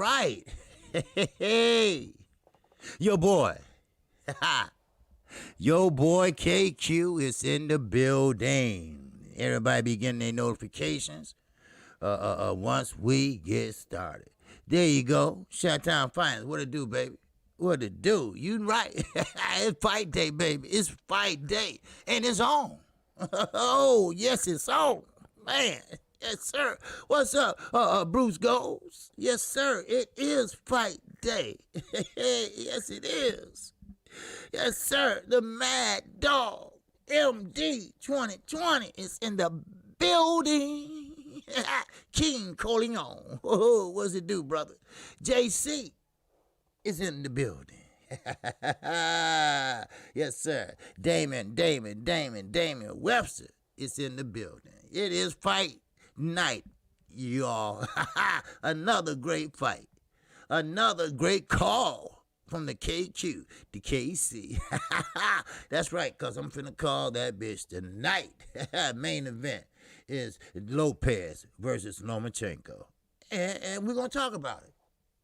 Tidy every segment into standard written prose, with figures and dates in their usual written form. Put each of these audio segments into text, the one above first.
right. Hey, your boy. Your boy KQ is in the building. Everybody be getting their notifications once we get started. There you go. Shot-Town Finance. What it do, baby? What it do? You right. It's fight day, baby. It's fight day. And it's on. Oh, yes, it's on. Man. Yes, sir. What's up, Bruce Goals? Yes, sir. It is fight day. Yes, it is. Yes, sir. The Mad Dog MD 2020 is in the building. King Corleone. Oh, what's it do, brother? JC is in the building. Yes, sir. Damon Webster is in the building. It is fight night, y'all. Another great fight. Another great call from the KQ to KC. That's right, because I'm finna call that bitch tonight. Main event is Lopez versus Lomachenko. And we're going to talk about it.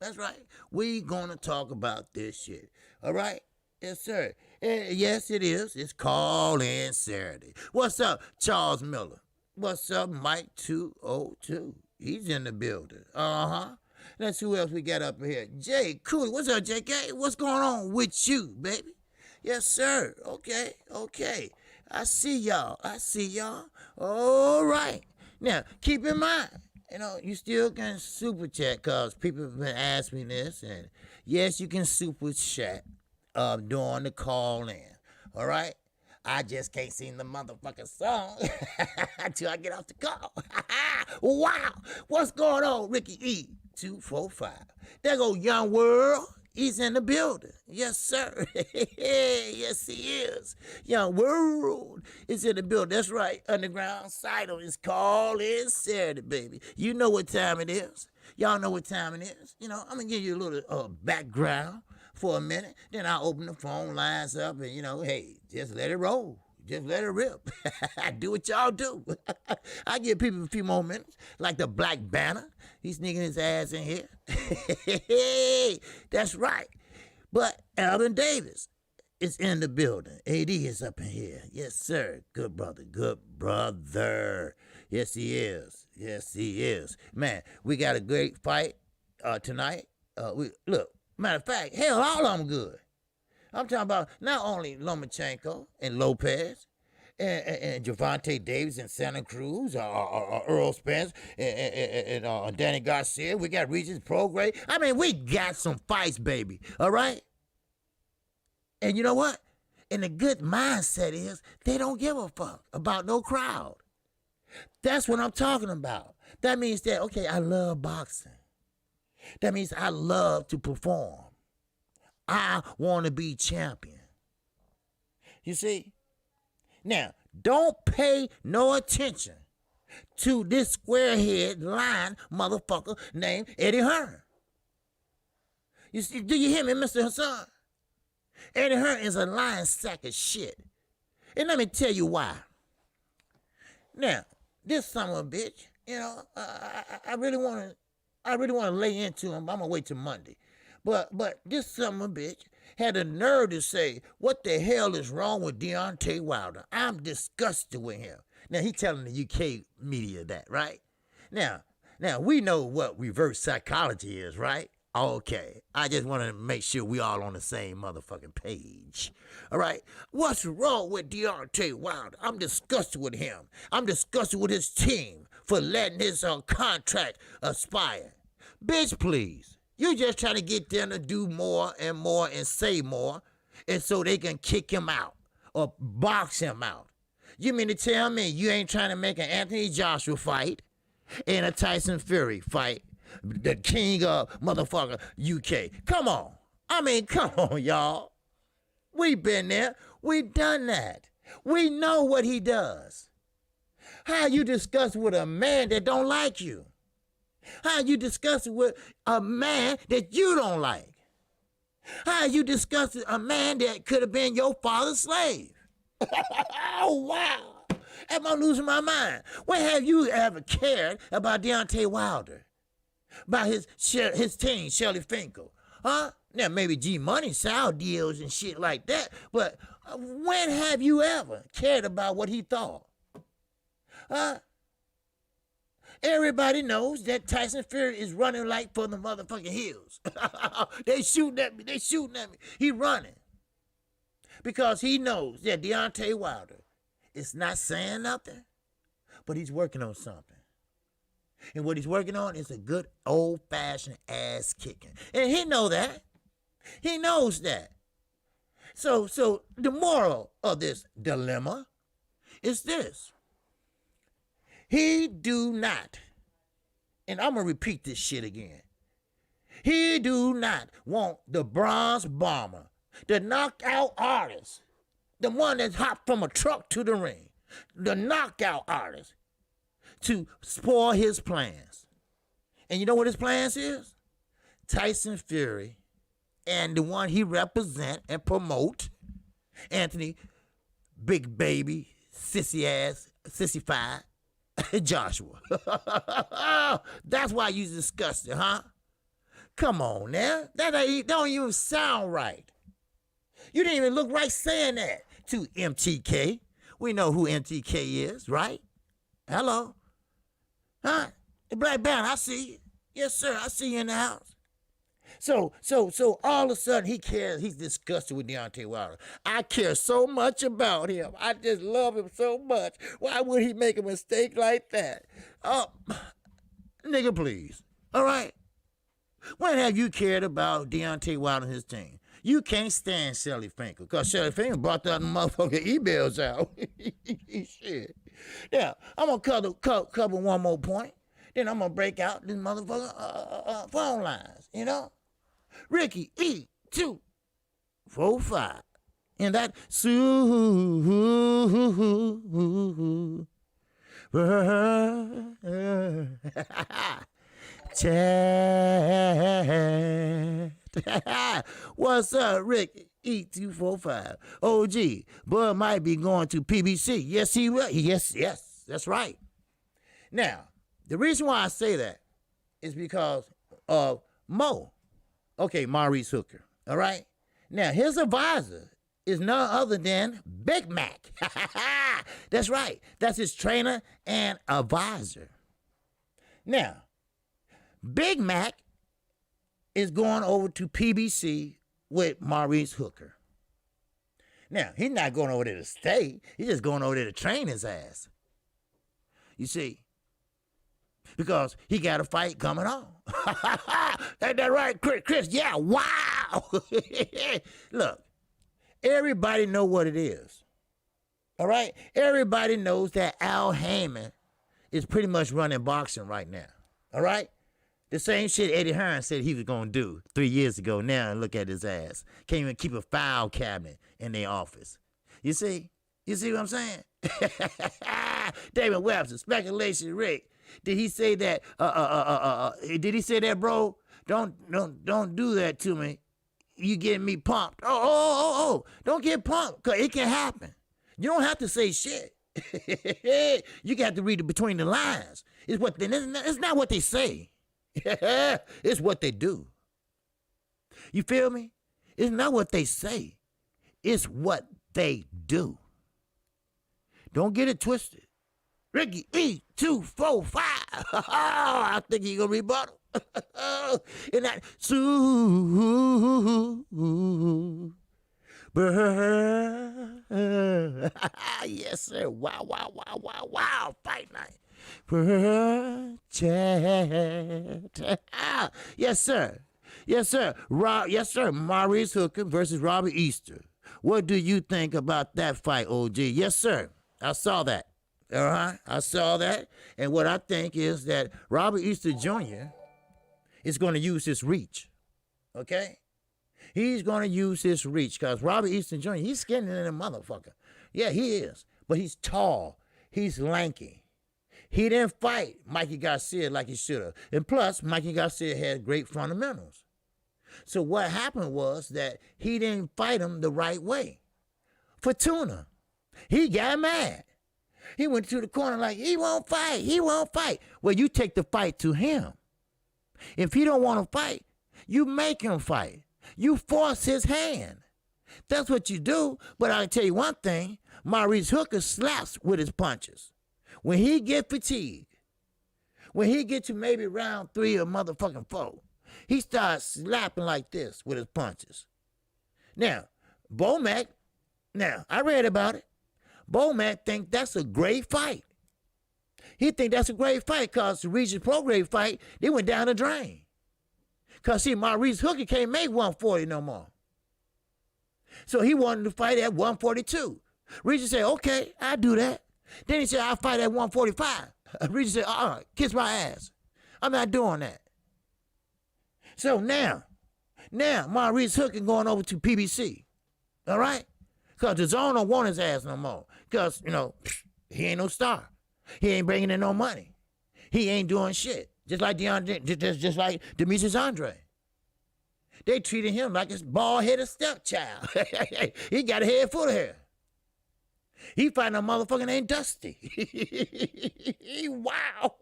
That's right. We're going to talk about this shit. All right? Yes, sir. Yes, it is. It's call-in Saturday. What's up, Charles Miller? What's up, Mike 202? He's in the building. Uh-huh. That's who else we got up here. Jay Cooley. What's up, JK? What's going on with you, baby? Yes, sir. Okay. I see y'all. All right. Now, keep in mind, you still can super chat because people have been asking me this. And yes, you can super chat during the call in. All right? I just can't sing the motherfucking song until I get off the call. Wow. What's going on, Ricky E? 245. There go Young World. He's in the building. Yes, sir. Yes, he is. Young World is in the building. That's right. Underground Sido is call-in Saturday, baby. You know what time it is. Y'all know what time it is. I'm going to give you a little background for a minute. Then I'll open the phone lines up and, hey, just let it roll. Just let it rip. Do what y'all do. I give people a few more minutes, like the Black Banner. He's sneaking his ass in here. That's right. But Alvin Davis is in the building. AD is up in here. Yes, sir. Good brother. Yes, he is. Man, we got a great fight tonight. Look, matter of fact, hell, all of them good. I'm talking about not only Lomachenko and Lopez and Gervonta Davis and Santa Cruz or Earl Spence and Danny Garcia. We got Regis Prograis. I mean, we got some fights, baby. All right? And you know what? And the good mindset is they don't give a fuck about no crowd. That's what I'm talking about. That means that, okay, I love boxing. That means I love to perform. I want to be champion. You see? Now, don't pay no attention to this squarehead lying motherfucker named Eddie Hearn. You see, do you hear me, Mr. Hassan? Eddie Hearn is a lying sack of shit. And let me tell you why. Now, this son of a bitch, I really want to lay into him. I'm going to wait till Monday. But this son of a bitch had the nerve to say, what the hell is wrong with Deontay Wilder? I'm disgusted with him. Now, he telling the UK media that, right? Now, we know what reverse psychology is, right? Okay. I just want to make sure we all on the same motherfucking page. All right? What's wrong with Deontay Wilder? I'm disgusted with him. I'm disgusted with his team for letting his contract expire. Bitch, please. You just trying to get them to do more and say more, and so they can kick him out or box him out. You mean to tell me you ain't trying to make an Anthony Joshua fight and a Tyson Fury fight, the king of motherfucker UK? Come on. I mean, come on, y'all. We been there. We done that. We know what he does. How you discuss with a man that don't like you? How you discuss it with a man that you don't like? How you discuss a man that could have been your father's slave? Oh, wow. Am I losing my mind? When have you ever cared about Deontay Wilder? by his team, Shelly Finkel. Huh? Now, maybe G-Money, sound deals and shit like that, but when have you ever cared about what he thought? Huh? Everybody knows that Tyson Fury is running like for the motherfucking hills. They shooting at me. He running. Because he knows that Deontay Wilder is not saying nothing, but he's working on something. And what he's working on is a good old-fashioned ass kicking. And he know that. He knows that. So the moral of this dilemma is this. He do not, and I'm going to repeat this shit again. He do not want the bronze bomber, the knockout artist, the one that hopped from a truck to the ring, the knockout artist, to spoil his plans. And you know what his plans is? Tyson Fury and the one he represent and promote, Anthony Big Baby, sissified Joshua. That's why you disgusted, huh? Come on now. That don't even sound right. You didn't even look right saying that to MTK. We know who MTK is, right? Hello? Huh? The Black Band, I see you. Yes, sir, I see you in the house. So all of a sudden he cares. He's disgusted with Deontay Wilder. I care so much about him. I just love him so much. Why would he make a mistake like that? Nigga, please. All right? When have you cared about Deontay Wilder and his team? You can't stand Shelly Finkel, because Shelly Finkel brought that motherfucking emails out. Shit. Now, I'm going to cover one more point. Then I'm going to break out this motherfucker phone lines, you know? Ricky E245. And that chat. What's up, Rick E245? OG, Bud might be going to PBC. Yes, he will. Yes, that's right. Now, the reason why I say that is because of Mo. Okay, Maurice Hooker. All right? Now, his advisor is none other than Big Mac. That's right. That's his trainer and advisor. Now, Big Mac is going over to PBC with Maurice Hooker. Now, he's not going over there to stay. He's just going over there to train his ass. You see? Because he got a fight coming on. Ain't that right, Chris? Yeah, wow. Look, everybody know what it is. All right? Everybody knows that Al Heyman is pretty much running boxing right now. All right? The same shit Eddie Hearn said he was going to do 3 years ago. Now look at his ass. Can't even keep a file cabinet in their office. You see? You see what I'm saying? David Webster, speculation, Rick. Did he say that? Did he say that, bro? Don't do that to me. You getting me pumped? Oh! Don't get pumped, cause it can happen. You don't have to say shit. You got to read it between the lines. It's not what they say. It's what they do. You feel me? It's not what they say. It's what they do. Don't get it twisted. Ricky E245. I think he gonna rebuttal. And that yes, sir. Wow. Fight night. Yes, sir. Yes, sir. Maurice Hooker versus Robert Easter. What do you think about that fight, OG? Yes, sir. I saw that. All right, I saw that. And what I think is that Robert Easter Jr. is going to use his reach. Okay? He's going to use his reach because Robert Easter Jr., he's skinny than a motherfucker. Yeah, he is. But he's tall. He's lanky. He didn't fight Mikey Garcia like he should have. And plus, Mikey Garcia had great fundamentals. So what happened was that he didn't fight him the right way. Fortuna, he got mad. He went to the corner like, he won't fight. Well, you take the fight to him. If he don't want to fight, you make him fight. You force his hand. That's what you do. But I'll tell you one thing, Maurice Hooker slaps with his punches. When he get fatigued, when he get to maybe round 3 or motherfucking 4, he starts slapping like this with his punches. Now, Bomac, I read about it. Bomac think that's a great fight. He think that's a great fight because the Regis Prograis fight, they went down the drain. Because, see, Maurice Hooker can't make 140 no more. So he wanted to fight at 142. Regis said, okay, I'll do that. Then he said, I'll fight at 145. Regis said, kiss my ass. I'm not doing that. So now Maurice Hooker going over to PBC. All right? Because the zone don't want his ass no more. Because, he ain't no star. He ain't bringing in no money. He ain't doing shit. Just like just like Demetrius Andre. They treated him like his bald-headed stepchild. He got a head full of hair. He fighting a motherfucker named Dusty. Wow.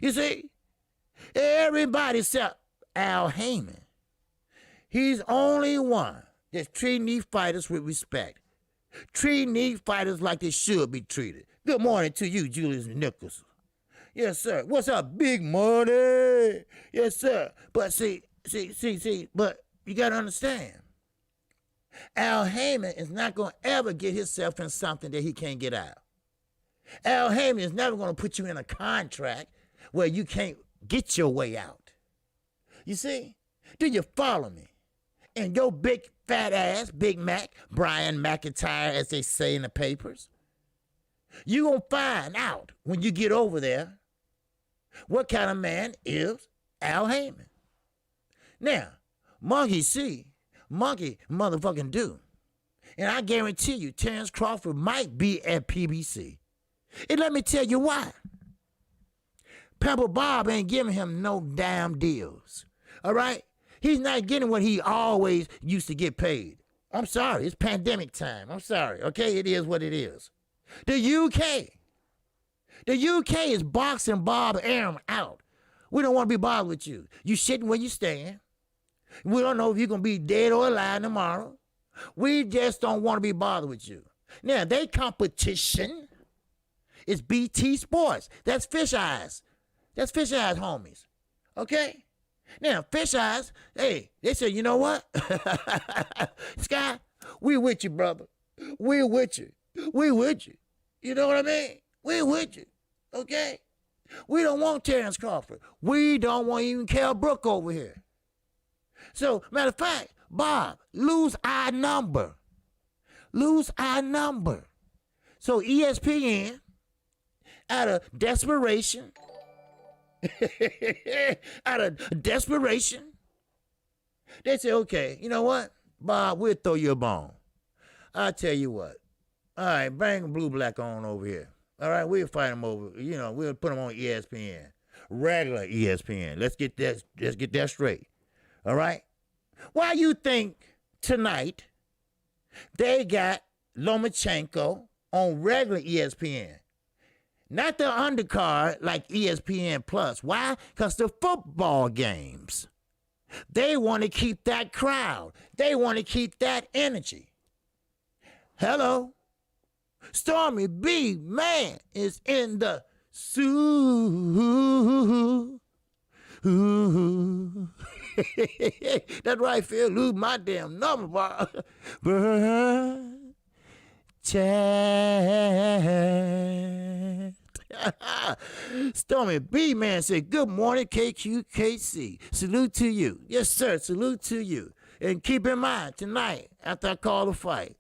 You see, everybody except Al Heyman. He's only one that's treating these fighters with respect. Treating these fighters like they should be treated. Good morning to you, Julius Nichols. Yes, sir. What's up, big money? Yes, sir. But see, but you got to understand. Al Heyman is not going to ever get himself in something that he can't get out. Al Heyman is never going to put you in a contract where you can't get your way out. You see? Do you follow me? And your big fat ass, Big Mac, Brian McIntyre, as they say in the papers, you going to find out when you get over there what kind of man is Al Heyman. Now, Monkey see, Monkey motherfucking do. And I guarantee you, Terrence Crawford might be at PBC. And let me tell you why. Pamper Bob ain't giving him no damn deals. All right? He's not getting what he always used to get paid. I'm sorry. It's pandemic time. I'm sorry. Okay? It is what it is. The UK is boxing Bob Arum out. We don't want to be bothered with you. You sitting where you stand. We don't know if you're going to be dead or alive tomorrow. We just don't want to be bothered with you. Now, their competition is BT Sports. That's Fish Eyes. That's Fish Eyes, homies. Okay? Now, Fish Eyes, hey, they said, you know what? Sky, we with you, brother. We with you. We with you. You know what I mean? We with you. Okay? We don't want Terrence Crawford. We don't want even Kell Brook over here. So, matter of fact, Bob, lose our number. Lose our number. So ESPN, out of desperation, they say, okay, you know what? Bob, we'll throw you a bone. I'll tell you what. All right, bring Blue Black on over here. All right, we'll fight him over. We'll put him on ESPN. Regular ESPN. Let's get that straight. All right? Why you think tonight they got Lomachenko on regular ESPN? Not the undercard like ESPN Plus. Why? Because the football games. They want to keep that crowd. They want to keep that energy. Hello? Stormy B, man, is in the zoo. That's right, Phil. Lose my damn number, boy. Chat. Stormy B, man, said, good morning, KQKC. Salute to you. Yes, sir. Salute to you. And keep in mind, tonight, after I call the fight,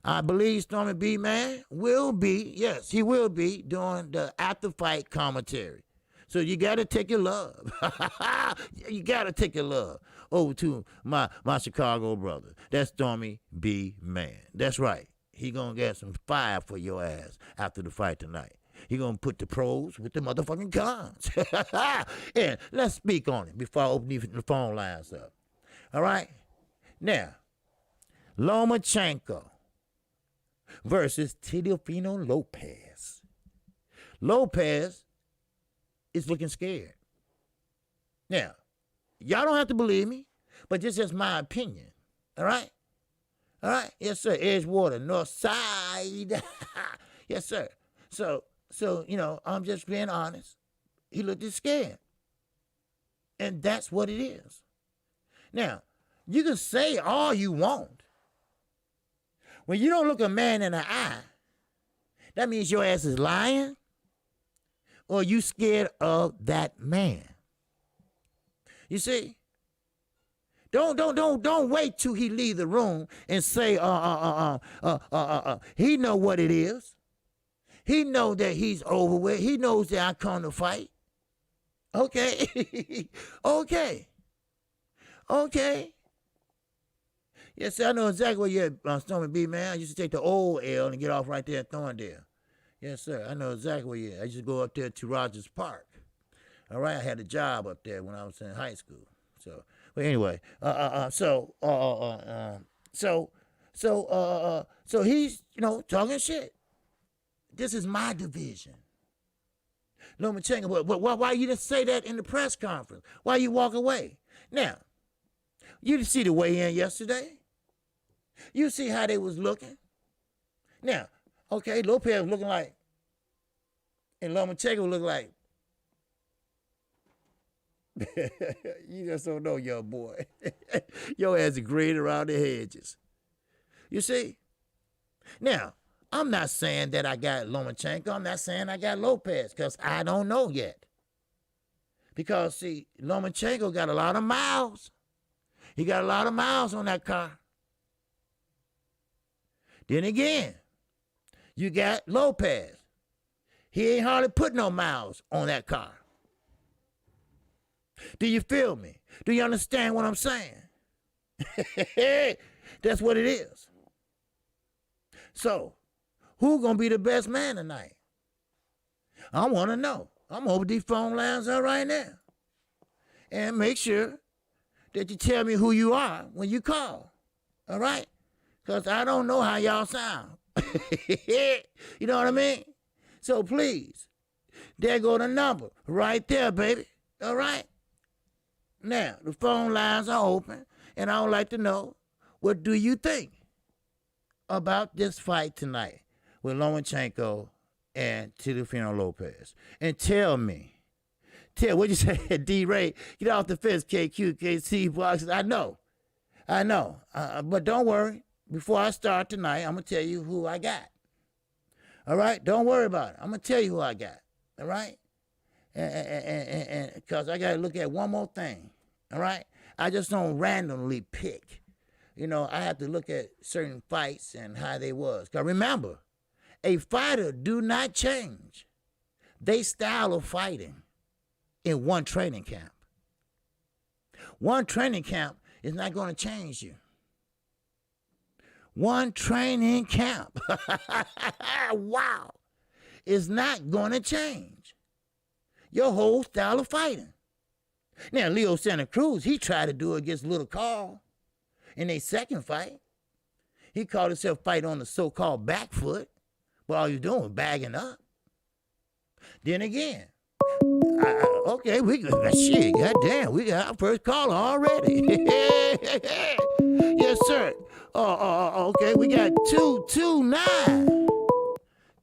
I believe Stormy B, man, will be, yes, he will be doing the after-fight commentary. So you got to take your love. You got to take your love over to my Chicago brother. That's Stormy B, man. That's right. He going to get some fire for your ass after the fight tonight. He going to put the pros with the motherfucking cons. And let's speak on it before I open the phone lines up. All right? Now, Lomachenko versus Teofimo Lopez. Lopez is looking scared. Now, y'all don't have to believe me, but this is my opinion. All right? All right? Yes, sir. Edgewater, North Side. Yes, sir. So, I'm just being honest. He looked scared. And that's what it is. Now, you can say all you want. When you don't look a man in the eye, that means your ass is lying or you scared of that man. You see? Don't wait till he leave the room and say, he know what it is. He know that he's over with. He knows that I come to fight. Okay. Okay. Yes, I know exactly where your stomach be, man. I used to take the old L and get off right there at Thorndale. Yes, sir. I know exactly where you're at. I used to go up there to Rogers Park. All right, I had a job up there when I was in high school. So, but anyway, so he's, talking shit. This is my division. Lomachenko, but why you didn't say that in the press conference? Why you walk away? Now, you didn't see the weigh-in yesterday. You see how they was looking. Now, okay, Lopez was looking like, and Lomachenko looked like, you just don't know, young boy. Your ass is green around the hedges. You see? Now, I'm not saying that I got Lomachenko. I'm not saying I got Lopez because I don't know yet. Because, see, Lomachenko got a lot of miles. He got a lot of miles on that car. Then again, you got Lopez. He ain't hardly put no miles on that car. Do you feel me? Do you understand what I'm saying? That's what it is. So, who gonna be the best man tonight? I want to know. I'm over these phone lines up right now. And make sure that you tell me who you are when you call. All right? Because I don't know how y'all sound. You know what I mean? So please, there go the number right there, baby. All right? Now, the phone lines are open, and I would like to know, what do you think about this fight tonight with Lomachenko and Teofimo Lopez? And tell me, what you say, D-Ray, get off the fence, KQKC boxes. I know, but don't worry. Before I start tonight, I'm going to tell you who I got. All right? Don't worry about it. I'm going to tell you who I got. All right? And because I got to look at one more thing. All right? I just don't randomly pick. I have to look at certain fights and how they was. Because remember, a fighter do not change their style of fighting in one training camp. One training camp is not going to change you. One training camp, wow, is not going to change your whole style of fighting. Now, Leo Santa Cruz, he tried to do it against Little Carl in their second fight. He called himself fight on the so-called back foot, but all you're doing is bagging up. Then again, okay, we got shit, goddamn, we got our first caller already. Yes, sir. Okay, we got 229.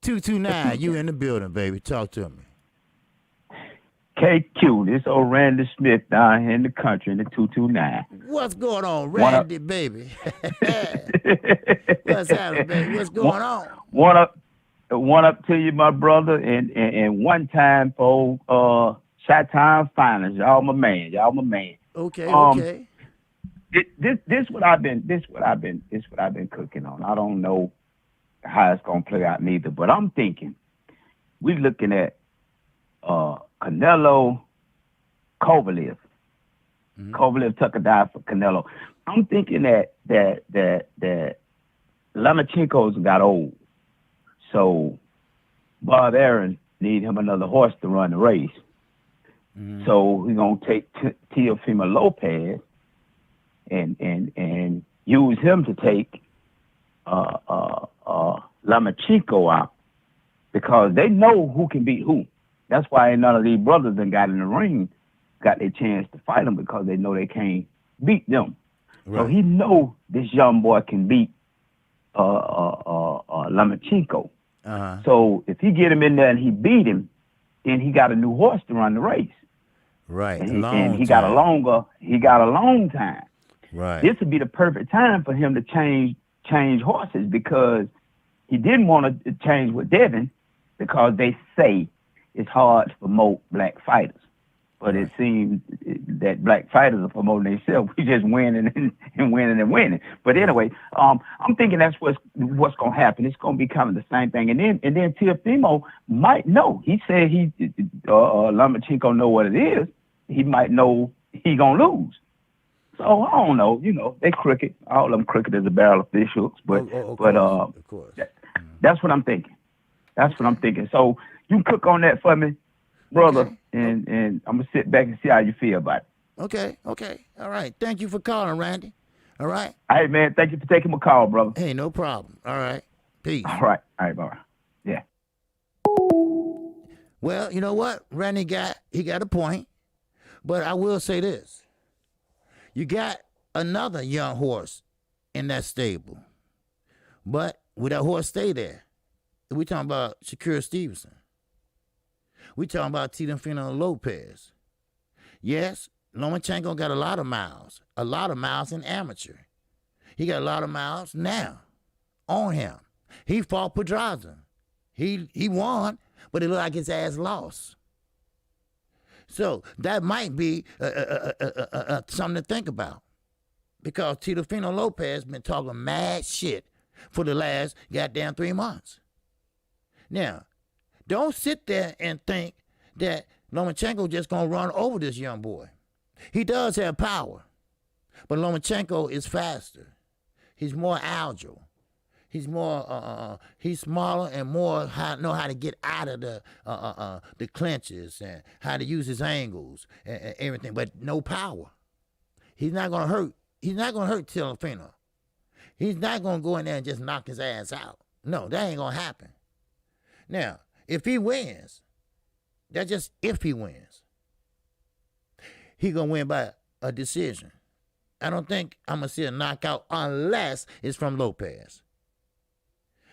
229, you in the building, baby. Talk to me. KQ, this old Randy Smith down here in the country in the 229. What's going on, Randy, baby? What's happening, baby? What's going on? One up to you, my brother, and one time for Chi-Town Finals. Y'all my man. Okay. This what I've been cooking on. I don't know how it's gonna play out neither, but I'm thinking we looking at Canelo Kovalev. Mm-hmm. Kovalev took a dive for Canelo. I'm thinking that Lomachenko's got old, so Bob Aaron need him another horse to run the race. Mm-hmm. So we're gonna take Teofimo Lopez and use him to take Lomachenko out because they know who can beat who. That's why none of these brothers that got in the ring got their chance to fight him because they know they can't beat them. Right. So he know this young boy can beat Lomachenko. Uh-huh. So if he get him in there and he beat him, then he got a new horse to run the race. Right. And he got a long time. Right. This would be the perfect time for him to change horses because he didn't want to change with Devin because they say it's hard to promote black fighters. But it seems that black fighters are promoting themselves. We just winning and winning and winning. But anyway, I'm thinking that's what's going to happen. It's going to be kind of the same thing. And then Teofimo might know. He said Lomachenko know what it is. He might know he going to lose. So I don't know. You know, they crooked. All of them crooked as a barrel of fish hooks. But of course. That's what I'm thinking. So you cook on that for me, brother, Okay. and I'm gonna sit back and see how you feel about it. Okay. All right. Thank you for calling, Randy. All right. Hey man, thank you for taking my call, brother. Hey, no problem. All right. Peace. All right, bye. Yeah. Well, you know what? Randy got a point. But I will say this. You got another young horse in that stable. But will that horse stay there? We talking about Shakur Stevenson. We talking about Teofimo Lopez. Yes, Lomachenko got a lot of miles in amateur. He got a lot of miles now on him. He fought Pedraza. He won, but it looked like his ass lost. So that might be something to think about because Teofimo Lopez been talking mad shit for the last goddamn 3 months. Now, don't sit there and think that Lomachenko just gonna run over this young boy. He does have power, but Lomachenko is faster. He's more agile. He's more he's smaller and more know how to get out of the clinches and how to use his angles and everything, but no power. He's not gonna hurt. He's not gonna hurt Teofimo. He's not gonna go in there and just knock his ass out. No, that ain't gonna happen. Now, if he wins, that's just if he wins. He gonna win by a decision. I don't think I'm gonna see a knockout unless it's from Lopez.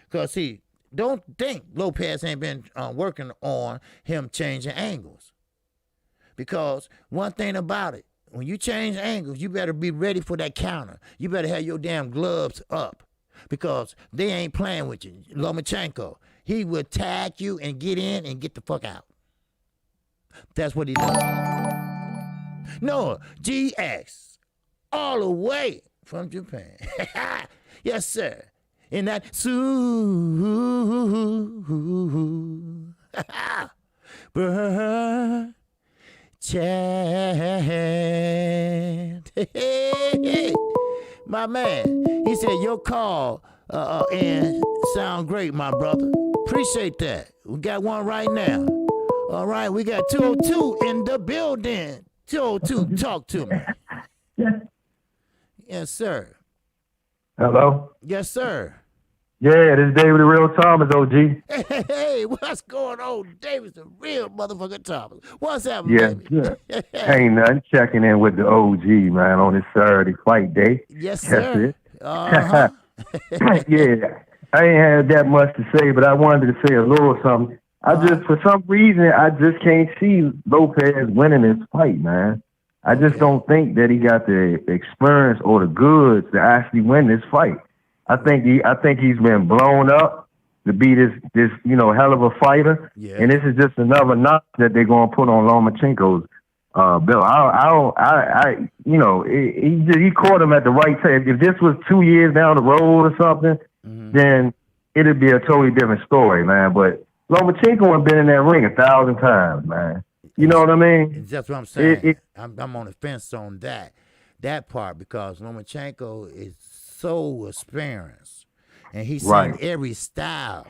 Because, see, don't think Lopez ain't been working on him changing angles. Because one thing about it, when you change angles, you better be ready for that counter. You better have your damn gloves up. Because they ain't playing with you. Lomachenko, he will tag you and get in and get the fuck out. That's what he does. Noah, GX, all the way from Japan. Yes, sir. In that chant. My man, he said your call and sound great, my brother. Appreciate that. We got one right now. All right, we got 202 in the building. 202, talk to me. Yes, sir. Hello? Yes, sir. Yeah, this is David the Real Thomas, OG. Hey, what's going on? David's the real motherfucking Thomas. What's happening, Yeah, baby? yeah. Ain't nothing. Checking in with the OG, man, on this Saturday fight day. Yes, That's sir. it. Uh-huh. Yeah, I ain't had that much to say, but I wanted to say a little something. For some reason, I just can't see Lopez winning this fight, man. I just don't think that he got the experience or the goods to actually win this fight. I think he's been blown up to be this hell of a fighter, and this is just another notch that they're gonna put on Lomachenko's belt. He caught him at the right time. If this was 2 years down the road or something, then it'd be a totally different story, man. But Lomachenko has been in that ring 1,000 times, man. You know what I mean? That's what I'm saying. I'm on the fence on that part because Lomachenko is so experienced, and he's seen every style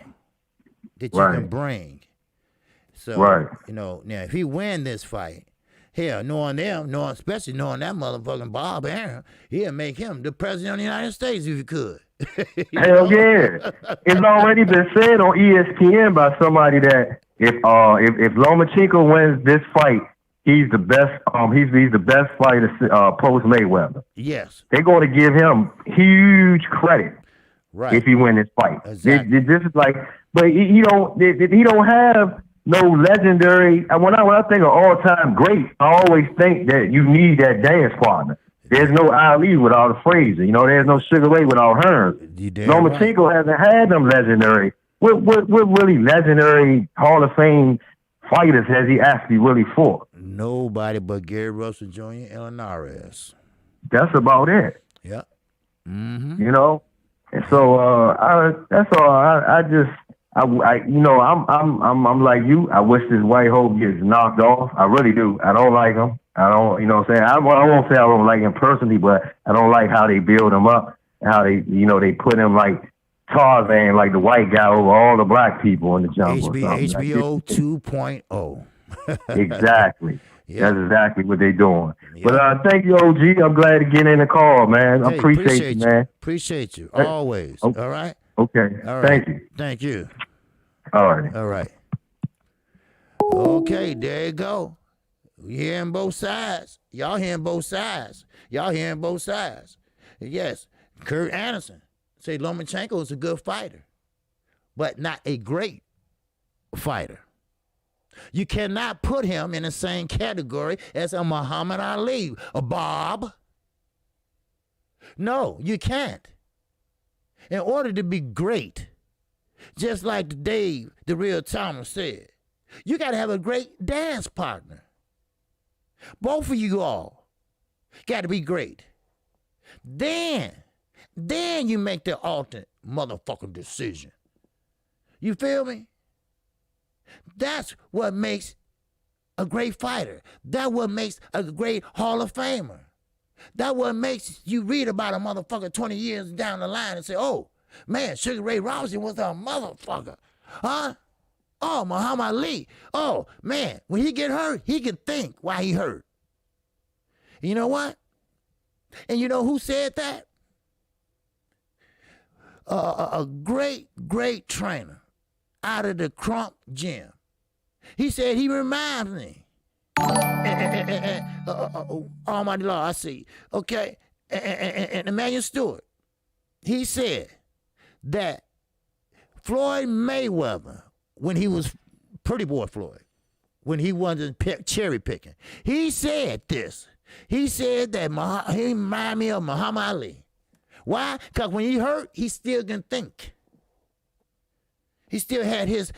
that you can bring. So, now if he win this fight, hell, especially knowing that motherfucking Bob Aaron, he'll make him the president of the United States if he could. Hell yeah. It's already been said on ESPN by somebody that if Lomachenko wins this fight, he's the best. He's the best fighter post Mayweather. Yes. They're going to give him huge credit if he wins this fight. Exactly. This is like, but he don't have no legendary. When I think of all time great, I always think that you need that dance partner. There's no Ali without Frazier. There's no Sugar Ray without Hearns. Lomachenko hasn't had them legendary. What really legendary Hall of Fame fighters has he actually really fought? Nobody but Gary Russell Jr. and Linares. That's about it. Yeah. Mm-hmm. And so that's all. I'm like you. I wish this white hoe gets knocked off. I really do. I don't like him. I don't, what I'm saying? I won't say I don't like him personally, but I don't like how they build him up and how they put him like Tarzan, like the white guy over all the black people in the jungle. HBO 2.0. Exactly. Yeah. That's exactly what they're doing. Yeah. But thank you, OG. I'm glad to get in the call, man. I appreciate you, man. Appreciate you. Always. Okay. All right? Okay. All right. Thank you. Thank you. All right. All right. Okay, there you go. We hearing both sides. Y'all hearing both sides. Yes, Kurt Anderson say Lomachenko is a good fighter, but not a great fighter. You cannot put him in the same category as a Muhammad Ali, a Bob. No, you can't. In order to be great, just like Dave, the real Thomas said, you got to have a great dance partner. Both of you all got to be great. Then you make the ultimate motherfucking decision. You feel me? That's what makes a great fighter. That's what makes a great Hall of Famer. That's what makes you read about a motherfucker 20 years down the line and say, oh, man, Sugar Ray Robinson was a motherfucker. Huh? Oh, Muhammad Ali. Oh, man, when he get hurt, he can think why he hurt. You know what? And you know who said that? A great, great trainer out of the Crump Gym. He said he reminds me. Almighty Law, I see. Okay. And Emmanuel Stewart. He said that Floyd Mayweather, when he was Pretty Boy Floyd, when he wasn't cherry picking, he said this. He said that he reminded me of Muhammad Ali. Why? Because when he hurt, he still can think. He still had his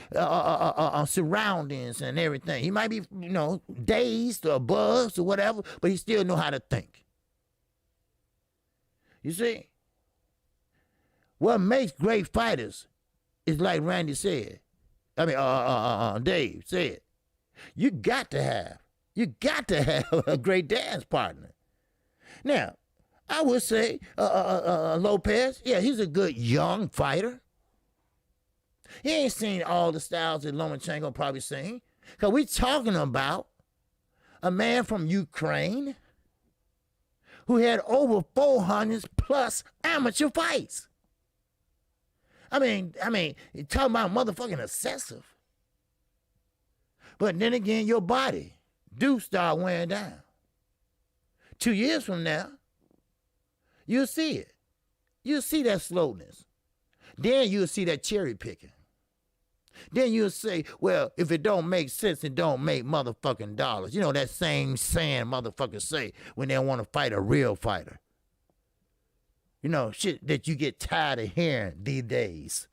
surroundings and everything. He might be, dazed or buzzed or whatever, but he still know how to think. You see? What makes great fighters is like Randy said. Dave said. You got to have a great dance partner. Now, I would say Lopez, yeah, he's a good young fighter. He ain't seen all the styles that Lomachenko probably seen. Because we talking about a man from Ukraine who had over 400 plus amateur fights. I mean, you're talking about motherfucking excessive. But then again, your body do start wearing down. 2 years from now, you'll see it. You'll see that slowness. Then you'll see that cherry picking. Then you'll say, well, if it don't make sense, it don't make motherfucking dollars. You know that same saying motherfuckers say when they want to fight a real fighter. You know, shit that you get tired of hearing these days.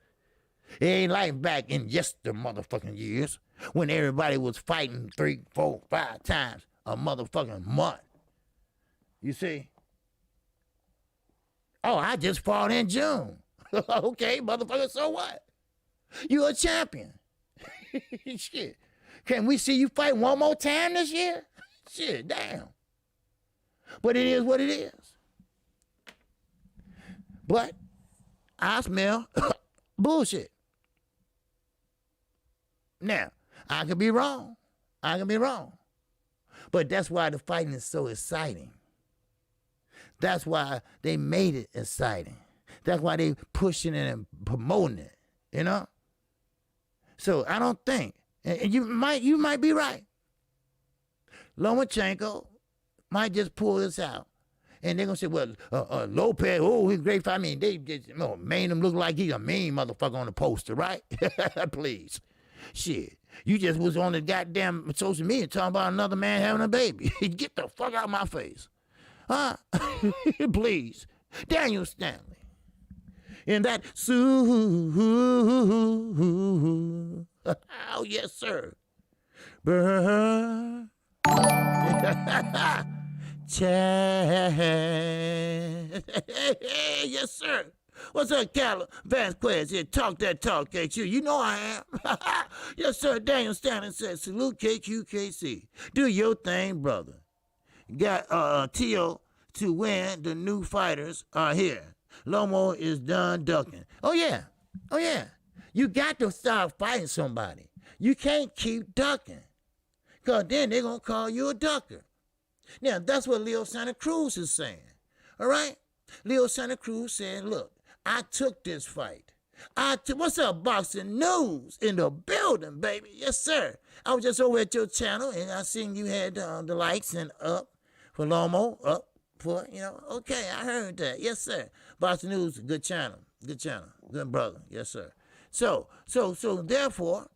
It ain't like back in yester motherfucking years when everybody was fighting 3, 4, 5 times a motherfucking month. You see? Oh, I just fought in June. Okay, motherfucker, so what? You a champion. Shit. Can we see you fight one more time this year? Shit, damn. But it is what it is. But I smell bullshit. Now, I could be wrong. But that's why the fighting is so exciting. That's why they made it exciting. That's why they pushing it and promoting it, you know? So I don't think And you might be right. Lomachenko might just pull this out. And they're going to say, well, Lopez, oh, he's great fight. I mean, they just made him look like he's a mean motherfucker on the poster, right? Please. Shit. You just was on the goddamn social media talking about another man having a baby. Get the fuck out of my face. Huh? Please. Daniel Stanley. And that oh, yes, sir. Yes, sir. What's up, Cal Vasquez? Here, talk that talk, KQ. You know I am. Yes, sir. Daniel Stanley says, salute KQKC. Do your thing, brother. Got Tio to win. The new fighters are here. Lomo is done ducking. Oh, yeah. Oh, yeah. You got to start fighting somebody. You can't keep ducking. Because then they're going to call you a ducker. Now, that's what Leo Santa Cruz is saying. All right? Leo Santa Cruz saying, look, I took this fight. What's up, Boxing News in the building, baby? Yes, sir. I was just over at your channel, and I seen you had the likes and up for Lomo, up for, okay, I heard that. Yes, sir. Boxing News, good channel. Good channel. Good brother. Yes, sir. So therefore,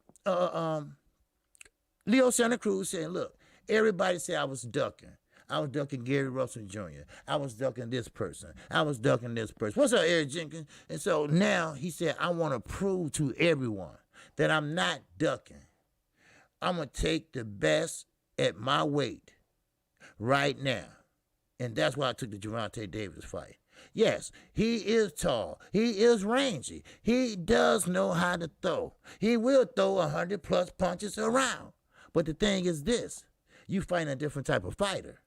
Leo Santa Cruz saying, look, everybody said I was ducking. I was ducking Gary Russell Jr. I was ducking this person. I was ducking this person. What's up, Eric Jenkins? And so now he said, I want to prove to everyone that I'm not ducking. I'm going to take the best at my weight right now. And that's why I took the Gervonta Davis fight. Yes, he is tall. He is rangy. He does know how to throw. He will throw 100+ punches around. But the thing is this. You fighting a different type of fighter.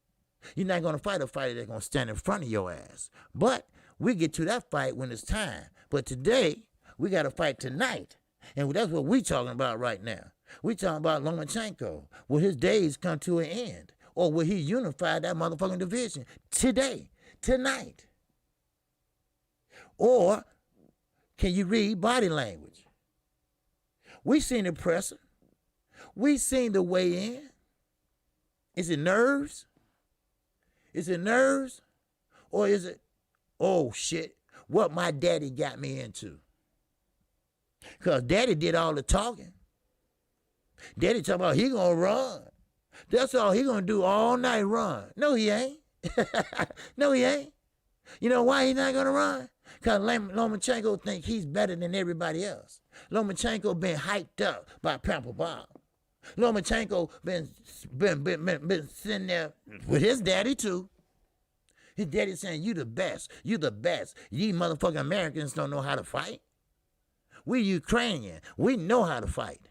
You're not going to fight a fighter that's going to stand in front of your ass. But we get to that fight when it's time. But today, we got to fight tonight. And that's what we talking about right now. We talking about Lomachenko. Will his days come to an end? Or will he unify that motherfucking division today, tonight? Or can you read body language? We seen the presser. We seen the weigh in. Is it nerves? Is it nerves? Or is it, oh shit, what my daddy got me into? Because daddy did all the talking. Daddy talking about he gonna run. That's all he gonna do all night, run. No, he ain't. No, he ain't. You know why he not gonna run? Because Lomachenko think he's better than everybody else. Lomachenko been hyped up by Pampa Bob. Lomachenko been sitting there with his daddy too. His daddy saying, you the best. You the best. You motherfucking Americans don't know how to fight. We Ukrainian. We know how to fight.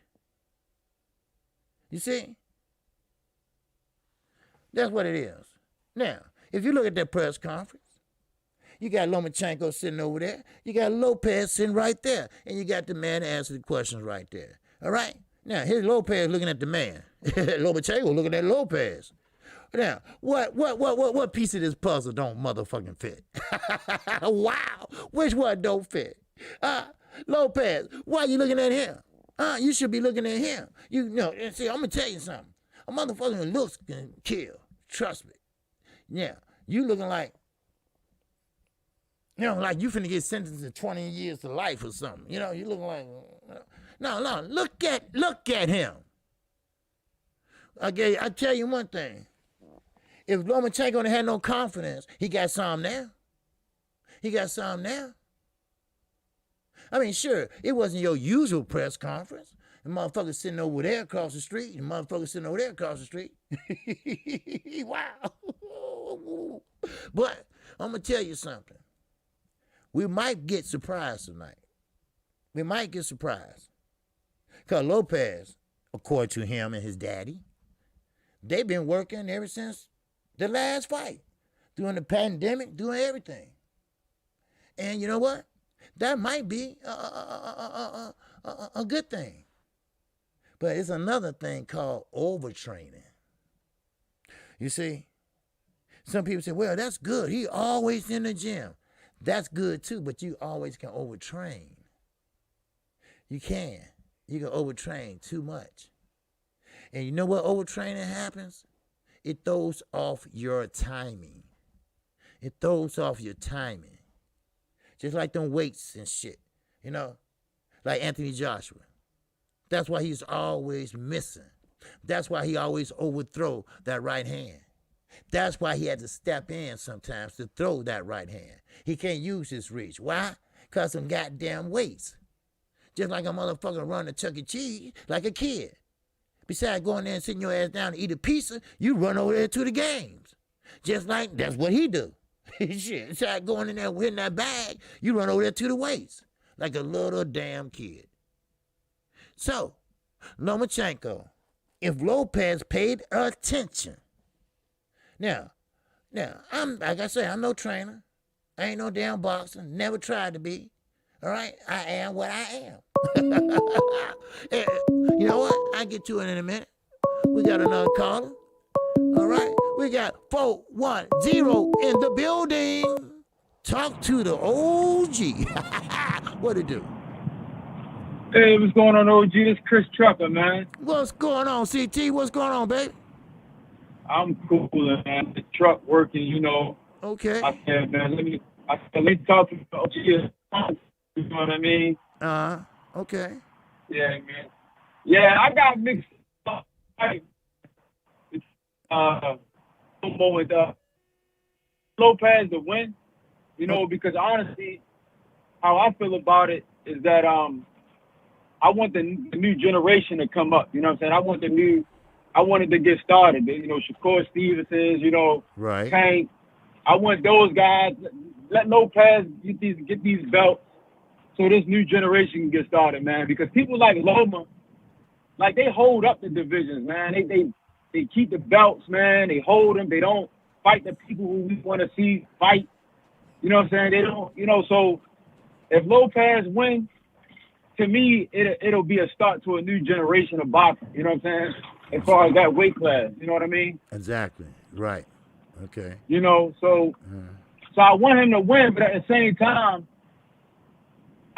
You see? That's what it is. Now, if you look at that press conference, you got Lomachenko sitting over there. You got Lopez sitting right there. And you got the man to answer the questions right there. All right? Now, here's Lopez looking at the man. Lomachenko looking at Lopez. Now, what piece of this puzzle don't motherfucking fit? Wow. Which one don't fit? Lopez, why are you looking at him? You should be looking at him. You know, see, I'm going to tell you something. A motherfucking looks can kill. Trust me. Yeah, you looking like, like you finna get sentenced to 20 years to life or something. You looking like, no, look at him. Okay, I tell you one thing. If Lomachenko had no confidence, he got some now. He got some now. I mean, sure, it wasn't your usual press conference. The motherfucker sitting over there across the street. The motherfucker sitting over there across the street. Wow. But I'm going to tell you something. We might get surprised tonight. We might get surprised. Because Lopez, according to him and his daddy, they've been working ever since the last fight. During the pandemic, doing everything. And you know what? That might be a good thing. But it's another thing called overtraining. You see? Some people say, well, that's good. He always in the gym. That's good too, but you always can overtrain. You can. You can overtrain too much. And you know what overtraining happens? It throws off your timing. It throws off your timing. Just like them weights and shit, you know, like Anthony Joshua. That's why he's always missing. That's why he always overthrow that right hand. That's why he had to step in sometimes to throw that right hand. He can't use his reach. Why? Because some goddamn weights. Just like a motherfucker run to Chuck E. Cheese like a kid. Besides going there and sitting your ass down to eat a pizza, you run over there to the games. Just like that's what he do. Shit, besides going in there and hitting that bag, you run over there to the weights like a little damn kid. So, Lomachenko, if Lopez paid attention, now, I'm like I say, I'm no trainer. I ain't no damn boxer. Never tried to be. All right, I am what I am. You know what? I'll get to it in a minute. We got another caller. All right, we got 410 in the building. Talk to the OG. What it do? Hey, what's going on, OG? This Chris Trucker, man. What's going on, CT? What's going on, baby? I'm cool, man. The truck working, you know. Okay. I said, man, let me talk to the OG. You know what I mean? Okay. Yeah, man. Yeah, I got mixed up. With Lopez to win, you know, because honestly, how I feel about it is that I want the new generation to come up. You know what I'm saying? I wanted to get started. You know, Shakur Stevenson's, you know, right. Tank. I want those guys. Let Lopez get these belts so this new generation can get started, man. Because people like Loma, like they hold up the divisions, man. They keep the belts, man. They hold them. They don't fight the people who we want to see fight. You know what I'm saying? They don't, you know, so if Lopez wins, to me, it'll be a start to a new generation of boxing. You know what I'm saying? As far as that weight class, you know what I mean? Exactly. Right. Okay. You know, so I want him to win, but at the same time,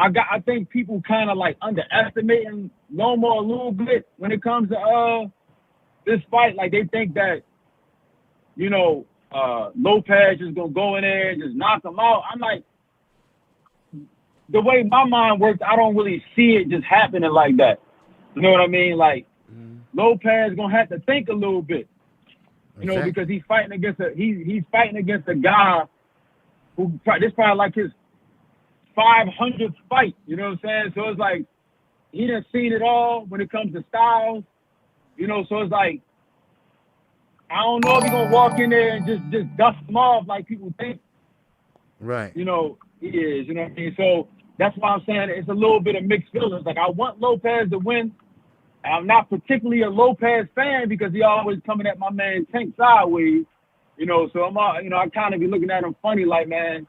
I think people kind of like underestimating Loma a little bit when it comes to this fight. Like they think that, you know, Lopez is gonna go in there and just knock him out. I'm like, the way my mind works, I don't really see it just happening like that. You know what I mean? Like Lopez gonna have to think a little bit, you know, because he's fighting against a guy who this probably like his 500th fight. You know what I'm saying? So it's like he done seen it all when it comes to styles. You know, so it's like I don't know if he's gonna walk in there and just dust him off like people think. Right. You know, he is. You know what I mean? So that's why I'm saying it's a little bit of mixed feelings. Like I want Lopez to win. I'm not particularly a Lopez fan because he always coming at my man Tank sideways. You know, so I kind of be looking at him funny, like, man,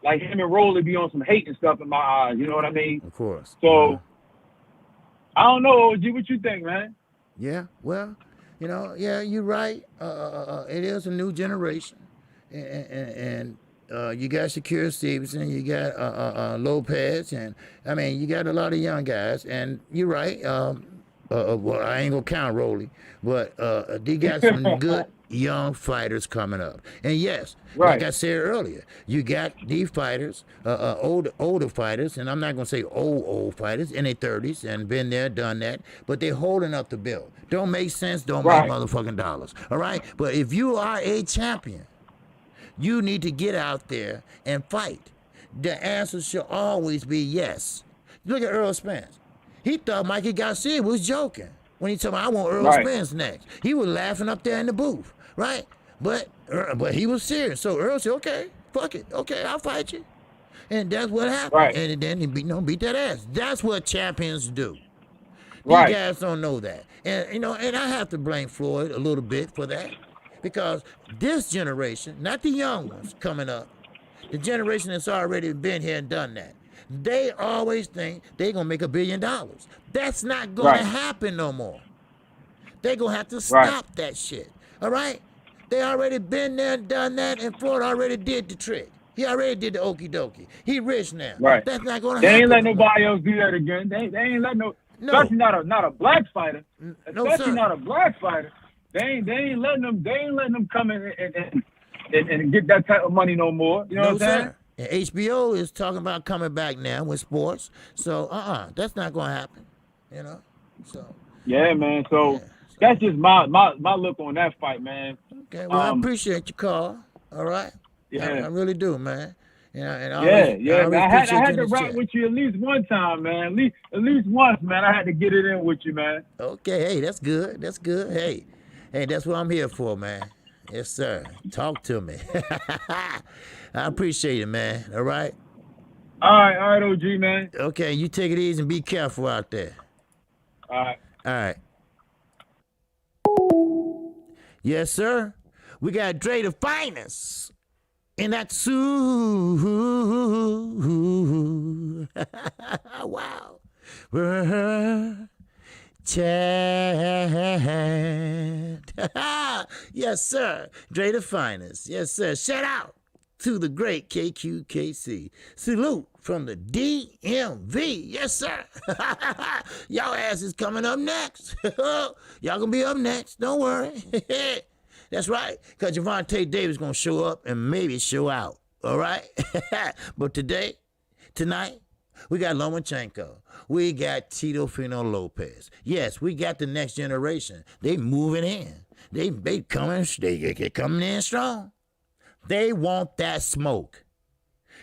like him and Rolly be on some hate and stuff in my eyes. You know what I mean? Of course. So I don't know, OG. What you think, man? Yeah. Well, you know, yeah, you're right. It is a new generation, and you got Shakur Stevenson, you got Lopez, and I mean, you got a lot of young guys, and you're right. Well, I ain't gonna count Rolly, but they got some good young fighters coming up. And yes, like I said earlier, you got these fighters, older fighters, and I'm not gonna say old fighters in their 30s and been there, done that, but they're holding up the bill. Don't make sense, don't make motherfucking dollars. All right? But if you are a champion, you need to get out there and fight. The answer should always be yes. Look at Earl Spence. He thought Mikey Garcia was joking when he told me, I want Earl Spence next. He was laughing up there in the booth, right? But he was serious. So Earl said, okay, fuck it. Okay, I'll fight you. And that's what happened. Right. And then he beat that ass. That's what champions do. These guys don't know that. And, you know, and I have to blame Floyd a little bit for that. Because this generation, not the young ones coming up, the generation that's already been here and done that, they always think they're going to make $1 billion. That's not going to happen no more. They're going to have to stop that shit. All right? They already been there and done that, and Floyd already did the trick. He already did the okie dokie. He rich now. Right. That's not going to happen. They ain't let nobody else do that again. They ain't let no. No. Especially not a black fighter. No, Especially sir. not a black fighter. They ain't letting them come in and get that type of money no more. You know No, what I'm saying? sir. And HBO is talking about coming back now with sports. So, that's not going to happen. You know? So. Yeah, man. So that's just my look on that fight, man. Okay, well, I appreciate your call. All right? Yeah. I really do, man. And I Man. I had to rap rap with you at least one time, man. At least once, man. I had to get it in with you, man. Okay, hey, that's good. That's good. Hey, that's what I'm here for, man. Yes, sir. Talk to me. I appreciate it, man. All right? All right, OG, man. Okay, you take it easy and be careful out there. All right. All right. Yes, sir. We got Dre the finest. And that's wow. Chad. Yes, sir. Dre the finest. Yes, sir. Shout out to the great KQKC. Salute from the DMV. Yes, sir. Y'all ass is coming up next. Y'all gonna be up next. Don't worry. That's right. Because Javante Davis gonna show up and maybe show out. All right? But tonight, we got Lomachenko. We got Teofimo Lopez. Yes, we got the next generation. They moving in. They coming in strong. They want that smoke.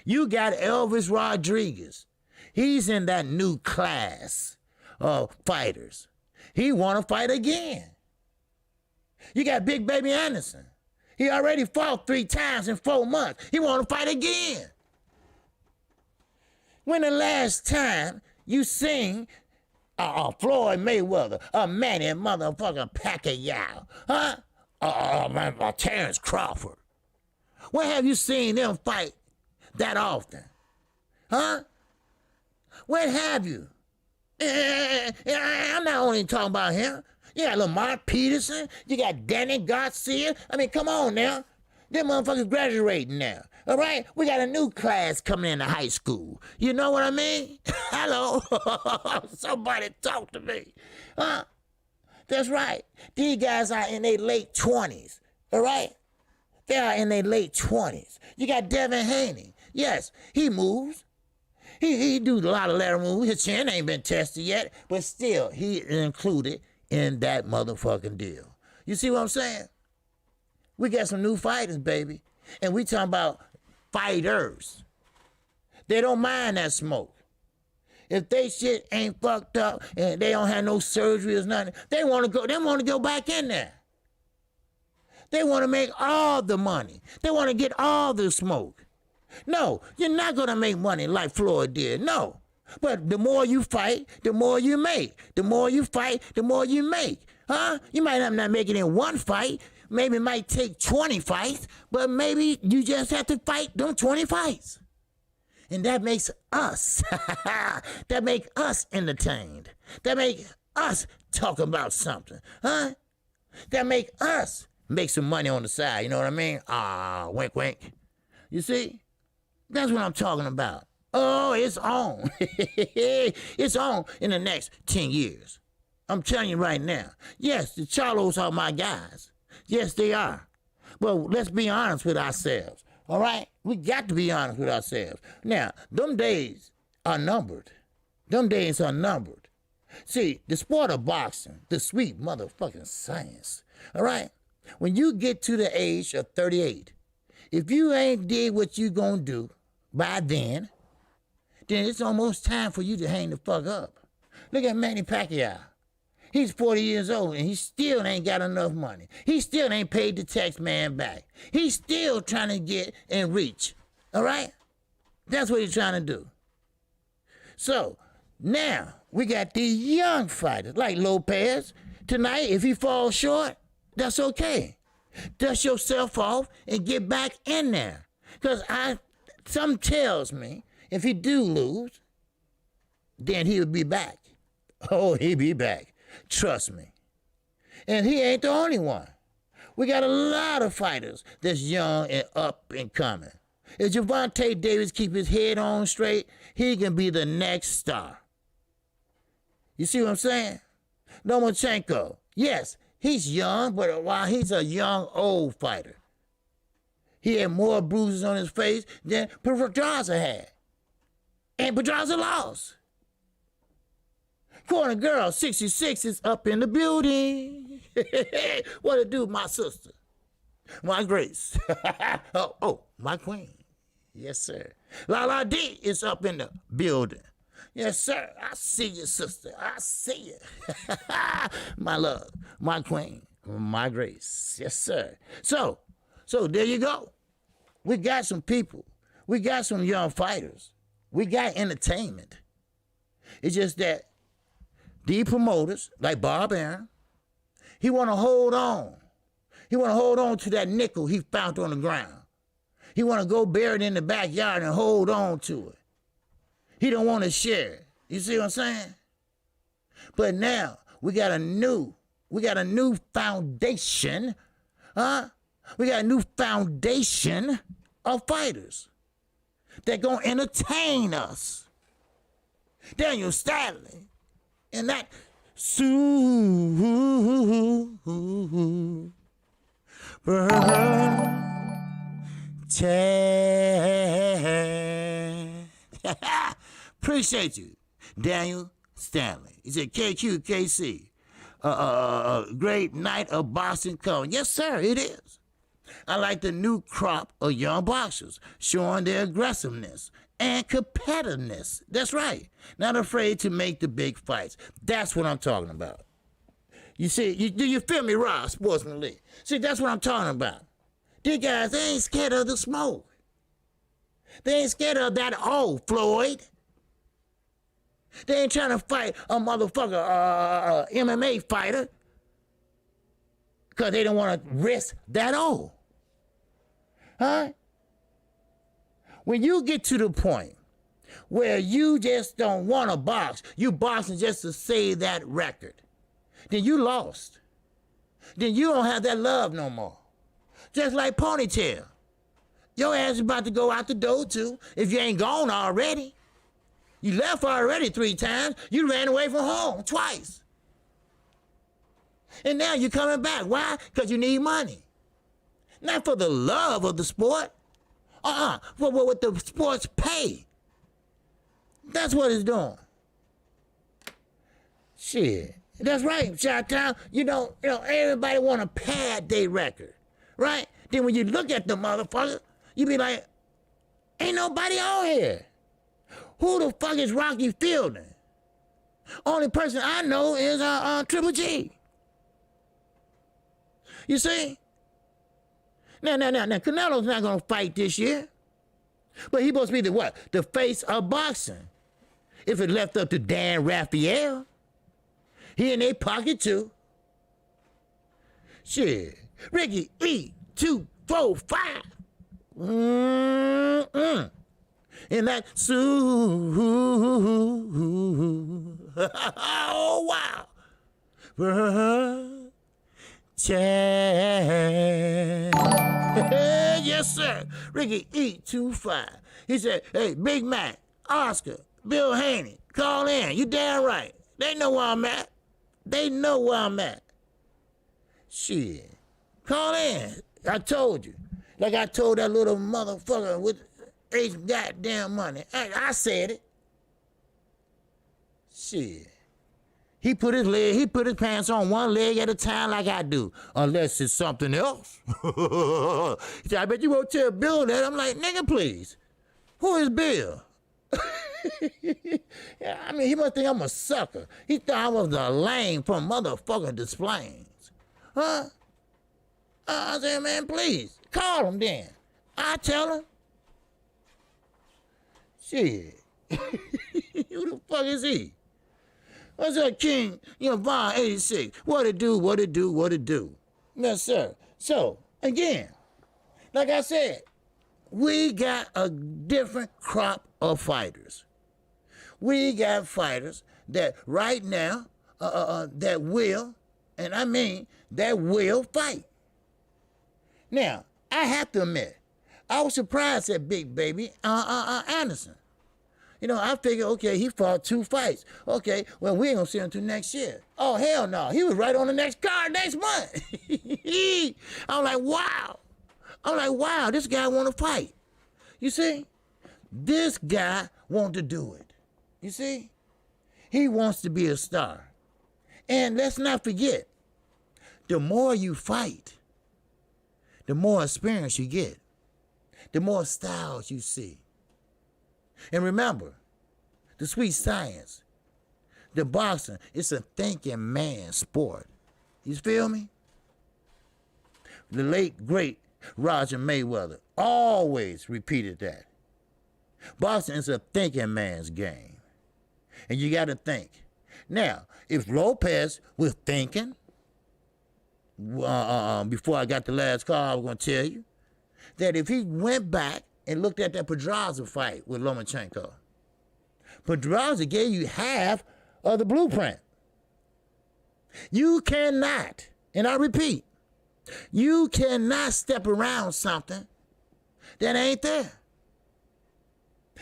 You got Elvis Rodriguez. He's in that new class of fighters. He want to fight again. You got Big Baby Anderson. He already fought 3 times in 4 months. He want to fight again. When the last time you seen Floyd Mayweather, Manny motherfucking Pacquiao, huh? Terrence Crawford. When have you seen them fight that often? Huh? When have you? I'm not only talking about him. You got Lamont Peterson. You got Danny Garcia. I mean, come on now. Them motherfuckers graduating now. All right? We got a new class coming into high school. You know what I mean? Hello? Somebody talk to me. Huh? That's right. These guys are in their late 20s. All right? They are in their late 20s. You got Devin Haney. Yes, he moves. He do a lot of lateral moves. His chin ain't been tested yet, but still, he included in that motherfucking deal. You see what I'm saying? We got some new fighters, baby. And we talking about fighters. They don't mind that smoke. If they shit ain't fucked up and they don't have no surgery or nothing, they want to go back in there. They want to make all the money. They want to get all the smoke. No, you're not going to make money like Floyd did. No. But the more you fight, the more you make. The more you fight, the more you make. Huh? You might not make it in one fight. Maybe it might take 20 fights, but maybe you just have to fight them 20 fights. And that makes us, that make us entertained. That make us talk about something. Huh? That make us make some money on the side. You know what I mean? Wink, wink. You see? That's what I'm talking about. Oh, it's on. It's on in the next 10 years. I'm telling you right now. Yes, the Charlos are my guys. Yes, they are. Well, let's be honest with ourselves. All right? We got to be honest with ourselves. Now, them days are numbered. Them days are numbered. See, the sport of boxing, the sweet motherfucking science. All right? When you get to the age of 38, if you ain't did what you gonna do by then it's almost time for you to hang the fuck up. Look at Manny Pacquiao. He's 40 years old and he still ain't got enough money. He still ain't paid the tax man back. He's still trying to get and reach. All right? That's what he's trying to do. So now we got these young fighters like Lopez. Tonight, if he falls short, that's okay. Dust yourself off and get back in there. Because something tells me if he do lose, then he'll be back. Oh, he'll be back. Trust me. And he ain't the only one. We got a lot of fighters that's young and up and coming. If Javante Davis keep his head on straight, he can be the next star. You see what I'm saying? Lomachenko, yes, he's young, but while he's a young, old fighter, he had more bruises on his face than Pedraza had. And Pedraza lost. Corner girl, 66 is up in the building. What it do, my sister? My Grace. My queen. Yes, sir. Lala D is up in the building. Yes, sir. I see you, sister. I see you. My love, my queen, my Grace. Yes, sir. So there you go. We got some people. We got some young fighters. We got entertainment. It's just that the promoters, like Bob Aaron, he want to hold on. He want to hold on to that nickel he found on the ground. He want to go bury it in the backyard and hold on to it. He don't want to share it. You see what I'm saying? But now we got a new foundation, huh? We got a new foundation of fighters that gonna entertain us. Daniel Stanley and that Appreciate you, Daniel Stanley. He said KQKC, great night of boxing coming. Yes, sir, it is. I like the new crop of young boxers showing their aggressiveness and competitiveness. That's right. Not afraid to make the big fights. That's what I'm talking about. You see, do you feel me, Rob, Sportsman Lee? See, that's what I'm talking about. These guys, they ain't scared of the smoke. They ain't scared of that old Floyd. They ain't trying to fight a motherfucker, MMA fighter, because they don't want to risk that old. Huh? When you get to the point where you just don't want to box, you boxing just to save that record, then you lost. Then you don't have that love no more. Just like Ponytail. Your ass is about to go out the door too if you ain't gone already. You left already 3 times. You ran away from home twice. And now you're coming back. Why? Because you need money. Not for the love of the sport. For what the sports pay. That's what it's doing. Shit. That's right, Chi-Town. You know, everybody want to pad their record. Right? Then when you look at the motherfucker, you be like, ain't nobody on here. Who the fuck is Rocky Fielding? Only person I know is Triple G. You see? Now, Canelo's not gonna fight this year. But he's supposed to be the what? The face of boxing. If it left up to Dan Raphael, he in their pocket too. Shit. Ricky E 245. And that oh wow. Yes, sir. Ricky E25. He said, hey, Big Mac, Oscar, Bill Haney, call in. You damn right. They know where I'm at. They know where I'm at. Shit. Call in. I told you. Like I told that little motherfucker with H goddamn money. I said it. Shit. He put his pants on one leg at a time like I do. Unless it's something else. He said, I bet you won't tell Bill that. I'm like, nigga, please. Who is Bill? Yeah, I mean, he must think I'm a sucker. He thought I was the lame from motherfucking Displays. Huh? I said, man, please. Call him then. I tell him. Shit. Who the fuck is he? What's up, King? Vaughn 86. What it do? Yes, sir. So, again, like I said, we got a different crop of fighters. We got fighters that right now, that will, and I mean, that will fight. Now, I have to admit, I was surprised at Big Baby Anderson. You know, I figured, okay, he fought 2 fights. Okay, well, we ain't gonna see him until next year. Oh, hell no. He was right on the next card next month. I'm like, wow, this guy want to fight. You see? This guy want to do it. You see? He wants to be a star. And let's not forget, the more you fight, the more experience you get, the more styles you see. And remember, the sweet science, the boxing, it's a thinking man's sport. You feel me? The late, great Roger Mayweather always repeated that. Boxing is a thinking man's game. And you got to think. Now, if Lopez was thinking, before I got the last call, I was going to tell you that if he went back and looked at that Pedraza fight with Lomachenko, Pedraza gave you half of the blueprint. You cannot, and I repeat, you cannot step around something that ain't there.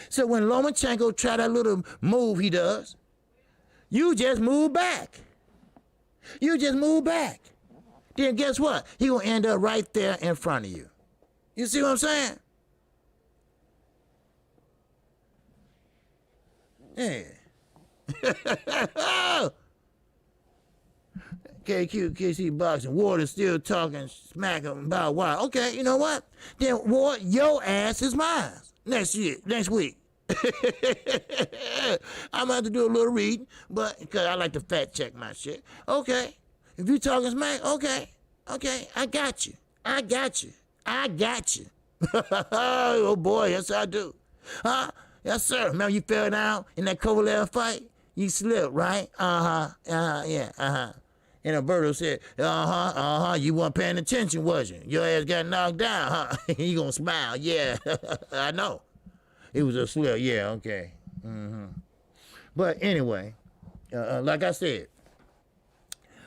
So when Lomachenko try that little move he does, you just move back. You just move back. Then guess what? He gonna end up right there in front of you. You see what I'm saying? Yeah. KQKC boxing. Ward is still talking smack about why. Okay, you know what? Then Ward, your ass is mine. Next week. I'm gonna have to do a little reading, but because I like to fact check my shit. Okay. If you talking smack, okay, I got you. Oh boy, yes I do. Huh? Yes sir. Remember you fell down in that Kovalev fight? You slipped, right? Yeah. And Alberto said, you weren't paying attention, was you? Your ass got knocked down, huh? You gonna smile, yeah. I know. It was a slip, yeah, okay. But anyway, like I said,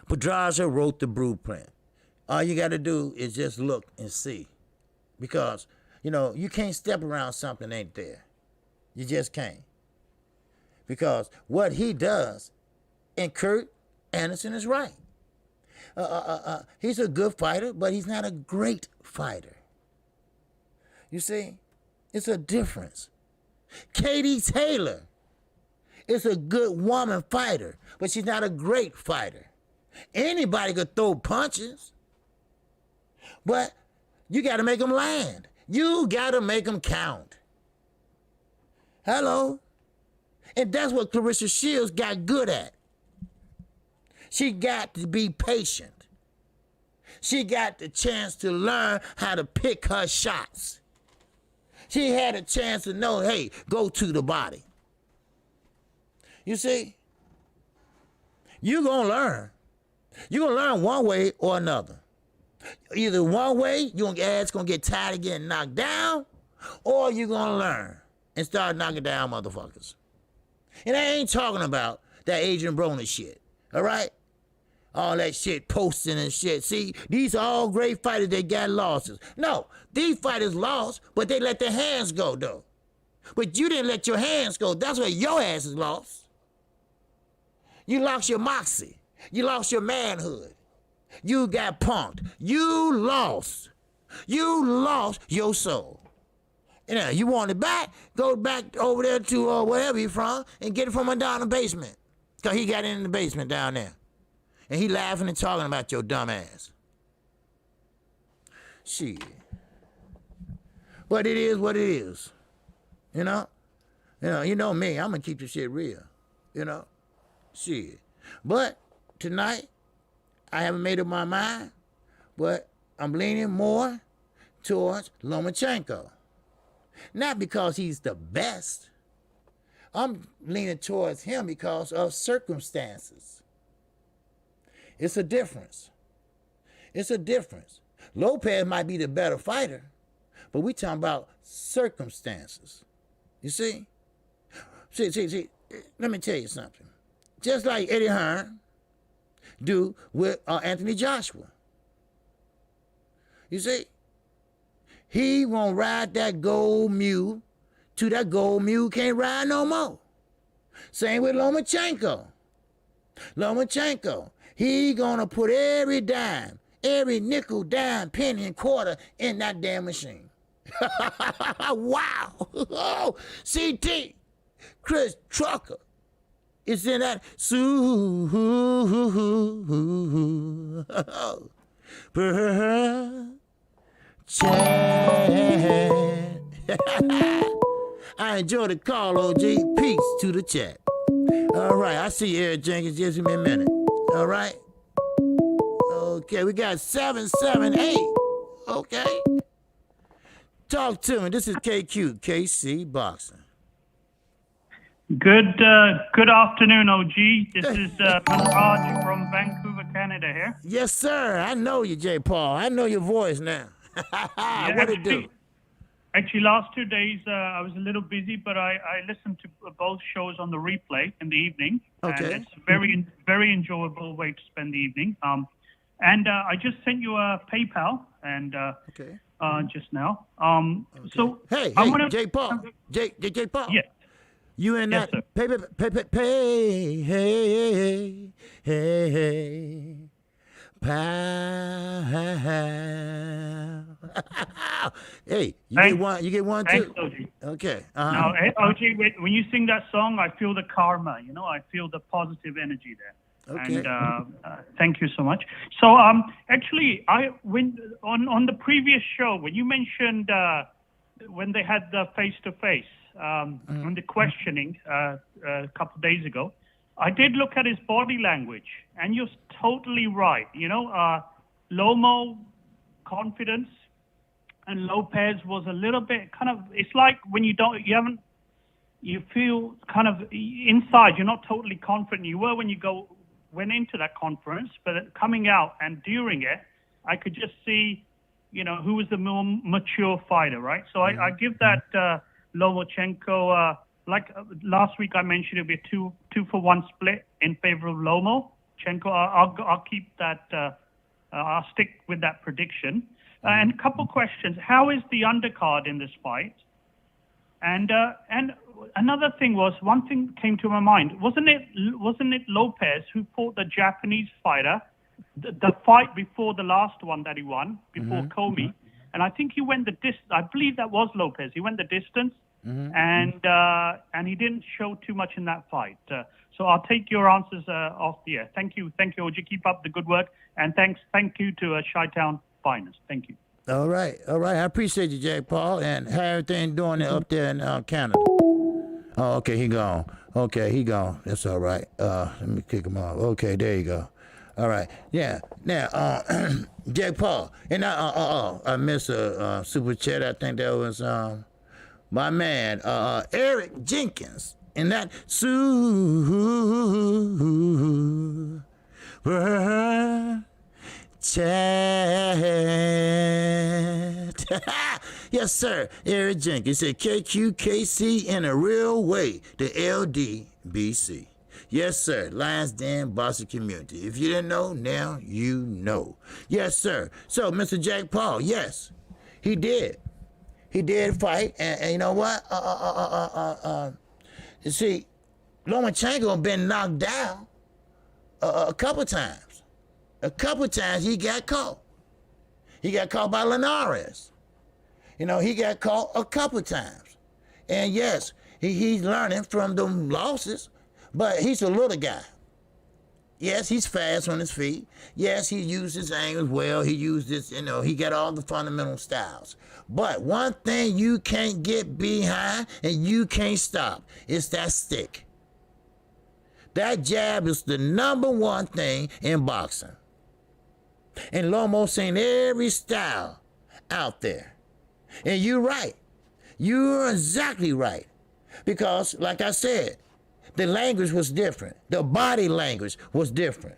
Pedraza wrote the blueprint. All you got to do is just look and see. Because, you know, you can't step around something that ain't there. You just can't. Because what he does, and Kurt Anderson is right. He's a good fighter, but he's not a great fighter. You see? It's a difference. Katie Taylor is a good woman fighter, but she's not a great fighter. Anybody could throw punches, but you got to make them land. You got to make them count. Hello? And that's what Clarissa Shields got good at. She got to be patient. She got the chance to learn how to pick her shots. She had a chance to know, hey, go to the body. You see? You're going to learn. You're going to learn one way or another. Either one way, your ass going to get tired of getting knocked down, or you're going to learn and start knocking down motherfuckers. And I ain't talking about that Adrian Broner shit, all right? All that shit, posting and shit. See, these are all great fighters that got losses. No, these fighters lost, but they let their hands go, though. But you didn't let your hands go. That's where your ass is lost. You lost your moxie. You lost your manhood. You got punked. You lost. You lost your soul. You know, you want it back, go back over there to wherever you're from and get it from down in the basement. Because he got in the basement down there. And he laughing and talking about your dumb ass. Shit. But it is what it is. You know? You know me, I'm going to keep the shit real. You know? Shit. But tonight, I haven't made up my mind, but I'm leaning more towards Lomachenko. Not because he's the best. I'm leaning towards him because of circumstances. It's a difference. It's a difference. Lopez might be the better fighter, but we talking about circumstances. You see? See, let me tell you something. Just like Eddie Hearn do with Anthony Joshua. You see? He won't ride that gold mule to that gold mule can't ride no more. Same with Lomachenko. Lomachenko, he gonna put every dime, every nickel, dime, penny, and quarter in that damn machine. Wow. Oh, CT, Chris Trucker, it's in that chat. I enjoy the call, OG. Peace to the chat. All right, I see you, Eric Jenkins. Just give me a minute. All right. Okay, we got 778. Okay. Talk to me. This is KQKC Boxing. Good afternoon, OG. This is Manraj from Vancouver, Canada here. Yes, sir. I know you, J. Paul. I know your voice now. What it do? Actually, last 2 days I was a little busy, but I listened to both shows on the replay in the evening. Okay. And it's a very enjoyable way to spend the evening. And I just sent you a PayPal and Okay. just now. Okay. So hey, I'm gonna, J. Paul. J. Paul. Yeah. You in Yes, that sir. pay, hey, pal. Hey, you get one Thanks, too. OG. Okay. Now, OG, when you sing that song, I feel the karma. I feel the positive energy there. Okay. And thank you so much. So, actually, on the previous show when you mentioned when they had the face-to-face and the questioning a couple of days ago, I did look at his body language, and you're totally right. Lomo, confidence, and Lopez was a little bit kind of. It's like when you feel kind of inside. You're not totally confident. You were when you went into that conference, but coming out and during it, I could just see, who was the more mature fighter, right? So I give that Lomachenko. Like last week, I mentioned it'll be a 2-for-1 split in favor of Lomachenko. I'll keep that. I'll stick with that prediction. And a couple questions: how is the undercard in this fight? And another thing was, one thing came to my mind. Wasn't it Lopez who fought the Japanese fighter, the fight before the last one that he won, before Comey? And I think he went the distance. I believe that was Lopez. He went the distance, and he didn't show too much in that fight. So I'll take your answers off the air. Thank you, OG. Keep up the good work, and thank you to Chi-Town Finest. Thank you. All right. I appreciate you, J. Paul, and how everything doing up there in Canada. Oh, okay, he gone. That's all right. Let me kick him off. Okay, there you go. All right. Yeah. Now, J. Paul, and I missed a super chat. I think that was my man Eric Jenkins, and that chat. Yes, sir. Eric Jenkins said KQKC in a real way, the LDBC. Yes, sir. Lions Den Boxing Community. If you didn't know, now you know. Yes, sir. So, Mr. Jack Paul, yes, he did. He did fight, and you know what? You see, Lomachenko been knocked down a couple times. A couple times he got caught. He got caught by Linares. He got caught a couple times. And yes, he's learning from them losses, but he's a little guy. Yes, he's fast on his feet. Yes, he used his angles well. He used this, he got all the fundamental styles. But one thing you can't get behind and you can't stop is that stick. That jab is the number one thing in boxing. And Lomo's seen every style out there. And you're right. You're exactly right. Because, like I said, the language was different. The body language was different.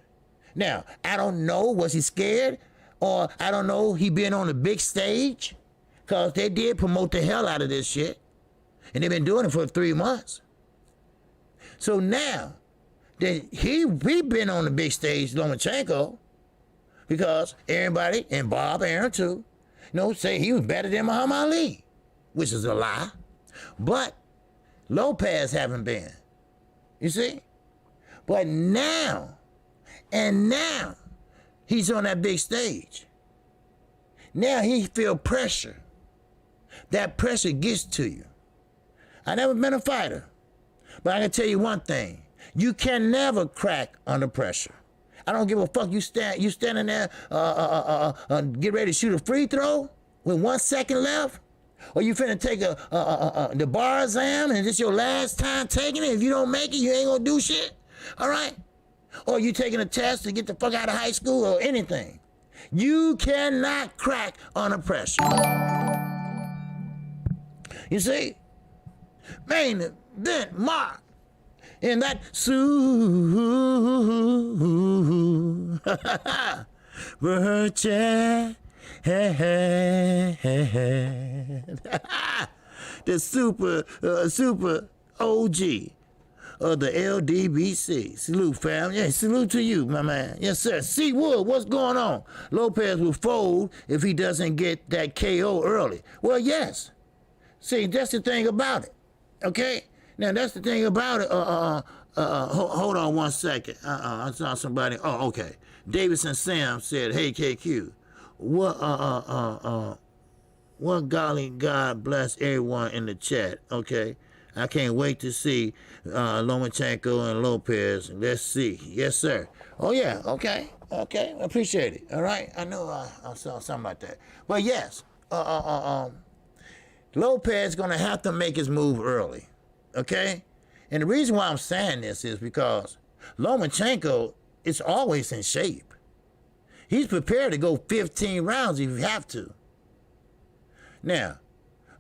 Now, I don't know, was he scared? Or I don't know, he been on the big stage? Because they did promote the hell out of this shit. And they've been doing it for 3 months. So now, that he been on the big stage, Lomachenko, because everybody, and Bob Aaron too, say he was better than Muhammad Ali, which is a lie. But Lopez haven't been. You see? But now, he's on that big stage. Now he feel pressure. That pressure gets to you. I never been a fighter, but I can tell you one thing. You can never crack under pressure. I don't give a fuck. You standing there, get ready to shoot a free throw with 1 second left, or you finna take the bar exam and this your last time taking it. If you don't make it, you ain't gonna do shit. All right? Or you taking a test to get the fuck out of high school or anything. You cannot crack under pressure. You see? Man, then Mark. In that virgin, the super OG of the LDBC. Salute, fam. Yeah, salute to you, my man. Yes, sir. C. Wood, what's going on? Lopez will fold if he doesn't get that KO early. Well, yes. See, that's the thing about it. Okay? Now, that's the thing about it. Hold on 1 second. I saw somebody. Oh, okay. Davidson Sam said, hey, KQ, what golly God bless everyone in the chat, okay? I can't wait to see Lomachenko and Lopez. Let's see. Yes, sir. Oh, yeah. Okay. Okay. I appreciate it. All right. I know I saw something like that. But, yes, Lopez is going to have to make his move early. Okay? And the reason why I'm saying this is because Lomachenko is always in shape. He's prepared to go 15 rounds if you have to. Now,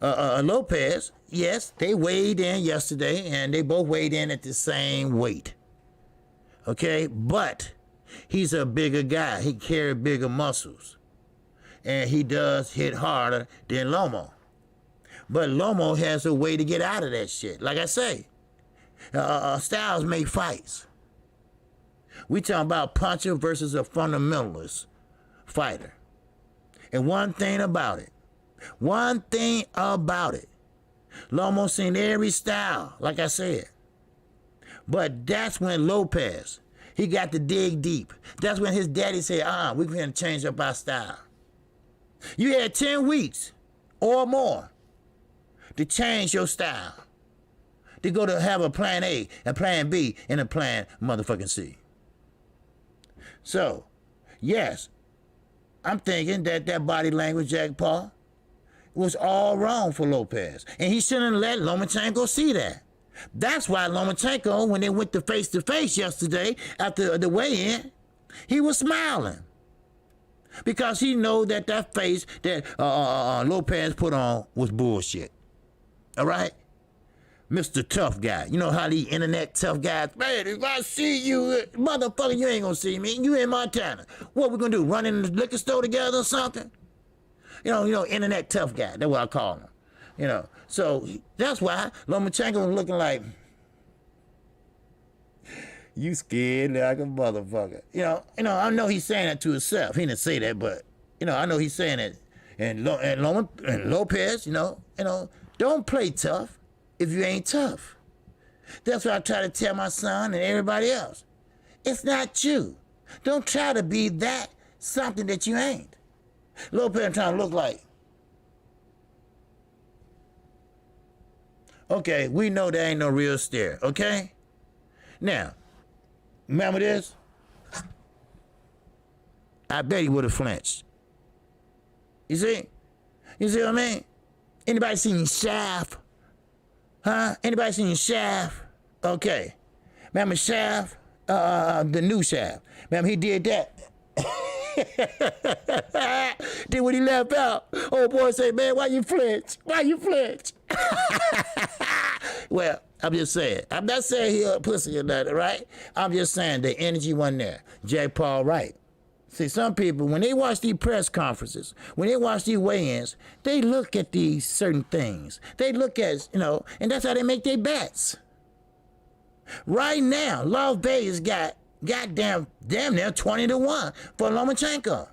Lopez, yes, they weighed in yesterday, and they both weighed in at the same weight. Okay? But he's a bigger guy. He carries bigger muscles. And he does hit harder than Lomo. But Lomo has a way to get out of that shit. Like I say, styles make fights. We talking about puncher versus a fundamentalist fighter. And one thing about it, Lomo seen every style, like I said. But that's when Lopez, he got to dig deep. That's when his daddy said, we're going to change up our style. You had 10 weeks or more to change your style, to go to have a plan A, a plan B, and a plan motherfucking C. So, yes, I'm thinking that body language, Jack Paul, was all wrong for Lopez. And he shouldn't let Lomachenko see that. That's why Lomachenko, when they went to face yesterday after the weigh-in, he was smiling. Because he know that face that Lopez put on was bullshit. All right? Mr. Tough Guy. You know how these internet tough guys, man, if I see you, motherfucker, you ain't gonna see me. You in Montana. What we gonna do, run in the liquor store together or something? You know, internet tough guy. That's what I call him. You know, so that's why Lomachenko was looking like, you scared like a motherfucker. You know, I know he's saying that to himself. He didn't say that, but, I know he's saying it. And Lopez, don't play tough if you ain't tough. That's what I try to tell my son and everybody else. It's not you. Don't try to be that something that you ain't. Lopez trying to look like. Okay, we know there ain't no real stare, okay? Now, remember this? I bet he would have flinched. You see? You see what I mean? Anybody seen Shaft? Huh? Anybody seen Shaft? Okay. Remember Shaft? The new Shaft. Remember he did that? Then when he left out, old boy said, man, why you flinch? Why you flinch? Well, I'm just saying. I'm not saying he a pussy or nothing, right? I'm just saying the energy wasn't there. Jack Paul right. See, some people, when they watch these press conferences, when they watch these weigh-ins, they look at these certain things. They look at, and that's how they make their bets. Right now, Las Vegas got damn near 20-1 for Lomachenko.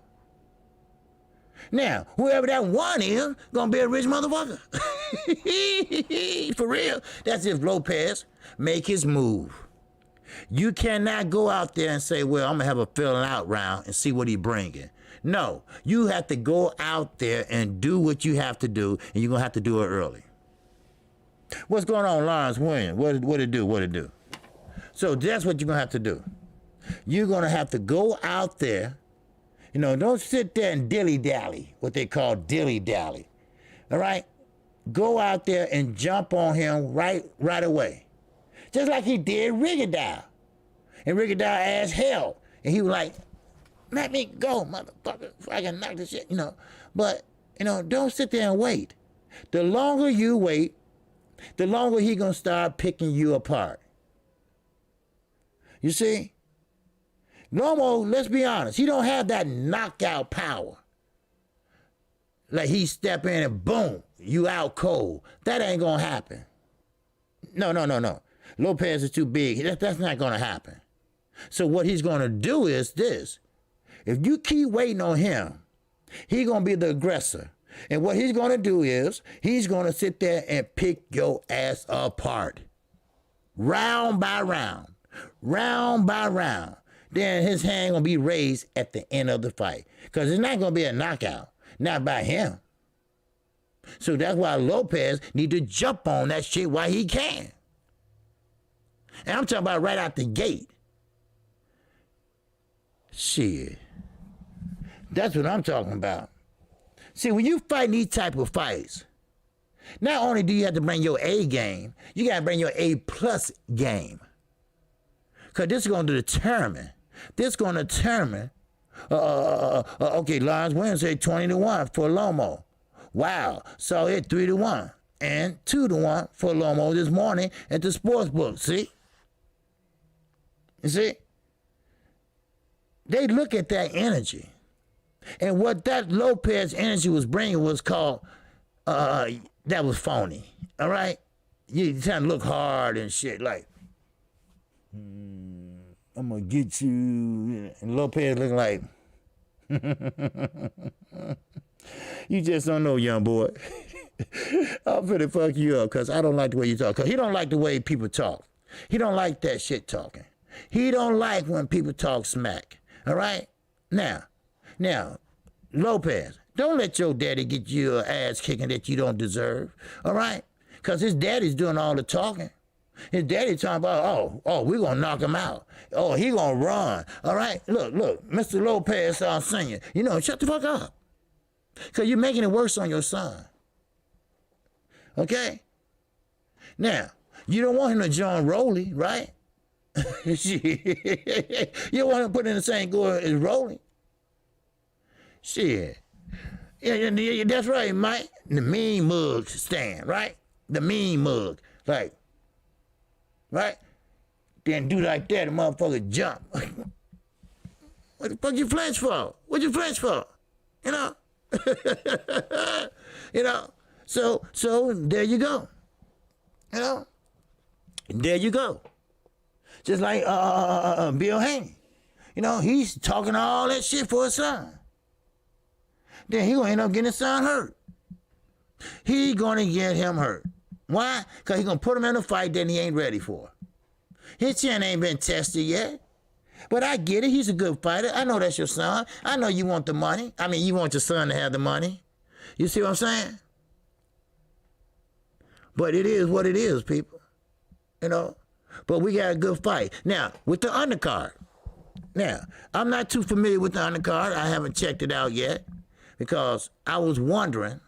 Now, whoever that one is, gonna be a rich motherfucker. For real. That's if Lopez make his move. You cannot go out there and say, well, I'm gonna have a filling out round and see what he bringing. No, you have to go out there and do what you have to do, and you're gonna have to do it early. What's going on, Lawrence Williams? What it do? So that's what you're gonna have to do. You're gonna have to go out there. You know, don't sit there and dilly-dally, what they call dilly-dally. All right? Go out there and jump on him right away. Just like he did Rigondeaux. And Rigondeaux asked hell. And he was like, let me go, motherfucker, so I can knock this shit, you know. But, you know, don't sit there and wait. The longer you wait, the longer he gonna start picking you apart. You see? Lomo, let's be honest, he don't have that knockout power. Like he step in and boom, you out cold. That ain't gonna happen. No. Lopez is too big. That's not gonna happen. So what he's gonna do is this. If you keep waiting on him, he's gonna be the aggressor. And what he's gonna do is he's gonna sit there and pick your ass apart. Round by round. Round by round. Then his hand gonna be raised at the end of the fight. Because it's not gonna be a knockout. Not by him. So that's why Lopez need to jump on that shit while he can. And I'm talking about right out the gate. Shit. That's what I'm talking about. See, when you fight these type of fights, not only do you have to bring your A game, you gotta bring your A plus game. Because this is going to determine. Okay, Lawrence Williams said 20-1 for Lomo. Wow. Saw it 3-1 and 2-1 for Lomo this morning at the sports book. See? You see? They look at that energy. And what that Lopez energy was bringing was called, that was phony. All right? You trying to look hard and shit like, I'm gonna get you. And Lopez looking like, you just don't know, young boy. I'm finna fuck you up because I don't like the way you talk. Because he don't like the way people talk. He don't like that shit talking. He don't like when people talk smack. All right? Now, Lopez, don't let your daddy get you an ass kicking that you don't deserve. All right? Because his daddy's doing all the talking. His daddy talking about, we're going to knock him out. Oh, he going to run. All right? Look, Mr. Lopez Sr., you know, shut the fuck up. Because you're making it worse on your son. Okay? Now, you don't want him to join Rolly, right? You don't want him to put in the same gore as Rolly. Shit. Yeah, that's right, Mike. The mean mug stand, right? The mean mug. Like, right? Then do like that, the motherfucker jump. What the fuck you flinch for? What you flinch for? You know? You know? So there you go. You know? There you go. Just like Bill Haney. You know, he's talking all that shit for his son. Then he gonna end up getting his son hurt. He gonna get him hurt. Why? Because he gonna put him in a fight that he ain't ready for. His chin ain't been tested yet. But I get it. He's a good fighter. I know that's your son. I know you want the money. I mean, you want your son to have the money. You see what I'm saying? But it is what it is, people. You know? But we got a good fight. Now, with the undercard. Now, I'm not too familiar with the undercard. I haven't checked it out yet. Because I was wondering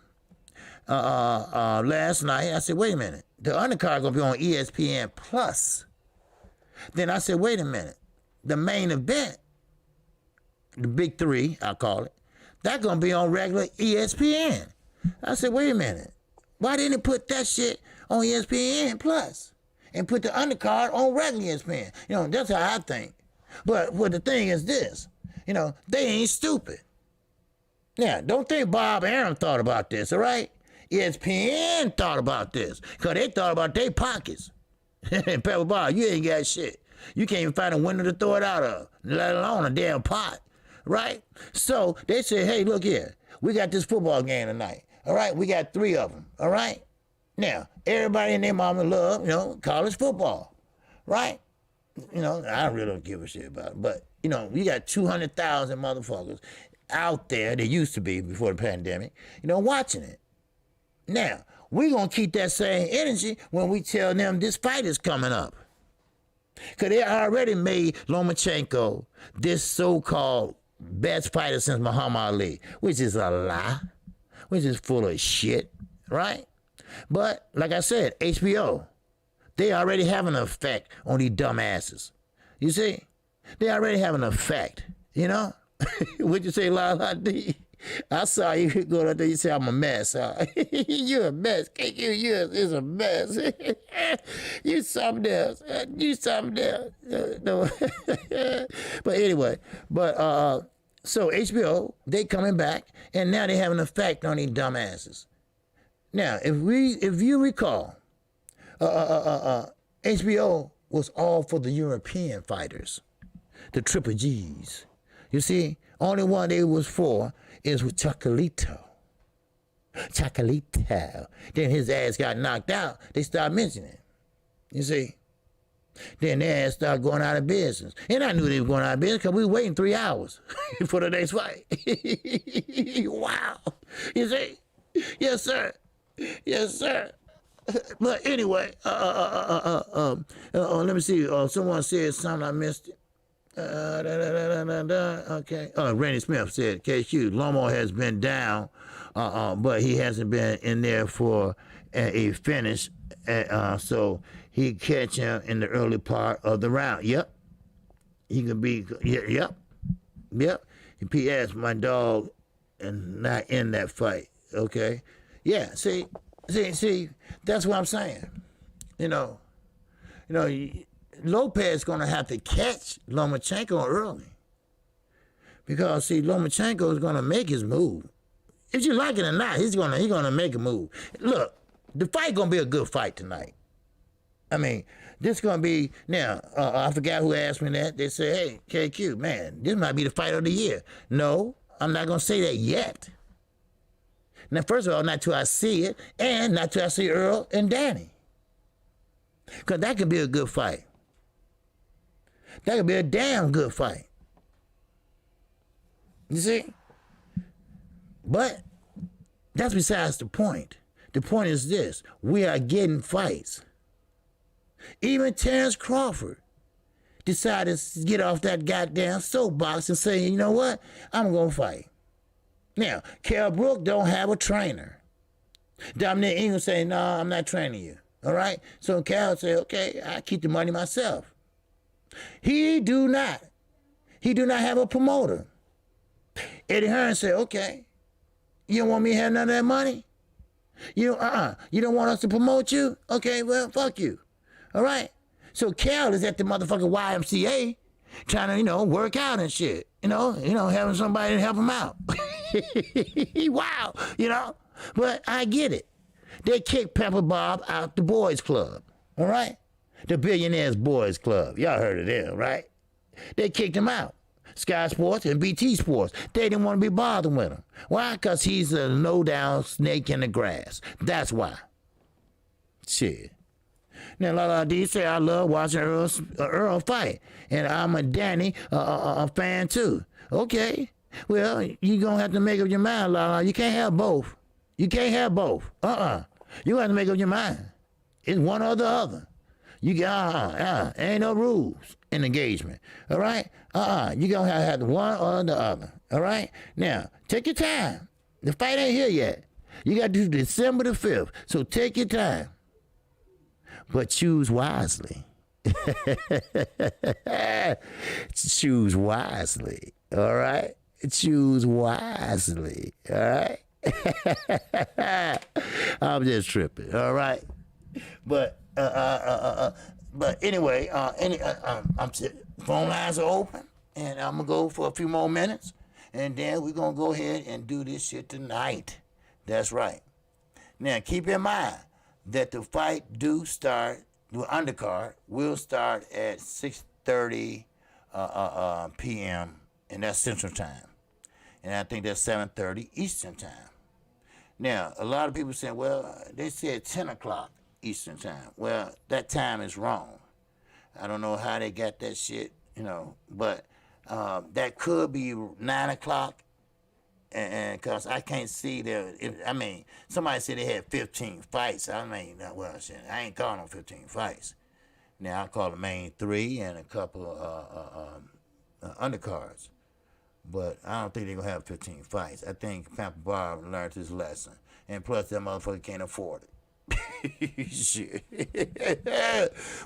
last night, I said, wait a minute. The undercard going to be on ESPN Plus. Then I said, wait a minute. The main event, the big three, I call it, that's going to be on regular ESPN. I said, wait a minute. Why didn't it put that shit on ESPN Plus and put the undercard on regular ESPN? You know, that's how I think. But the thing is this, you know, they ain't stupid. Now, don't think Bob Arum thought about this, all right? ESPN thought about this because they thought about their pockets. And Pepper Bob, you ain't got shit. You can't even find a window to throw it out of, let alone a damn pot, right? So they said, hey, look here. we got this football game tonight. All right, we got 3 of them. All right. Now, everybody and their mama love, college football, right? I really don't give a shit about it. But, we got 200,000 motherfuckers out there, they used to be before the pandemic, watching it. Now, we're going to keep that same energy when we tell them this fight is coming up. Because they already made Lomachenko this so-called best fighter since Muhammad Ali, which is a lie, which is full of shit, right? But, like I said, HBO, they already have an effect on these dumbasses. You see? They already have an effect, What'd you say, La D? I saw you go out there, you say, I'm a mess. Huh? You're a mess. KQ, you is a mess. You something else. You something else. No. But anyway, so HBO, they coming back, and now they have an effect on these dumbasses. Now, if you recall, HBO was all for the European fighters, the Triple G's. You see, only one they was for is with Chocolito. Then his ass got knocked out. They started mentioning it. You see? Then their ass started going out of business. And I knew they were going out of business because we were waiting 3 hours for the next fight. Wow. You see? Yes, sir. Yes, sir. But anyway, let me see. Someone said something, I missed it. Okay. Randy Smith said, KQ, Lomo has been down, but he hasn't been in there for a finish, so he catch him in the early part of the round. Yep. He can be, yep. P.S. My dog and not in that fight. Okay. Yeah. See, that's what I'm saying. Lopez gonna have to catch Lomachenko early. Because Lomachenko is gonna make his move. If you like it or not, he's gonna make a move. Look, the fight gonna be a good fight tonight. I mean, this gonna be now. I forgot who asked me that. They said, "Hey, KQ, man, this might be the fight of the year." No, I'm not gonna say that yet. Now, first of all, not till I see it, and not till I see Earl and Danny, because that could be a good fight. That could be a damn good fight. You see? But that's besides the point. The point is this. We are getting fights. Even Terrence Crawford decided to get off that goddamn soapbox and say, you know what? I'm going to fight. Now, Kell Brook don't have a trainer. Dominic Ingram say, no, I'm not training you. All right? So Kell say, okay, I keep the money myself. He do not have a promoter. Eddie Hearn said, okay, you don't want me to have none of that money? You don't want us to promote you? Okay, well, fuck you. All right? So Cal is at the motherfucking YMCA trying to, work out and shit. Having somebody to help him out. Wow, But I get it. They kicked Pepper Bob out the boys club. All right? The Billionaires Boys Club. Y'all heard of them, right? They kicked him out. Sky Sports and BT Sports. They didn't want to be bothered with him. Why? Because he's a low-down snake in the grass. That's why. Shit. Now, La D say, I love watching Earl fight. And I'm a Danny a fan, too. Okay. Well, you're going to have to make up your mind, La. You can't have both. You can't have both. You have to make up your mind. It's one or the other. You got ain't no rules in engagement. All right? You gonna have one or the other. All right? Now, take your time. The fight ain't here yet. You got to do December the 5th. So take your time. But choose wisely. Choose wisely. All right? Choose wisely. All right? I'm just tripping. All right? But anyway, phone lines are open, and I'm gonna go for a few more minutes, and then we're gonna go ahead and do this shit tonight. That's right. Now keep in mind that the fight the undercard will start at 6:30 p.m. and that's Central Time, and I think that's 7:30 Eastern time. Now, a lot of people say, well, they said 10 o'clock Eastern time. Well, that time is wrong. I don't know how they got that shit, but that could be 9 o'clock, and because I can't see somebody said they had 15 fights. Well, shit, I ain't calling them 15 fights. Now, I call the main 3 and a couple undercards. But I don't think they're going to have 15 fights. I think Pampa Bar learned his lesson. And plus, that motherfucker can't afford it. Shit.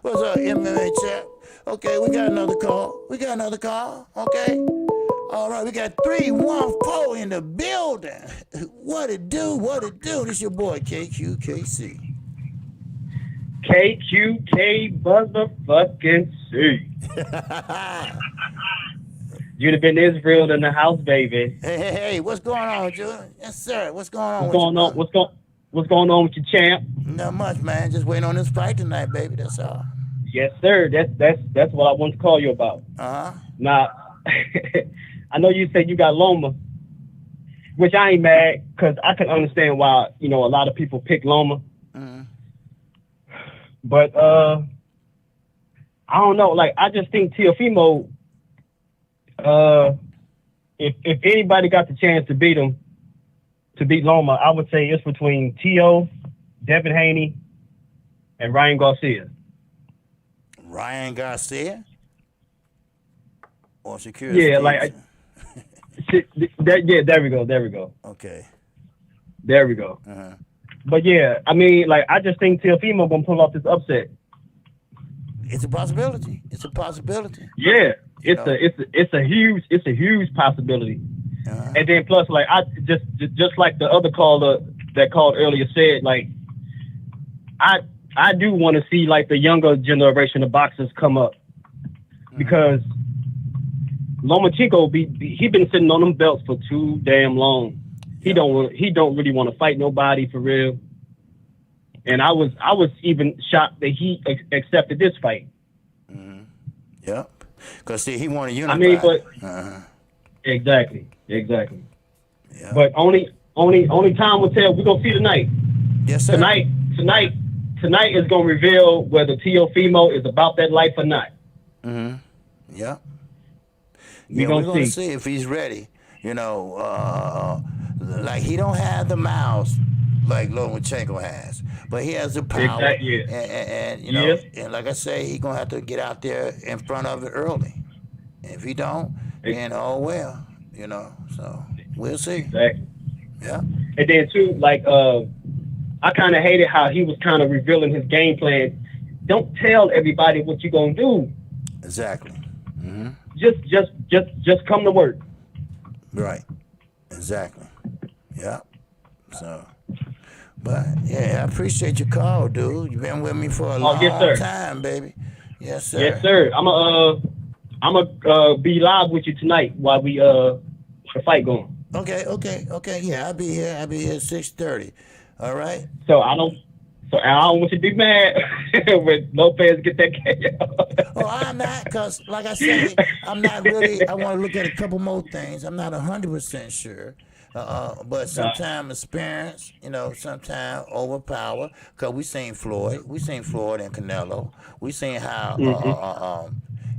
What's up, MMA chap? Okay, we got another call. Okay. All right, we got 314 in the building. What it do? This your boy, KQKC. KQK motherfucking C. You'd have been Israel in the house, baby. Hey, what's going on, Julian? Yes, sir. What's going on? What's going on with your champ? Not much, man. Just waiting on this fight tonight, baby. That's all. Yes, sir. That's what I want to call you about. Now, I know you said you got Loma, which I ain't mad because I can understand why a lot of people pick Loma. But I don't know. Like, I just think Teofimo. If anybody got the chance to beat Loma, I would say it's between Teo, Devin Haney, and Ryan Garcia. Ryan Garcia? Or security? Yeah, like there we go. Okay. There we go. But yeah, I mean, like, I just think Teofimo gonna pull off this upset. It's a possibility. Yeah. It's a huge possibility. And then plus, like, I just like the other caller that called earlier said, like, I do want to see like the younger generation of boxers come up because Lomachenko he been sitting on them belts for too damn long. He don't really want to fight nobody for real. And I was even shocked that he accepted this fight. Yep. Because see, he wanted to unify. I mean, but exactly. Yeah. But only time will tell. We're gonna see tonight. Yes, sir. Tonight is gonna reveal whether Teofimo is about that life or not. Yeah. We're gonna see if he's ready. Like he don't have the mouth like Lomachenko has, but he has the power. Exactly. And like I say, he's gonna have to get out there in front of it early. And if he don't, then oh well, So we'll see. Exactly. Yeah. And then too, like I kind of hated how he was kind of revealing his game plan. Don't tell everybody what you're gonna do. Exactly. Just come to work. Right. Exactly. Yeah. So. But yeah, I appreciate your call, dude. You've been with me for a long time, baby. Yes, sir. Yes, sir. I'm a be live with you tonight while we the fight going. Okay. Yeah, I'll be here. At 6:30. All right. So I don't want you to be mad when Lopez get that KO. Oh, I'm not, because like I said, I'm not really. I want to look at a couple more things. I'm not 100% sure. But sometimes experience, sometimes overpower. Because we seen Floyd and Canelo. We seen how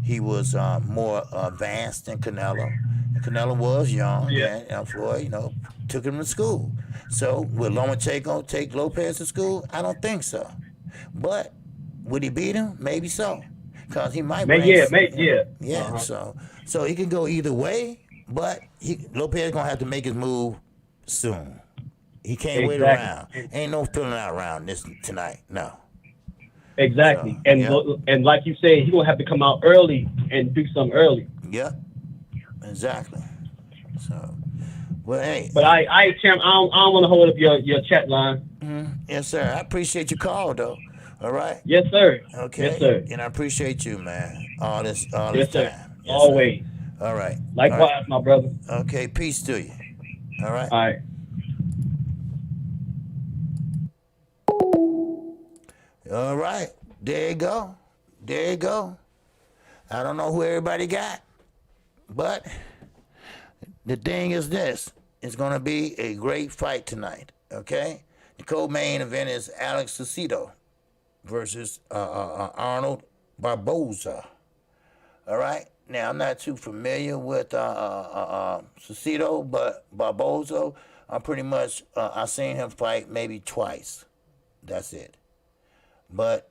he was more advanced than Canelo. And Canelo was young, and Floyd, took him to school. So will Lomachenko take Lopez to school? I don't think so. But would he beat him? Maybe so. Because he might. Yeah. So he can go either way. But Lopez gonna have to make his move soon. He can't wait around. Ain't no filling out around this tonight. No. Exactly. And like you said, he gonna have to come out early and do something early. Yep. Exactly. So, well, hey. But champ, I don't want to hold up your chat line. Yes, sir. I appreciate your call, though. All right. Yes, sir. Okay. Yes, sir. And I appreciate you, man. All this sir. time. Yes, always. Sir. All right. Likewise, all right. My brother. Okay. Peace to you. All right. All right. All right. There you go. I don't know who everybody got, but the thing is this. It's going to be a great fight tonight, okay? The co-main event is Alex Sucito versus Arnold Barboza. All right? Now, I'm not too familiar with Sucito, but Barboza, I'm pretty much, I've seen him fight maybe twice. That's it. But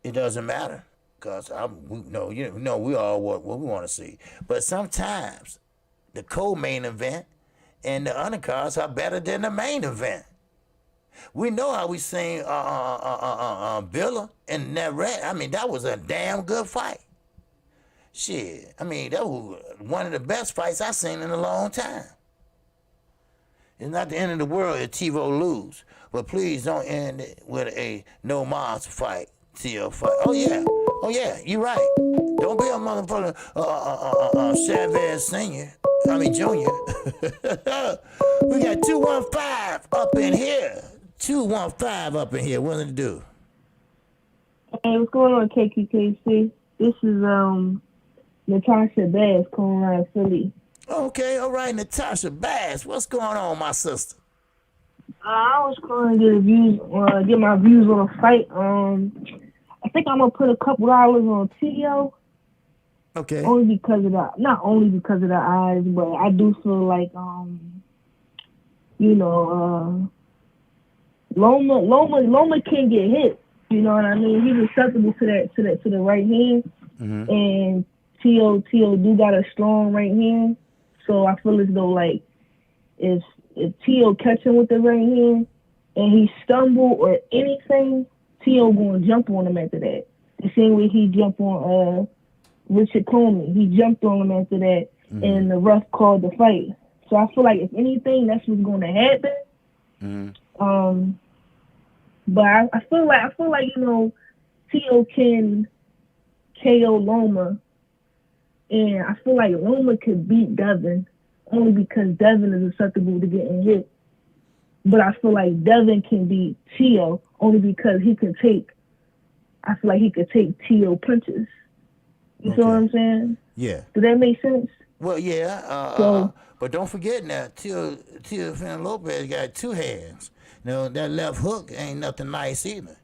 it doesn't matter because we all what we want to see. But sometimes the co-main event and the undercards are better than the main event. We know how we seen Billa and Navarrete. I mean, that was a damn good fight. Shit, I mean, that was one of the best fights I've seen in a long time. It's not the end of the world if TiVo lose, but please don't end it with a no Mars fight. Till fight. Oh yeah, you're right. Don't be a motherfucker, Chavez Senior. I mean Junior. We got 215 up in here. 215 up in here. What to do? Hey, what's going on, KQKC? This is Natasha Bass calling out of Philly. Okay, all right, Natasha Bass. What's going on, my sister? I was calling to get my views on a fight. I think I'm gonna put a couple dollars on Tio. Okay. Not only because of the eyes, but I do feel like Loma can get hit. You know what I mean? He's susceptible to the right hand, and Tio do got a strong right hand. So I feel as though like if Tio catch him with the right hand and he stumble or anything, Tio gonna jump on him after that. The same way he jumped on Richard Comey. He jumped on him after that, and the ref called the fight. So I feel like if anything, that's what's gonna happen. But I feel like Tio can KO Loma, and I feel like Loma could beat Devin only because Devin is susceptible to getting hit. But I feel like Devin can beat Tio only because he could take Tio punches. You see what I'm saying? Yeah. Does that make sense? Well, yeah. But don't forget now, Tio Lopez got two hands. That left hook ain't nothing nice either.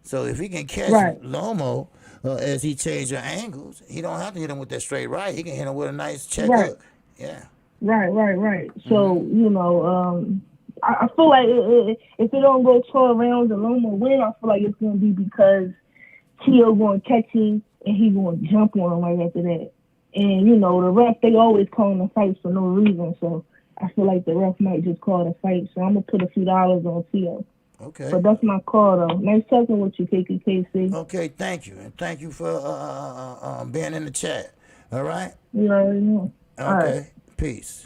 So if he can catch Lomo as he changes her angles, he don't have to hit him with that straight right. He can hit him with a nice check hook. Yeah. Right. So, I feel like if it don't go 12 rounds and Loma win, I feel like it's going to be because Tio going to catch him and he going to jump on him right after that. And, the ref, they always calling the fights for no reason. So I feel like the ref might just call the fight. So I'm going to put a few dollars on Tio. Okay. But that's my call, though. Nice talking with you, KQKC. Okay, thank you. And thank you for being in the chat. All right? You already know. Okay. All right. Peace.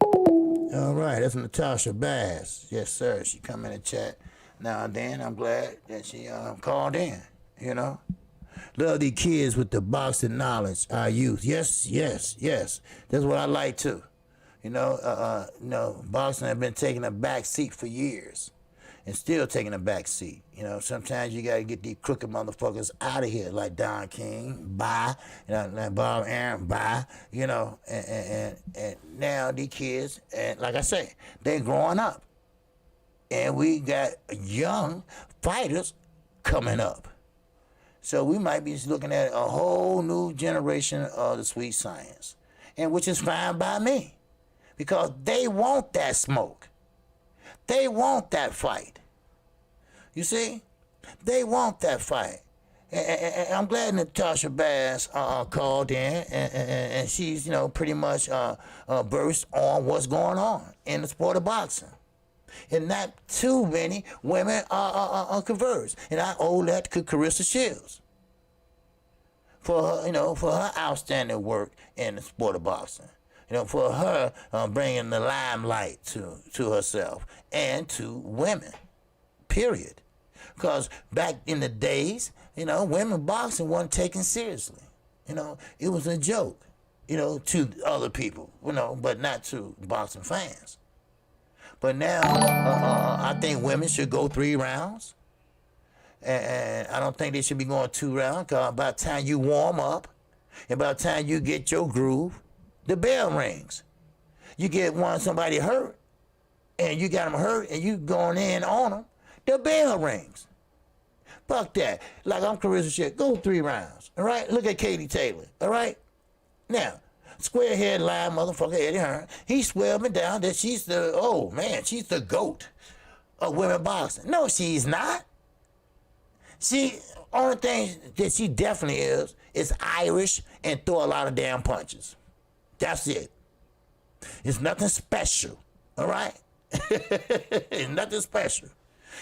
All right, that's Natasha Bass. Yes, sir. She come in the chat now and then. I'm glad that she called in, Love these kids with the boxing knowledge, our youth. Yes. That's what I like, too. Boxing has been taking a back seat for years and still taking a back seat. Sometimes you got to get these crooked motherfuckers out of here, like Don King, bye, like Bob Aaron, bye, and now these kids, and like I say, they're growing up. And we got young fighters coming up. So we might be looking at a whole new generation of the sweet science, and which is fine by me. Because they want that smoke. They want that fight. You see? They want that fight. And I'm glad Natasha Bass called in and she's, pretty much burst on what's going on in the sport of boxing. And not too many women are converse. And I owe that to Carissa Shields for her outstanding work in the sport of boxing. For her bringing the limelight to herself and to women, period. Because back in the days, women boxing wasn't taken seriously. It was a joke, to other people, but not to boxing fans. But now, I think women should go 3 rounds. And I don't think they should be going 2 rounds, because by the time you warm up, and by the time you get your groove, The bell rings. You get somebody hurt, and you got them hurt, and you going in on them, the bell rings. Fuck that. Like I'm Carissa shit. Go 3 rounds. All right? Look at Katie Taylor. All right? Now, squarehead lying motherfucker Eddie Hearn. He swear me down that she's she's the GOAT of women boxing. No, she's not. Only thing that she definitely is Irish and throw a lot of damn punches. That's it. It's nothing special. All right? It's nothing special.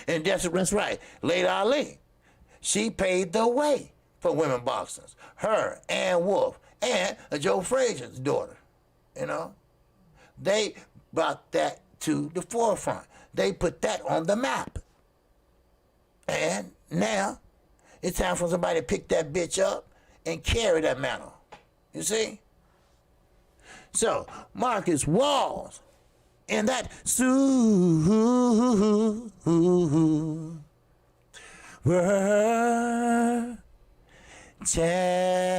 And that's right. Lady Ali, she paved the way for women boxers. Her, Ann Wolf, and Joe Frazier's daughter. You know? They brought that to the forefront. They put that on the map. And now, it's time for somebody to pick that bitch up and carry that mantle. You see? So, Marcus Walls and that word chat.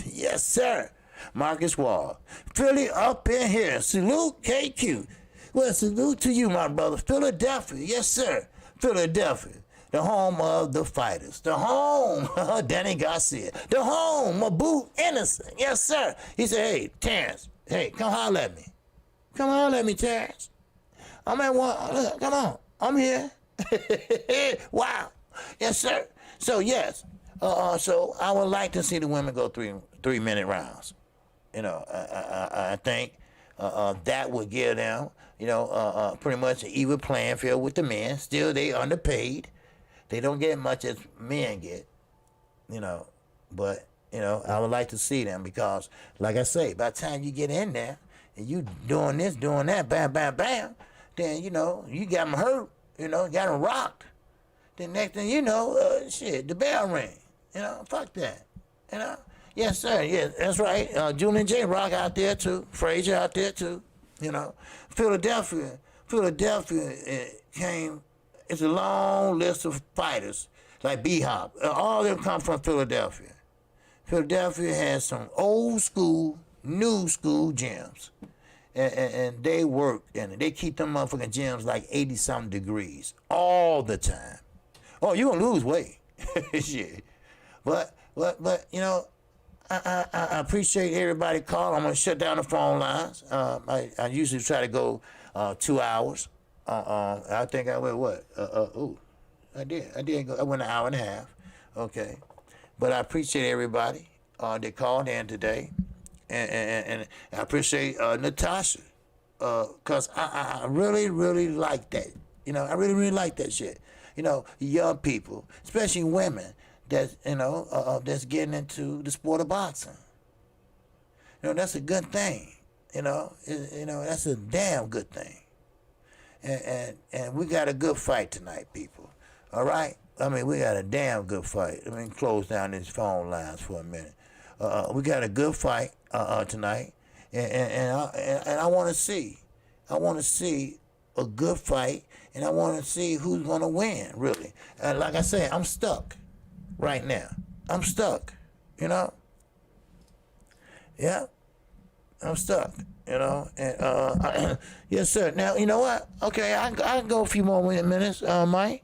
Yes, sir. Marcus Wall. Philly up in here. Salute KQ. Well, salute to you, my brother. Philadelphia. Yes, sir. Philadelphia. The home of the fighters. The home of Danny Garcia. The home of Boo Innocent. Yes, sir. He said, hey, Terrence, hey, come holler at me. Come holler at me, Terrence. I'm at one. Look, come on. I'm here. Wow. Yes, sir. So, yes. So I would like to see the women go 3-minute rounds. You know, I think that would give them, pretty much an even playing field with the men. Still, they underpaid. They don't get much as men get, but, I would like to see them because, like I say, by the time you get in there and you doing this, doing that, bam, bam, bam, then, you got them hurt, got them rocked. Then next thing you know, the bell ring. Fuck that. Yes, sir. Yes, that's right. Julian J. Rock out there, too. Frazier out there, too. Philadelphia it's a long list of fighters like B-Hop. All of them come from Philadelphia. Philadelphia has some old school, new school gyms. And they work, and they keep them motherfucking gyms like 80-something degrees all the time. Oh, you gonna lose weight. Shit. But I appreciate everybody calling. I'm gonna shut down the phone lines. I usually try to go 2 hours. I think I went what? I did go. I went an hour and a half. Okay, but I appreciate everybody that called in today, and I appreciate Natasha, cause I really like that. I really like that shit. Young people, especially women, that's that's getting into the sport of boxing. That's a good thing. That's a damn good thing. And we got a good fight tonight, people. All right? We got a damn good fight. Close down these phone lines for a minute. We got a good fight tonight, and I want to see. I want to see a good fight, and I want to see who's gonna win, really. And like I said, I'm stuck right now. I'm stuck. Yeah, I'm stuck. And yes, sir. Now, you know what? Okay, I can go a few more minutes, Mike,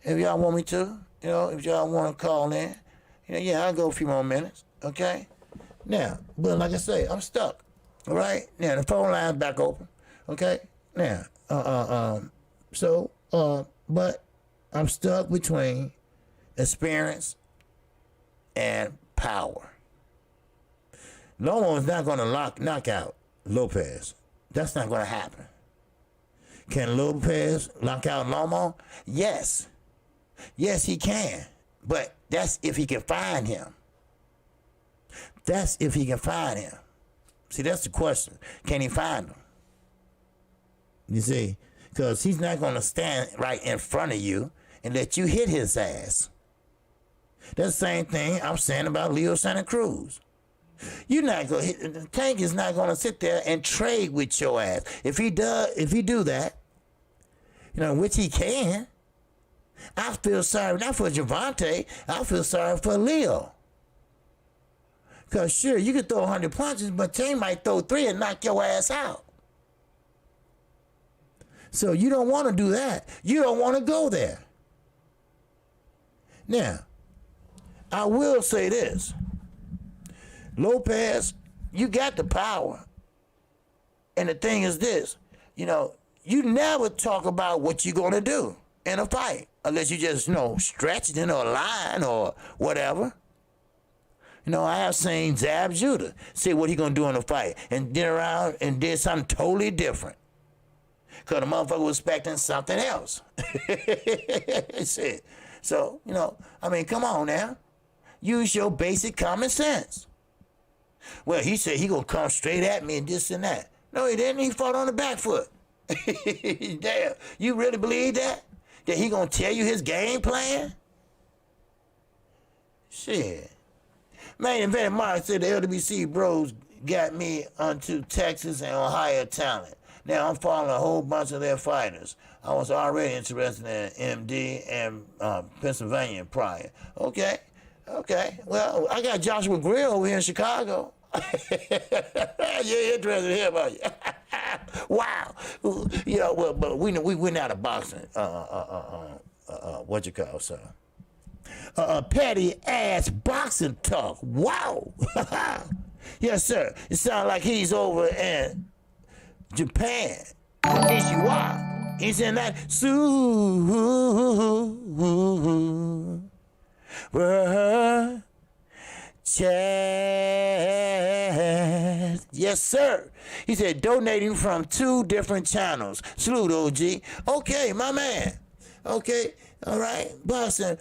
if y'all want me to. If y'all want to call in, yeah, I'll go a few more minutes. Okay. Now, but like I say, I'm stuck. All right. Now the phone line's back open. Okay. Now, but I'm stuck between experience and power. Lomo is not going to knock out Lopez. That's not going to happen. Can Lopez knock out Lomo? Yes. Yes, he can. But that's if he can find him. That's if he can find him. See, that's the question. Can he find him? You see? Because he's not going to stand right in front of you and let you hit his ass. That's the same thing I'm saying about Leo Santa Cruz. You're not going to hit, Tank is not going to sit there and trade with your ass. If he do that, which he can, I feel sorry not for Javante, I feel sorry for Leo. Because sure, you can throw 100 punches, but Tank might throw 3 and knock your ass out. So you don't want to do that. You don't want to go there. Now, I will say this. Lopez, you got the power. And the thing is this, you know, you never talk about what you're going to do in a fight unless you just, you know, stretch it into a line or whatever. You know, I have seen Zab Judah say what he going to do in a fight and then around and did something totally different. Because the motherfucker was expecting something else. So, you know, I mean, come on now. Use your basic common sense. Well, he said he gonna come straight at me and this and that. No, he didn't. He fought on the back foot. Damn, you really believe that? That he gonna tell you his game plan? Shit. Man, Van Mark said the LWC bros got me onto Texas and Ohio talent. Now I'm following a whole bunch of their fighters. I was already interested in MD and Pennsylvania prior. Okay. Well, I got Joshua Grill over here in Chicago. You're interested in him, are you? Wow. You know, well, but we're not a boxing. What you call so? Petty ass boxing talk. Wow. Yes, sir. It sounds like he's over in Japan. Yes, you are. He's in that chat. Yes, sir. He said donating from 2 different channels. Salute, OG. Okay, my man. Okay, all right. Boxing,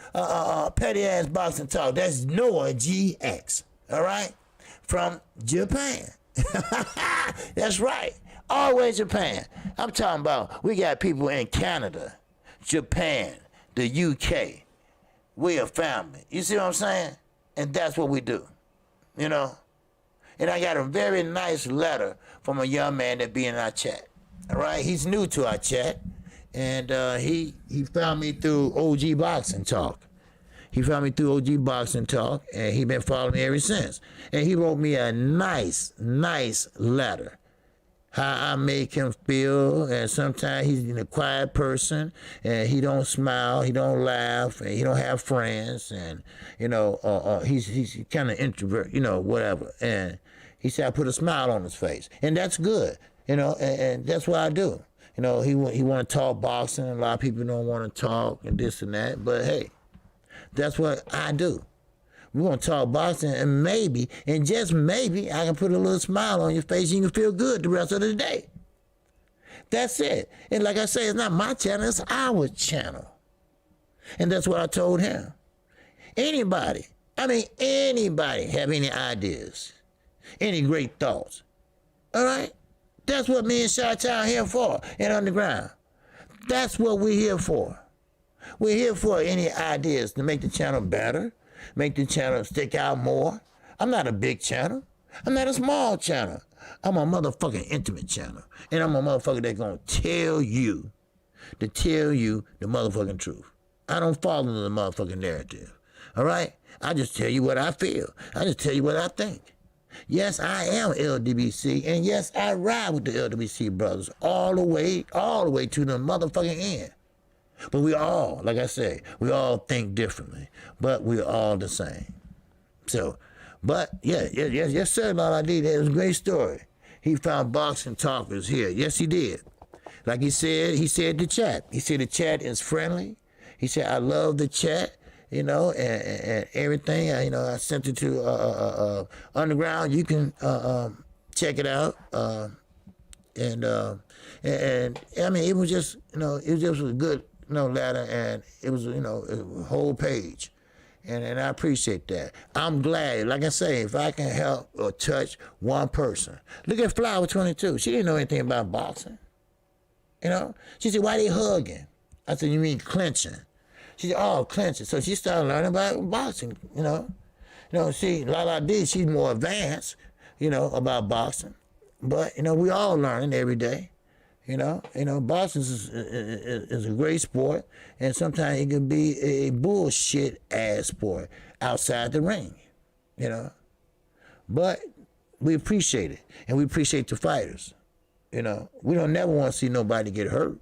petty ass boxing talk. That's Noah GX. All right, from Japan. That's right. Always Japan. I'm talking about we got people in Canada, Japan, the UK. We a family. You see what I'm saying? And that's what we do. You know? And I got a very nice letter from a young man that be in our chat. All right? He's new to our chat. And he found me through OG Boxing Talk. He found me through OG Boxing Talk, and he been following me ever since. And he wrote me a nice letter. How I make him feel, and sometimes he's a quiet person, and he don't smile, he don't laugh, and he don't have friends, and you know, he's kind of introvert, you know, whatever. And he said I put a smile on his face, and that's good, you know, and that's what I do. You know, he want to talk boxing, and a lot of people don't want to talk and this and that, but hey, that's what I do. We're going to talk boxing, and maybe, and just maybe, I can put a little smile on your face and you can feel good the rest of the day. That's it. And like I say, it's not my channel, it's our channel. And that's what I told him. Anybody have any ideas, any great thoughts, all right? That's what me and Chi-Town here for, and Underground. That's what we're here for. We're here for any ideas to make the channel better, make the channel stick out more. I'm not a big channel. I'm not a small channel. I'm a motherfucking intimate channel. And I'm a motherfucker that's gonna tell you the motherfucking truth. I don't follow the motherfucking narrative. All right? I just tell you what I feel. I just tell you what I think. Yes, I am LDBC, and yes, I ride with the LDBC brothers all the way to the motherfucking end. But we all, like I say, we all think differently, but we're all the same. So, but yes, sir, Lord, I did. It was a great story. He found boxing talkers here. Yes, he did. Like he said the chat. He said the chat is friendly. He said, I love the chat, you know, and everything. You know, I sent it to Underground. You can check it out. And I mean, it was just, you know, it was a good, you know, letter, and it was, you know, a whole page. And I appreciate that. I'm glad, like I say, if I can help or touch one person. Look at Flower 22. She didn't know anything about boxing. You know? She said, why they hugging? I said, you mean clenching? She said, oh, clenching. So she started learning about boxing, you know? You know, Lala D, she's more advanced, you know, about boxing. But, you know, we all learning every day. You know, boxing is a great sport, and sometimes it can be a bullshit ass sport outside the ring. You know, But we appreciate it, and we appreciate the fighters. You know, we don't never want to see nobody get hurt.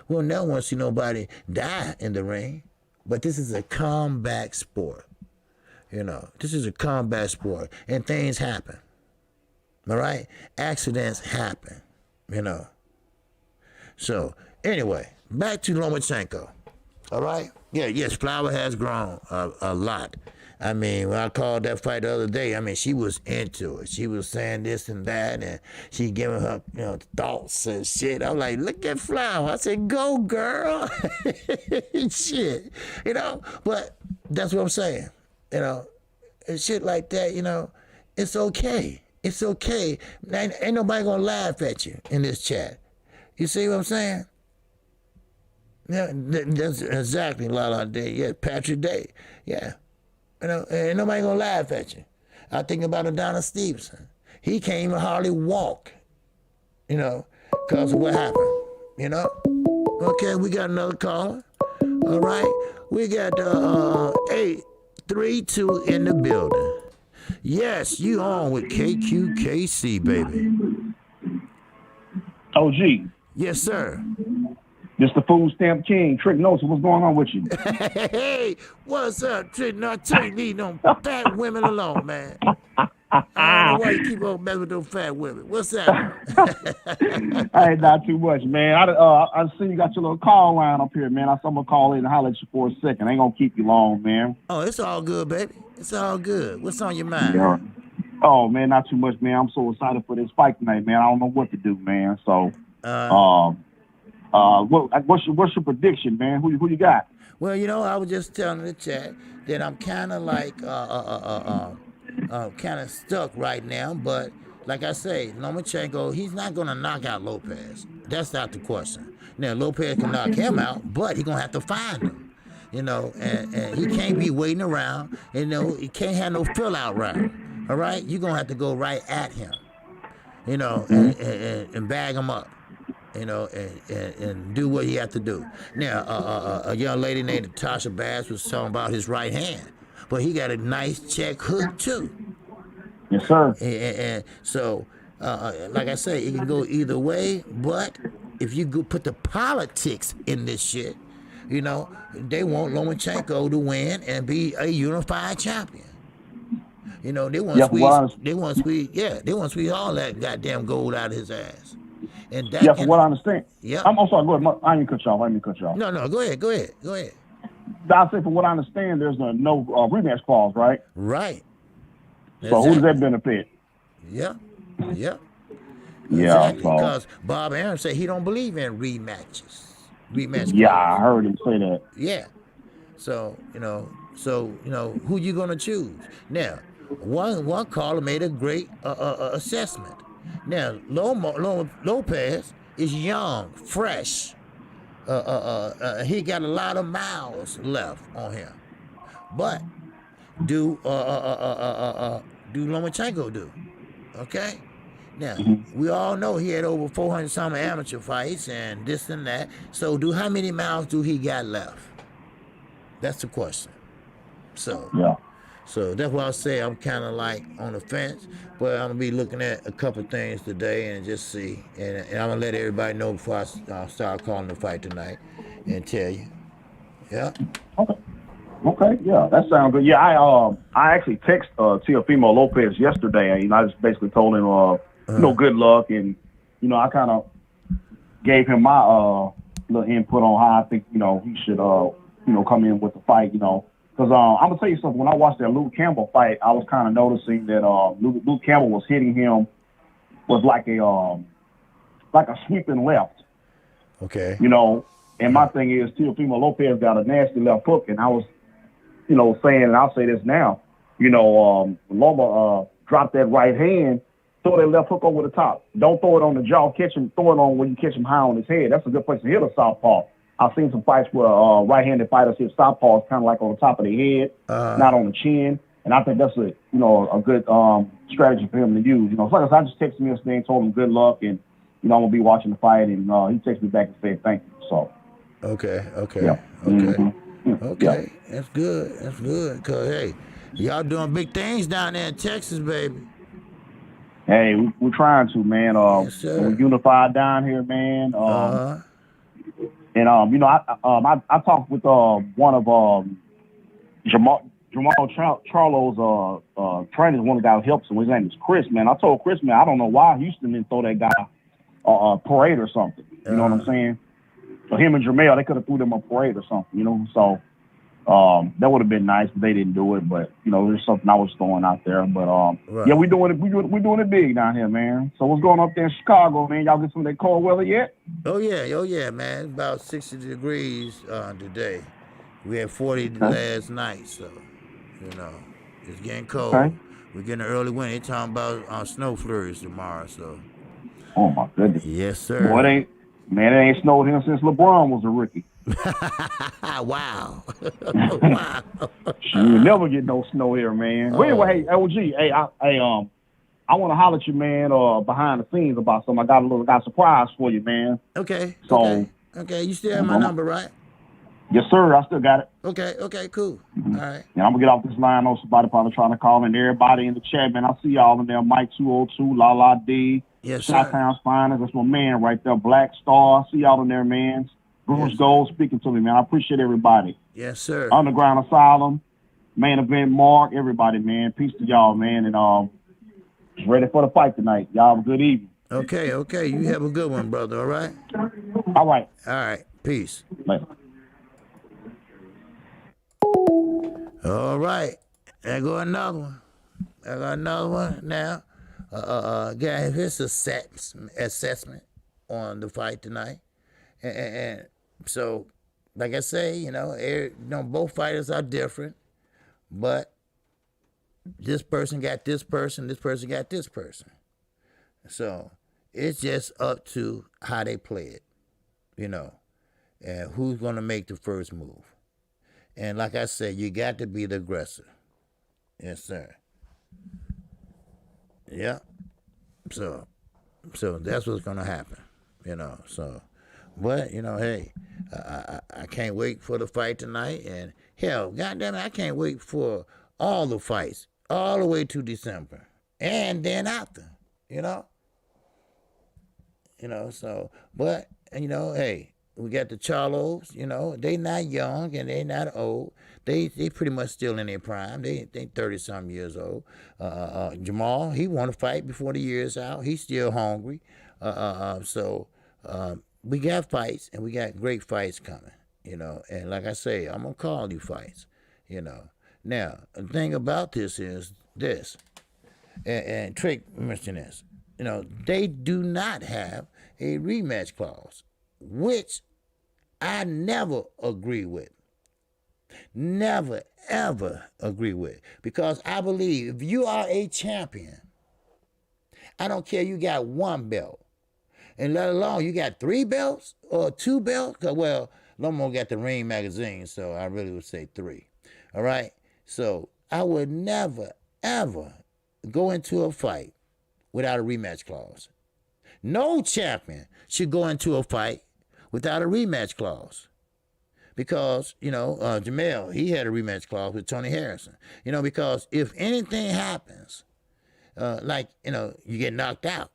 We don't never want to see nobody die in the ring. But this is a combat sport. You know, this is a combat sport, and things happen. All right? Accidents happen, you know. So, anyway, back to Lomachenko. All right? Yeah, yes, Flower has grown a lot. I mean, when I called that fight the other day, I mean, she was into it. She was saying this and that, and she giving her, you know, thoughts and shit. I was like, look at Flower. I said, go, girl. Shit, you know? But that's what I'm saying, you know? And shit like that, you know, it's okay. It's okay. Ain't nobody gonna laugh at you in this chat. You see what I'm saying? Yeah, that's exactly Lala Day. Yeah, Patrick Day. Yeah. You know, ain't nobody gonna laugh at you. I think about Adonis Stevenson. He can't even hardly walk, you know, because of what happened, you know? Okay, we got another caller. All right. We got 832 in the building. Yes, you on with KQKC, baby. OG. Yes, sir. This the food stamp king, Trick Notes. What's going on with you? Hey, what's up, Trick? No, Trick, leave them fat women alone, man. I don't know why you keep on messing with those fat women. What's that? Hey, not too much, man. I see you got your little call line up here, man. I'm gonna call in and holler at you for a second. I ain't gonna keep you long, man. Oh, it's all good, baby. It's all good. What's on your mind? Yeah. Oh, man, not too much, man. I'm so excited for this fight tonight, man. I don't know what to do, man. So, what's your prediction, man? Who you got? Well, you know, I was just telling the chat that I'm kind of like kind of stuck right now, but like I say, Lomachenko, he's not gonna knock out Lopez. That's not the question. Now Lopez can knock him out, but he's gonna have to find him. You know, and he can't be waiting around. You know, he can't have no fill out round. All right, you're gonna have to go right at him. You know, and bag him up. You know, and do what he has to do. Now, a young lady named Natasha Bass was talking about his right hand, but he got a nice check hook too. Yes, sir. And so, like I say, it can go either way. But if you go put the politics in this shit, you know, they want Lomachenko to win and be a unified champion. You know, they want to squeeze all that goddamn gold out of his ass. And that from what I understand. Yeah. I'm sorry, go ahead. I didn't cut you off. No, go ahead. I say, from what I understand, there's no rematch clause, right? Right. So who does that benefit? Yeah. Yeah. Exactly. Because Bob Aaron said he don't believe in rematches. Yeah, I heard him say that. Yeah. So you know, who you gonna choose? Now, one caller made a great assessment. Now, Lopez is young, fresh. He got a lot of miles left on him. But do Lomachenko do? Okay. Now, we all know he had over 400 some amateur fights and this and that. So, how many miles do he got left? That's the question. So, yeah. So that's why I say I'm kind of like on the fence, but I'm gonna be looking at a couple things today and just see. And I'm gonna let everybody know before I start calling the fight tonight and tell you. Yeah. Okay. Yeah, that sounds good. Yeah, I actually texted Teofimo Lopez yesterday. And, I just basically told him, good luck, and I kind of gave him my little input on how I think he should come in with the fight. Because I'm gonna tell you something. When I watched that Luke Campbell fight, I was kind of noticing that Luke Campbell was hitting him with like a sweeping left. Okay. And my thing is, Teofimo Lopez got a nasty left hook, and I was, saying, and I'll say this now, Loma dropped that right hand, throw that left hook over the top. Don't throw it on the jaw. Throw it on when you catch him high on his head. That's a good place to hit a southpaw. I've seen some fights where right-handed fighters hit southpaws kind of like on the top of the head, not on the chin. And I think that's a good strategy for him to use. So like I said, I just texted him yesterday and told him good luck, and I'm gonna be watching the fight, and he texted me back and said thank you. So. Okay. Yeah. Okay. Mm-hmm. Okay. Yeah. That's good. Cause hey, Y'all doing big things down there in Texas, baby. Hey, we're trying to, man. Yes, sir. We're unified down here, man. And I talked with one of Jamal Charlo's trainers, one of the guys who helps him. His name is Chris, man. I told Chris, man, I don't know why Houston didn't throw that guy a parade or something. You know what I'm saying? So him and Jermail, they could have threw them a parade or something, you know. So that would have been nice, but they didn't do it. But you know, there's something I was throwing out there. But right. Yeah, we're doing it big down here, man. So what's going on up there in Chicago, man? Y'all get some of that cold weather yet? Oh yeah, man. About 60 degrees today. We had 40 last night, so you know it's getting cold. Okay. We're getting an early winter. They're talking about snow flurries tomorrow. So. Oh my goodness. Yes, sir. Boy, it ain't snowed here since LeBron was a rookie. Wow. Wow. You never get no snow here, man. Well, anyway, hey, OG, I want to holler at you, man, behind the scenes about something. I got a surprise for you, man. Okay. So. Okay. You still have my number, right? Yes, sir. I still got it. Okay, cool. All right. And I'm going to get off this line. I know somebody probably trying to call in. Everybody in the chat, man. I see y'all in there. Mike 202, La D. Yes, sir. Chi-Town's finest. That's my man right there. Black Star. I see y'all in there, man. Bruce Gold speaking to me, man. I appreciate everybody. Yes, sir. Underground Asylum. Main Event Mark. Everybody, man. Peace to y'all, man. And ready for the fight tonight. Y'all have a good evening. Okay. You have a good one, brother. All right? All right. Peace. Later. All right. I got another one now. Got his assessment on the fight tonight. And so, like I say, you know, both fighters are different, but this person got this person got this person. So it's just up to how they play it, you know, and who's going to make the first move. And like I said, you got to be the aggressor. Yes, sir. Yeah. So that's what's going to happen, you know. So, but, you know, hey, I can't wait for the fight tonight. And hell, goddamn it, I can't wait for all the fights all the way to December. And then after, you know. You know, so, but, you know, hey, we got the Charlos, you know, they not young and they not old. They pretty much still in their prime. They 30-something years old. Jamal, he want to fight before the year's out. He's still hungry. So we got fights, and we got great fights coming, you know. And like I say, I'm going to call these fights, you know. Now, the thing about this is this, and Trick mentioned this, you know, they do not have a rematch clause, which I never agree with. Never, ever agree with. Because I believe if you are a champion, I don't care you got one belt, and let alone you got 3 belts or 2 belts. Well, Lomo got the Ring magazine, so I really would say 3. All right? So I would never, ever go into a fight without a rematch clause. No champion should go into a fight without a rematch clause. Because, you know, Jamel, he had a rematch clause with Tony Harrison. You know, because if anything happens, like, you know, you get knocked out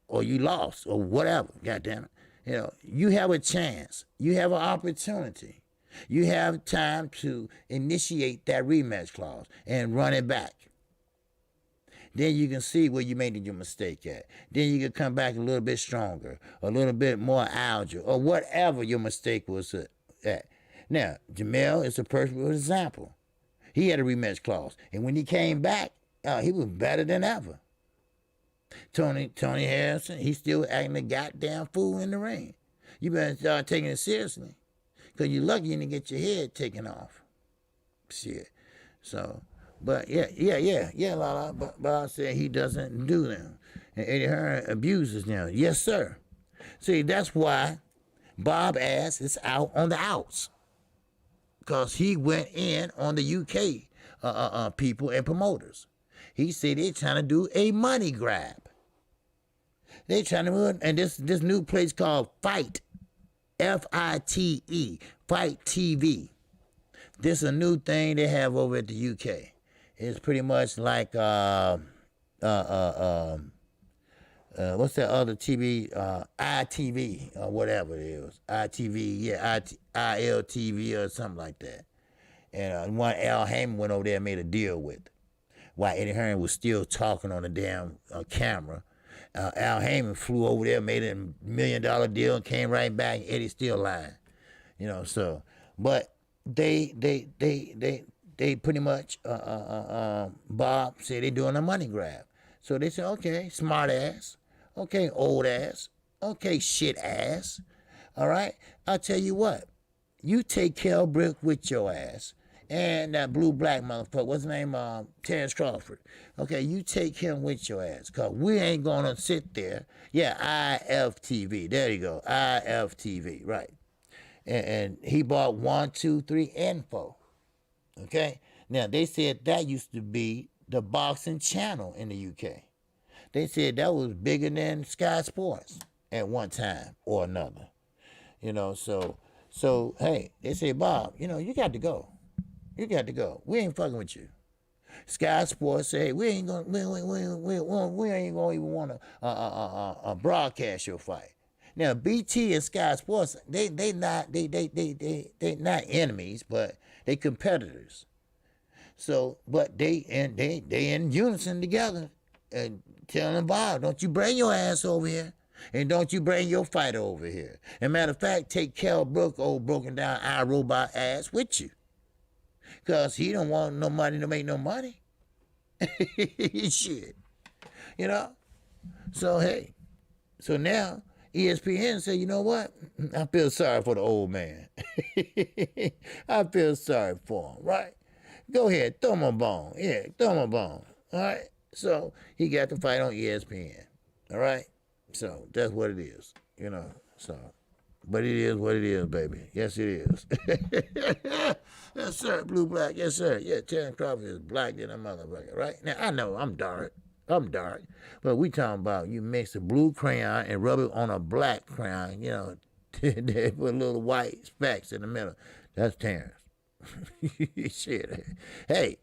or you lost or whatever, goddamn it, you know, you have a chance. You have an opportunity. You have time to initiate that rematch clause and run it back. Then you can see where you made your mistake at. Then you can come back a little bit stronger, a little bit more agile, or whatever your mistake was at. Now, Jamel is a perfect example. He had a rematch clause, and when he came back, he was better than ever. Tony Harrison, he's still acting a goddamn fool in the ring. You better start taking it seriously, because you're lucky you didn't get your head taken off. Shit. So, but yeah, Lala. But Bob said he doesn't do them. And Eddie Hearn abuses them. Yes, sir. See, that's why Bob ass is out on the outs. Because he went in on the UK people and promoters. He said they're trying to do a money grab. They're trying to, and this new place called Fight, F-I-T-E, Fight TV. This is a new thing they have over at the UK. It's pretty much like what's that other TV? ITV or whatever it is. ITV, yeah, ILTV or something like that. And one Al Heyman went over there and made a deal with, while Eddie Hearn was still talking on the damn camera. Al Heyman flew over there, made a $1 million deal, and came right back. And Eddie's still lying, So, but they pretty much Bob said they doing a money grab. So they said, okay, smart ass, okay, old ass, okay, shit ass. All right, I'll tell you what, you take Kell Brook with your ass. And that blue black motherfucker, what's his name? Terrence Crawford. Okay, you take him with your ass, because we ain't going to sit there. Yeah, IFTV. There you go. IFTV, right. And he bought 1, 2, 3, and 4. Okay? Now, they said that used to be the boxing channel in the UK. They said that was bigger than Sky Sports at one time or another. So hey, they said, Bob, you got to go. You got to go. We ain't fucking with you. Sky Sports say, we ain't gonna even want to broadcast your fight. Now BT and Sky Sports, they not enemies, but they competitors. So, but they in unison together, and telling Bob, don't you bring your ass over here, and don't you bring your fighter over here. And matter of fact, take Kell Brook, old broken down iRobot ass, with you. Because he don't want no money to make no money. Shit. So, hey. So now, ESPN say, you know what? I feel sorry for the old man. I feel sorry for him, right? Go ahead, throw him a bone. Yeah, throw him a bone. All right? So, he got the fight on ESPN. All right? So, that's what it is. So. But it is what it is, baby. Yes, it is. Yes, sir. Blue, black. Yes, sir. Yeah, Terrence Crawford is black than a motherfucker, right? Now, I know I'm dark. But we talking about you mix a blue crayon and rub it on a black crayon, they put little white specks in the middle. That's Terrence. Shit. Hey,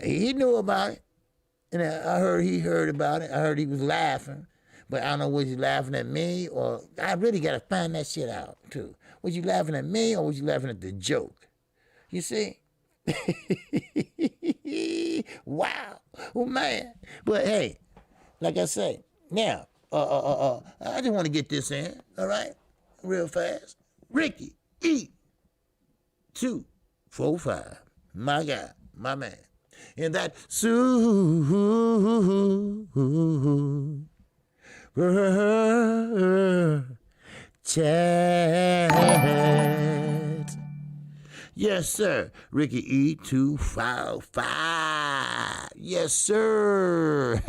he knew about it. And I heard he heard about it. I heard he was laughing. But I don't know, was he laughing at me, or I really got to find that shit out, too. Was you laughing at me, or was you laughing at the joke? You see? Wow. Well, man. But, hey, like I say, now, I just want to get this in, all right? Real fast. Ricky E. 245. My guy, my man. And that chat. Yes, sir. Ricky E255. Yes, sir.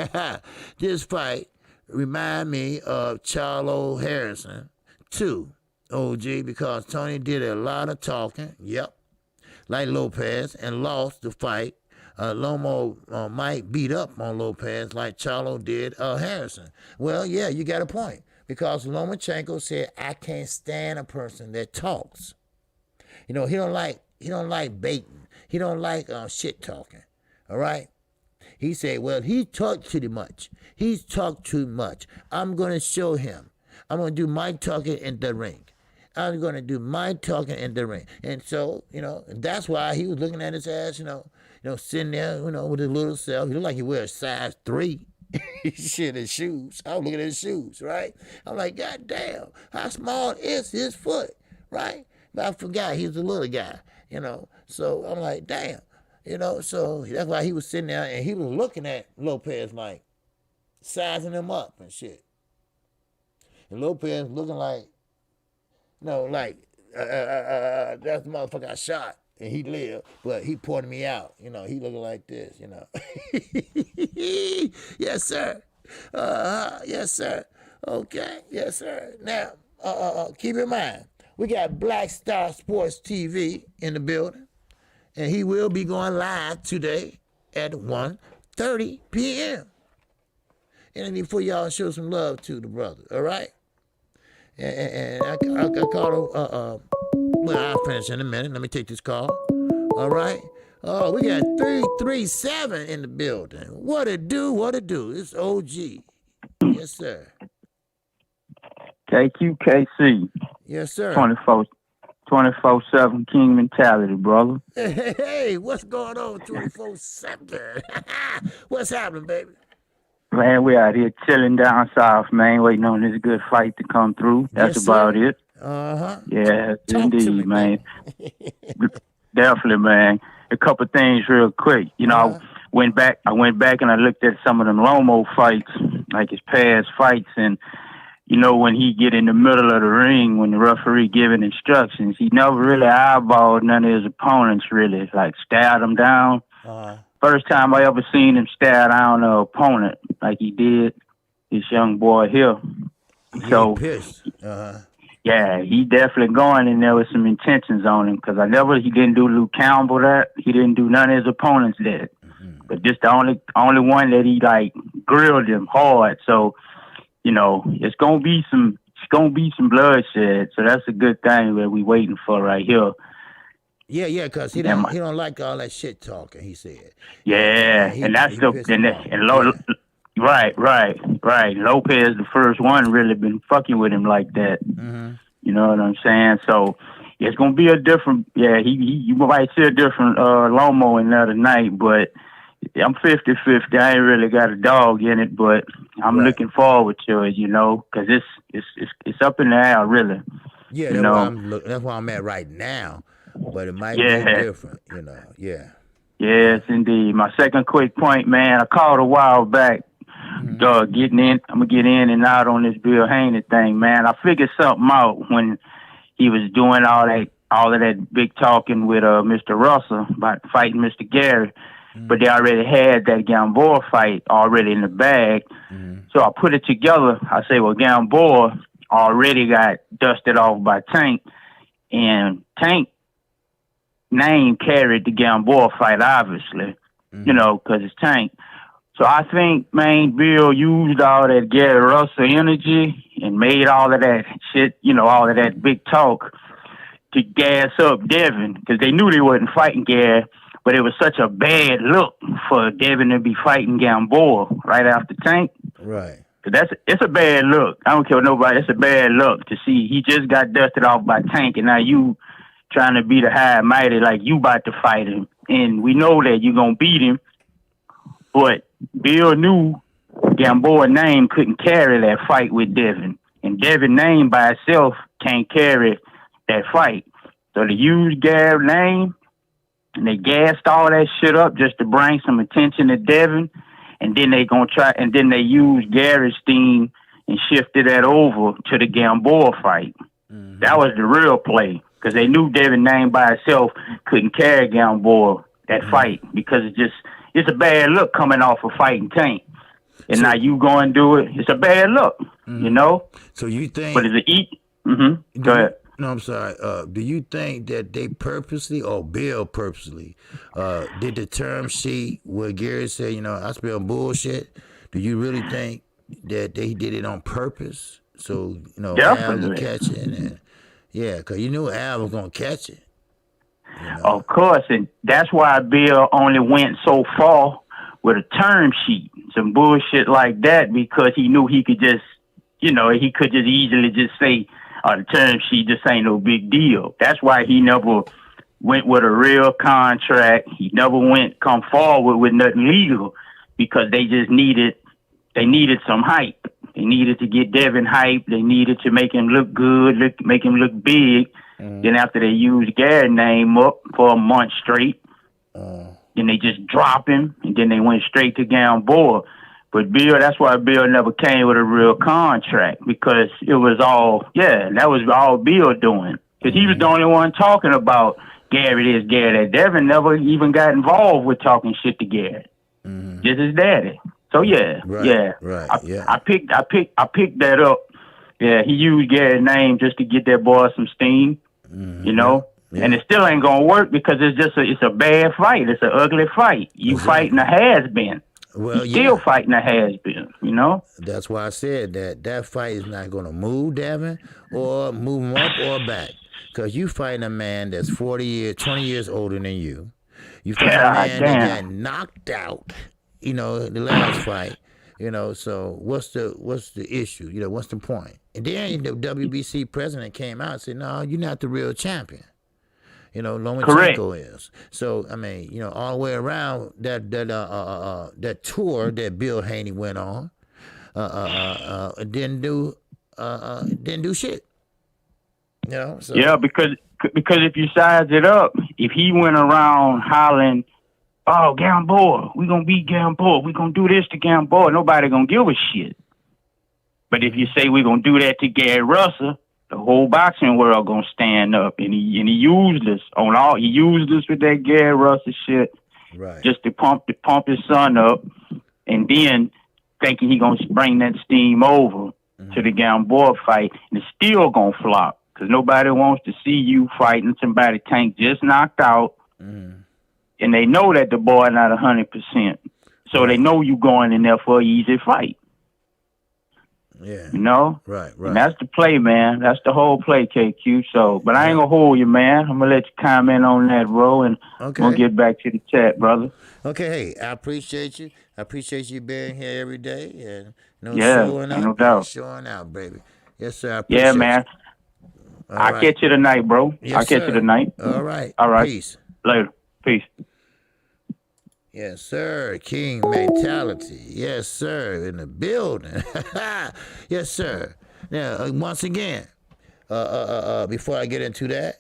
This fight remind me of Charlo Harrison, too, OG, because Tony did a lot of talking. Yep. Like Lopez, and lost the fight. Lomo might beat up on Lopez like Charlo did Harrison. Well, yeah, you got a point. Because Lomachenko said, I can't stand a person that talks. He don't like baiting. He don't like shit talking. All right? He said, well, he talked too much. He's talked too much. I'm going to show him. I'm going to do my talking in the ring. I'm going to do my talking in the ring. And so, that's why he was looking at his ass, sitting there, with his little self. He looked like he wears size 3. Shit, his shoes. I was looking at his shoes, right? I'm like, God damn, how small is his foot, right? But I forgot he was a little guy, So I'm like, damn, so that's why he was sitting there and he was looking at Lopez like, sizing him up and shit. And Lopez looking like, that's the motherfucker I shot. And he lived, but he pointed me out. He looking like this, Yes, sir. Yes, sir. Okay. Yes, sir. Now, keep in mind, we got Black Star Sports TV in the building, and he will be going live today at 1:30 p.m. And before y'all show some love to the brother, all right? And I called him, well, I'll finish in a minute. Let me take this call. All right? Oh, we got 337 in the building. What it do? What it do? It's OG. Yes, sir. KQKC. Yes, sir. 24/7 King mentality, brother. Hey, what's going on 24/7? What's happening, baby? Man, we out here chilling down south, man, waiting on this good fight to come through. That's Yes, about sir. it. Uh-huh. Yeah, Talk to me, indeed, man. baby. Definitely, man. A couple things real quick. You know, Uh-huh. I went back and I looked at some of them Lomo fights, like his past fights, and you know, when he get in the middle of the ring, when the referee giving instructions, he never really eyeballed none of his opponents, really, like stared them down. Uh-huh. First time I ever seen him stare down an opponent like he did this young boy here. Yeah, So, pissed. Uh-huh. yeah, he definitely going in there with some intentions on him because he didn't do Luke Campbell that. He didn't do none of his opponents that. Mm-hmm. But just the only one that he like grilled him hard. So, you know, it's gonna be some bloodshed. So that's a good thing that we waiting for right here. Yeah, because he don't like all that shit talking, he said. Yeah, He and that's pissed him off. Right. Lopez, the first one, really been fucking with him like that. Mm-hmm. You know what I'm saying? So it's gonna be a different. Yeah, you might see a different Lomo in there tonight, but I'm 50-50. I ain't really got a dog in it, but I'm looking forward to it. You know, because it's up in the air, really. Yeah, that's where I'm at right now. But it might be different, you know. Yeah. Yes, indeed. My second quick point, man. I called a while back. Getting in, I'm gonna get in and out on this Bill Haney thing, man. I figured something out when he was doing all of that big talking with Mr. Russell about fighting Mr. Gary, but they already had that Gamboa fight already in the bag. So I put it together. I say, well, Gamboa already got dusted off by Tank, and Tank name carried the Gamboa fight, obviously, you know, because it's Tank. So I think, man, Bill used all that Gary Russell energy and made all of that shit, you know, all of that big talk to gas up Devin, because they knew they wasn't fighting Gary, but it was such a bad look for Devin to be fighting Gamboa right after Tank. Right. It's a bad look. I don't care what nobody. It's a bad look to see he just got dusted off by Tank, and now you trying to be the high and mighty like you about to fight him, and we know that you're gonna beat him. But Bill knew Gamboa name couldn't carry that fight with Devin, and Devin name by itself can't carry that fight. So they used Gary's name, and they gassed all that shit up just to bring some attention to Devin, and then they used Gary's theme and shifted that over to the Gamboa fight. That was the real play, because they knew Devin name by itself couldn't carry Gamboa that fight, because it's a bad look coming off of fighting Tank. And now you go and do it. It's a bad look, you know? So you think... But it's an eat... Go ahead. No, I'm sorry. Do you think that they purposely, or Bill purposely, did the term sheet where Gary said, you know, I spell bullshit? Do you really think that they did it on purpose? So, you know, Al would catch it. And, yeah, because you knew Al was going to catch it. You know? Of course, and that's why Bill only went so far with a term sheet, some bullshit like that, because he knew he could just, you know, he could just easily just say, the term sheet just ain't no big deal. That's why he never went with a real contract. He never come forward with nothing legal, because they just needed some hype. They needed to get Devin hype. They needed to make him look good, make him look big. Then after they used Gary's name up for a month straight, then they just drop him, and then they went straight to Gamboa. But Bill, that's why Bill never came with a real contract, because it was that was all Bill doing. Because he was the only one talking about Gary this, Gary that. Devin never even got involved with talking shit to Gary. Just his daddy. So I picked that up. Yeah, he used Gary's name just to get that boy some steam, you know. Yeah. And it still ain't gonna work, because it's a bad fight. It's an ugly fight. You fighting a has-been. Well, still fighting a has-been, you know. That's why I said that fight is not gonna move Devin or move him up or back, because you fighting a man that's 20 years older than you. You fight a man that got knocked out, you know, the last fight. You know, so what's the issue? You know, what's the point? And then the WBC president came out and said, "No, you're not the real champion." You know, Lomachenko is. So I mean, you know, all the way around that tour that Bill Haney went on, didn't do shit. You know, so. Yeah, because if you size it up, if he went around hollering, "Oh, Gamboa, we gonna beat Gamboa, we gonna do this to Gamboa," nobody gonna give a shit. But if you say we gonna do that to Gary Russell, the whole boxing world gonna stand up, and he used us he used us with that Gary Russell shit, right? Just to pump his son up, and then thinking he gonna bring that steam over to the Gamboa fight, and it's still gonna flop because nobody wants to see you fighting somebody Tank just knocked out, and they know that the boy not 100%, so they know you going in there for an easy fight. Yeah. You know? Right. And that's the play, man. That's the whole play, KQ. So, but I ain't gonna hold you, man. I'm gonna let you comment on that, bro, and I'm gonna get back to the chat, brother. Okay, hey, I appreciate you. I appreciate you being here every day and showing up, no doubt. Showing out, baby. Yes, sir. I appreciate man. I'll catch you tonight, bro. Yes, I'll catch you tonight. All right. Peace. Later. Peace. Yes, sir. King mentality. Yes, sir. In the building. Yes, sir. Now, once again, before I get into that,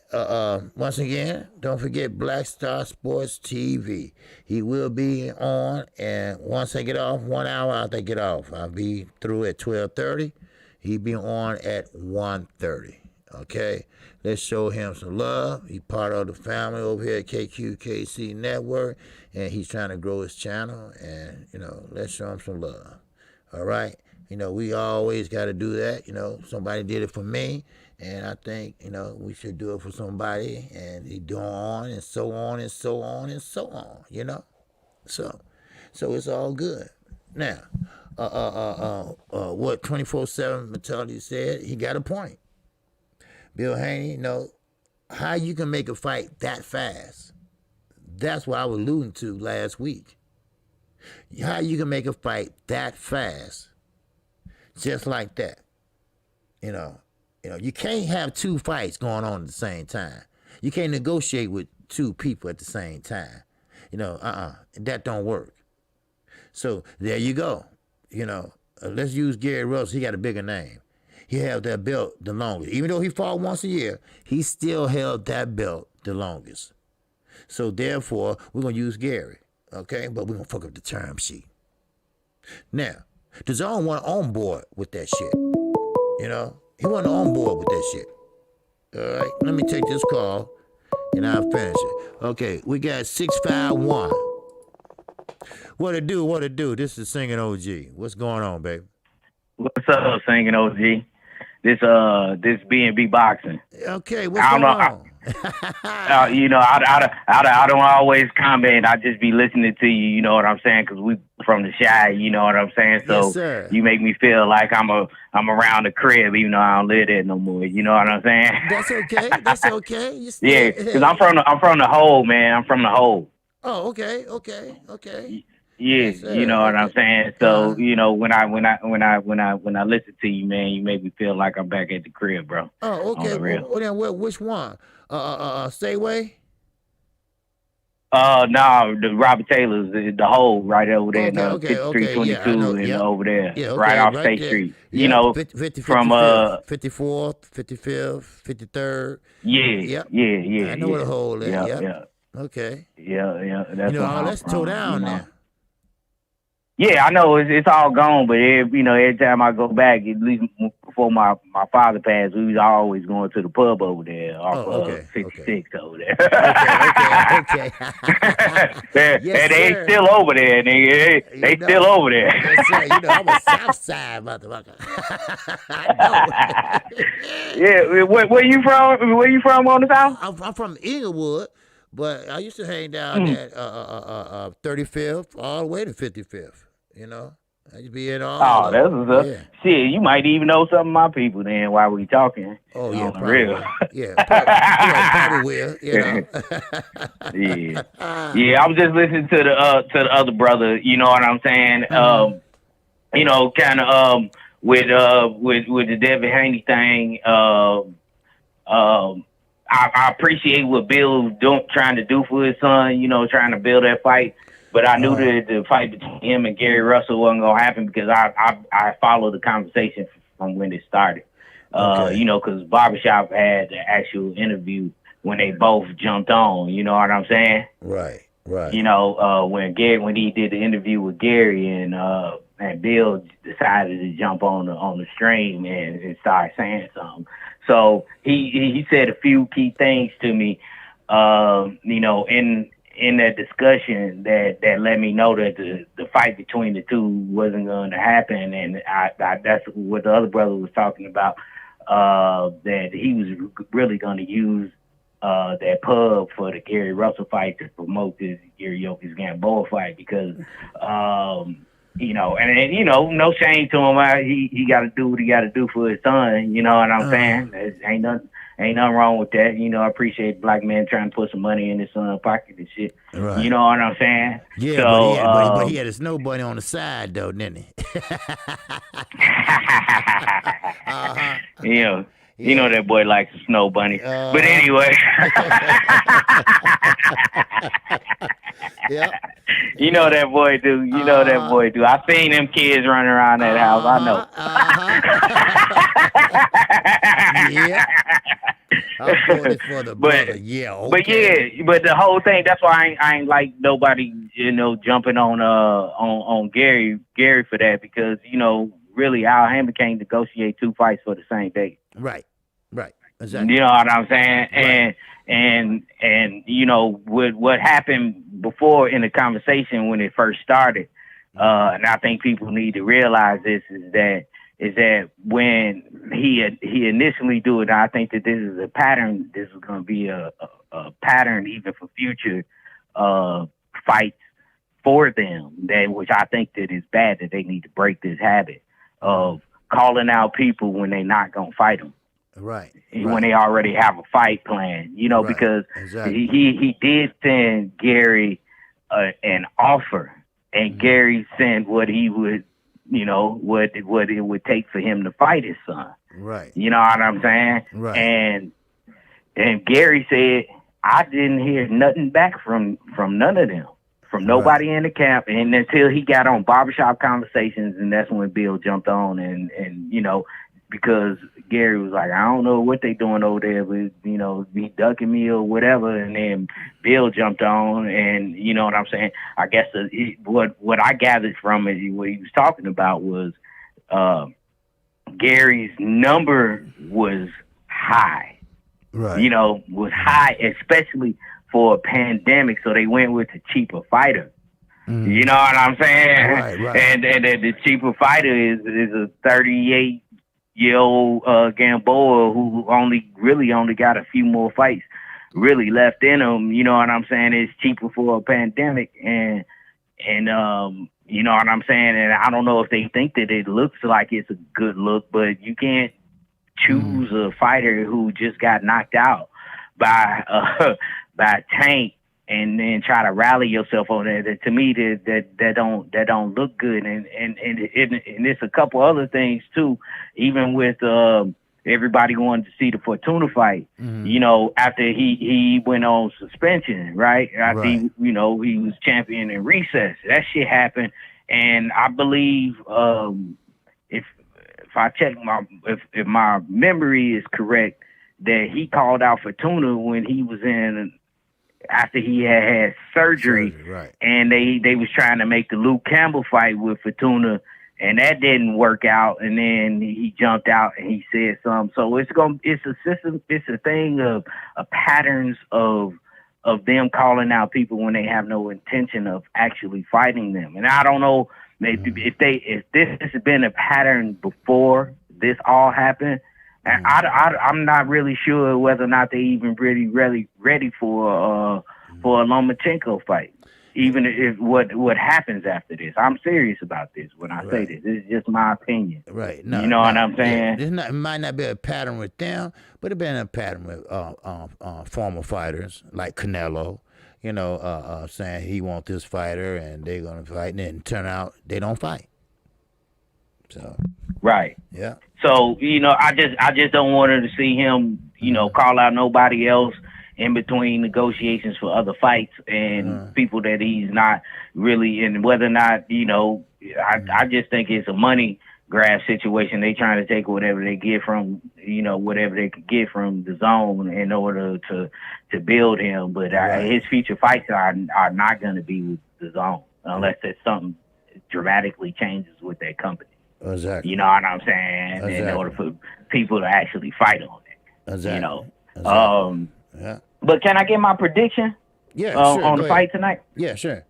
once again, don't forget Black Star Sports TV. He will be on, and once I get off, 1 hour after I get off, I'll be through at 12:30. He'll be on at 1:30. Okay? Let's show him some love. He's part of the family over here at KQKC Network, and he's trying to grow his channel, and, you know, let's show him some love. All right? You know, we always got to do that. You know, somebody did it for me, and I think, you know, we should do it for somebody, and he do on and so on and so on and so on, you know? So it's all good. Now, what 24/7 mentality said, he got a point. Bill Haney, you know, how you can make a fight that fast. That's what I was alluding to last week. How you can make a fight that fast. Just like that. You know, you can't have two fights going on at the same time. You can't negotiate with two people at the same time. You know, that don't work. So there you go. You know, let's use Gary Russell. He got a bigger name. He held that belt the longest. Even though he fought once a year, he still held that belt the longest. So therefore, we're going to use Gary, okay? But we're going to fuck up the term sheet. Now, DAZN wasn't on board with that shit. You know? He wasn't on board with that shit. All right? Let me take this call, and I'll finish it. Okay, we got 651. What it do? This is Singing OG. What's going on, baby? What's up, Singing OG? This B&B boxing. Okay, what's going on? You know, I don't always comment. I just be listening to you. You know what I'm saying? Because we from the Chi. You know what I'm saying? So yes, sir. You make me feel like I'm around the crib, even though I don't live there no more. You know what I'm saying? That's okay. That's okay. Yeah, because I'm from the hole, man. I'm from the hole. Oh, okay. Yeah, yes, you know what I'm saying. So you know when I listen to you, man, you make me feel like I'm back at the crib, bro. Oh, okay. Well, then, which one? Stayway? No, the Robert Taylor's the hole right over there, 5322 and over there, right off State Street. Yeah, you know, 50, from 54th, 55th, 53rd. Yeah. I know where the hole is. Yeah. Okay. Yeah. That's let's toe down now. Yeah, I know it's all gone, but every time I go back, at least before my father passed, we was always going to the pub over there off 56 over there. Okay. Yes, they still over there, nigga. They still over there. Yes, sir. You know, I'm a South Side motherfucker. I know. Yeah, where you from? Where you from on the South? I'm from Inglewood, but I used to hang down at 35th all the way to 55th. You know, I just be in all Oh, of that's them. what's up. Yeah. Shit, you might even know some of my people then while we talking. Oh yeah, On the probably. real. Yeah, probably will. You know. Yeah. Yeah, I was just listening to the other brother, you know what I'm saying? You know, kind of with the Devin Haney thing, I appreciate what Bill trying to do for his son, you know, trying to build that fight. But I knew that the fight between him and Gary Russell wasn't gonna happen because I followed the conversation from when it started. You know, because Barbershop had the actual interview when they both jumped on. You know what I'm saying? Right. You know, when he did the interview with Gary and Bill decided to jump on the stream and start saying something. So he said a few key things to me, you know, in that discussion that let me know that the fight between the two wasn't going to happen, and I that's what the other brother was talking about, that he was really going to use that pub for the Gary Russell fight to promote this Gary Yokis Gamboa fight because you know, and you know, no shame to him. He got to do what he got to do for his son. You know what I'm saying? Ain't nothing wrong with that. You know, I appreciate black men trying to put some money in his son's pocket and shit. Right. You know what I'm saying? Yeah, so, but he had a snow bunny on the side though, didn't he? You know. You know that boy likes a snow bunny. But anyway. Yeah. You know that boy do. You know that boy do. I seen them kids running around that house. I know. Yeah. I'm voting for the brother. Yeah. Okay. But the whole thing. That's why I ain't like nobody, you know, jumping on Gary for that because you know really Al Hammond can't negotiate two fights for the same day. Right. Exactly. You know what I'm saying? Right. And you know what happened before in the conversation when it first started, and I think people need to realize this is that when he initially do it, I think that this is a pattern. This is going to be a pattern even for future fights for them. Which I think that is bad that they need to break this habit of calling out people when they're not going to fight them. Right. When they already have a fight plan, you know, because he did send Gary an offer, and Gary sent what he would, you know, what it would take for him to fight his son. Right. You know what I'm saying? Right. And Gary said, I didn't hear nothing back from none of them, from nobody in the camp, and until he got on Barbershop Conversations, and that's when Bill jumped on, and you know. Because Gary was like, I don't know what they doing over there, but, you know, be ducking me or whatever. And then Bill jumped on, and you know what I'm saying? I guess what I gathered from it, what he was talking about was Gary's number was high. Right. You know, was high, especially for a pandemic. So they went with the cheaper fighter. Mm. You know what I'm saying? Right. And the cheaper fighter is a 38-year-old Gamboa who only got a few more fights really left in him. You know what I'm saying? It's cheaper for a pandemic, and you know what I'm saying? And I don't know if they think that it looks like it's a good look, but you can't choose a fighter who just got knocked out by Tank and then try to rally yourself on that. To me, that don't look good. And it's a couple other things too. Even with everybody wanted to see the Fortuna fight, you know, after he went on suspension, right? After he was champion in recess, that shit happened. And I believe if I check if my memory is correct, that he called out Fortuna when he was after he had surgery, right. And they was trying to make the Luke Campbell fight with Fortuna, and that didn't work out. And then he jumped out and he said something. So it's a system. It's a thing of patterns of them calling out people when they have no intention of actually fighting them. And I don't know if this has been a pattern before this all happened. And I'm not really sure whether or not they even really ready for a Lomachenko fight. even if what happens after this. I'm serious about this when I say this. This is just my opinion. Right. No, you know what I'm saying? It might not be a pattern with them, but it been a pattern with former fighters like Canelo. Saying he want this fighter and they're gonna fight, and then turn out they don't fight. So. Right. Yeah. So I just don't want her to see him, call out nobody else in between negotiations for other fights and people that he's not really, and whether or not, I just think it's a money grab situation. They trying to take whatever they get from, whatever they could get from the zone in order to build him. But his future fights are not going to be with the zone unless there's something dramatically changes with that company. Exactly. You know what I'm saying? Exactly. In order for people to actually fight on it. Exactly. Yeah. But can I get my prediction? Yeah, sure. On the fight tonight? Yeah, sure.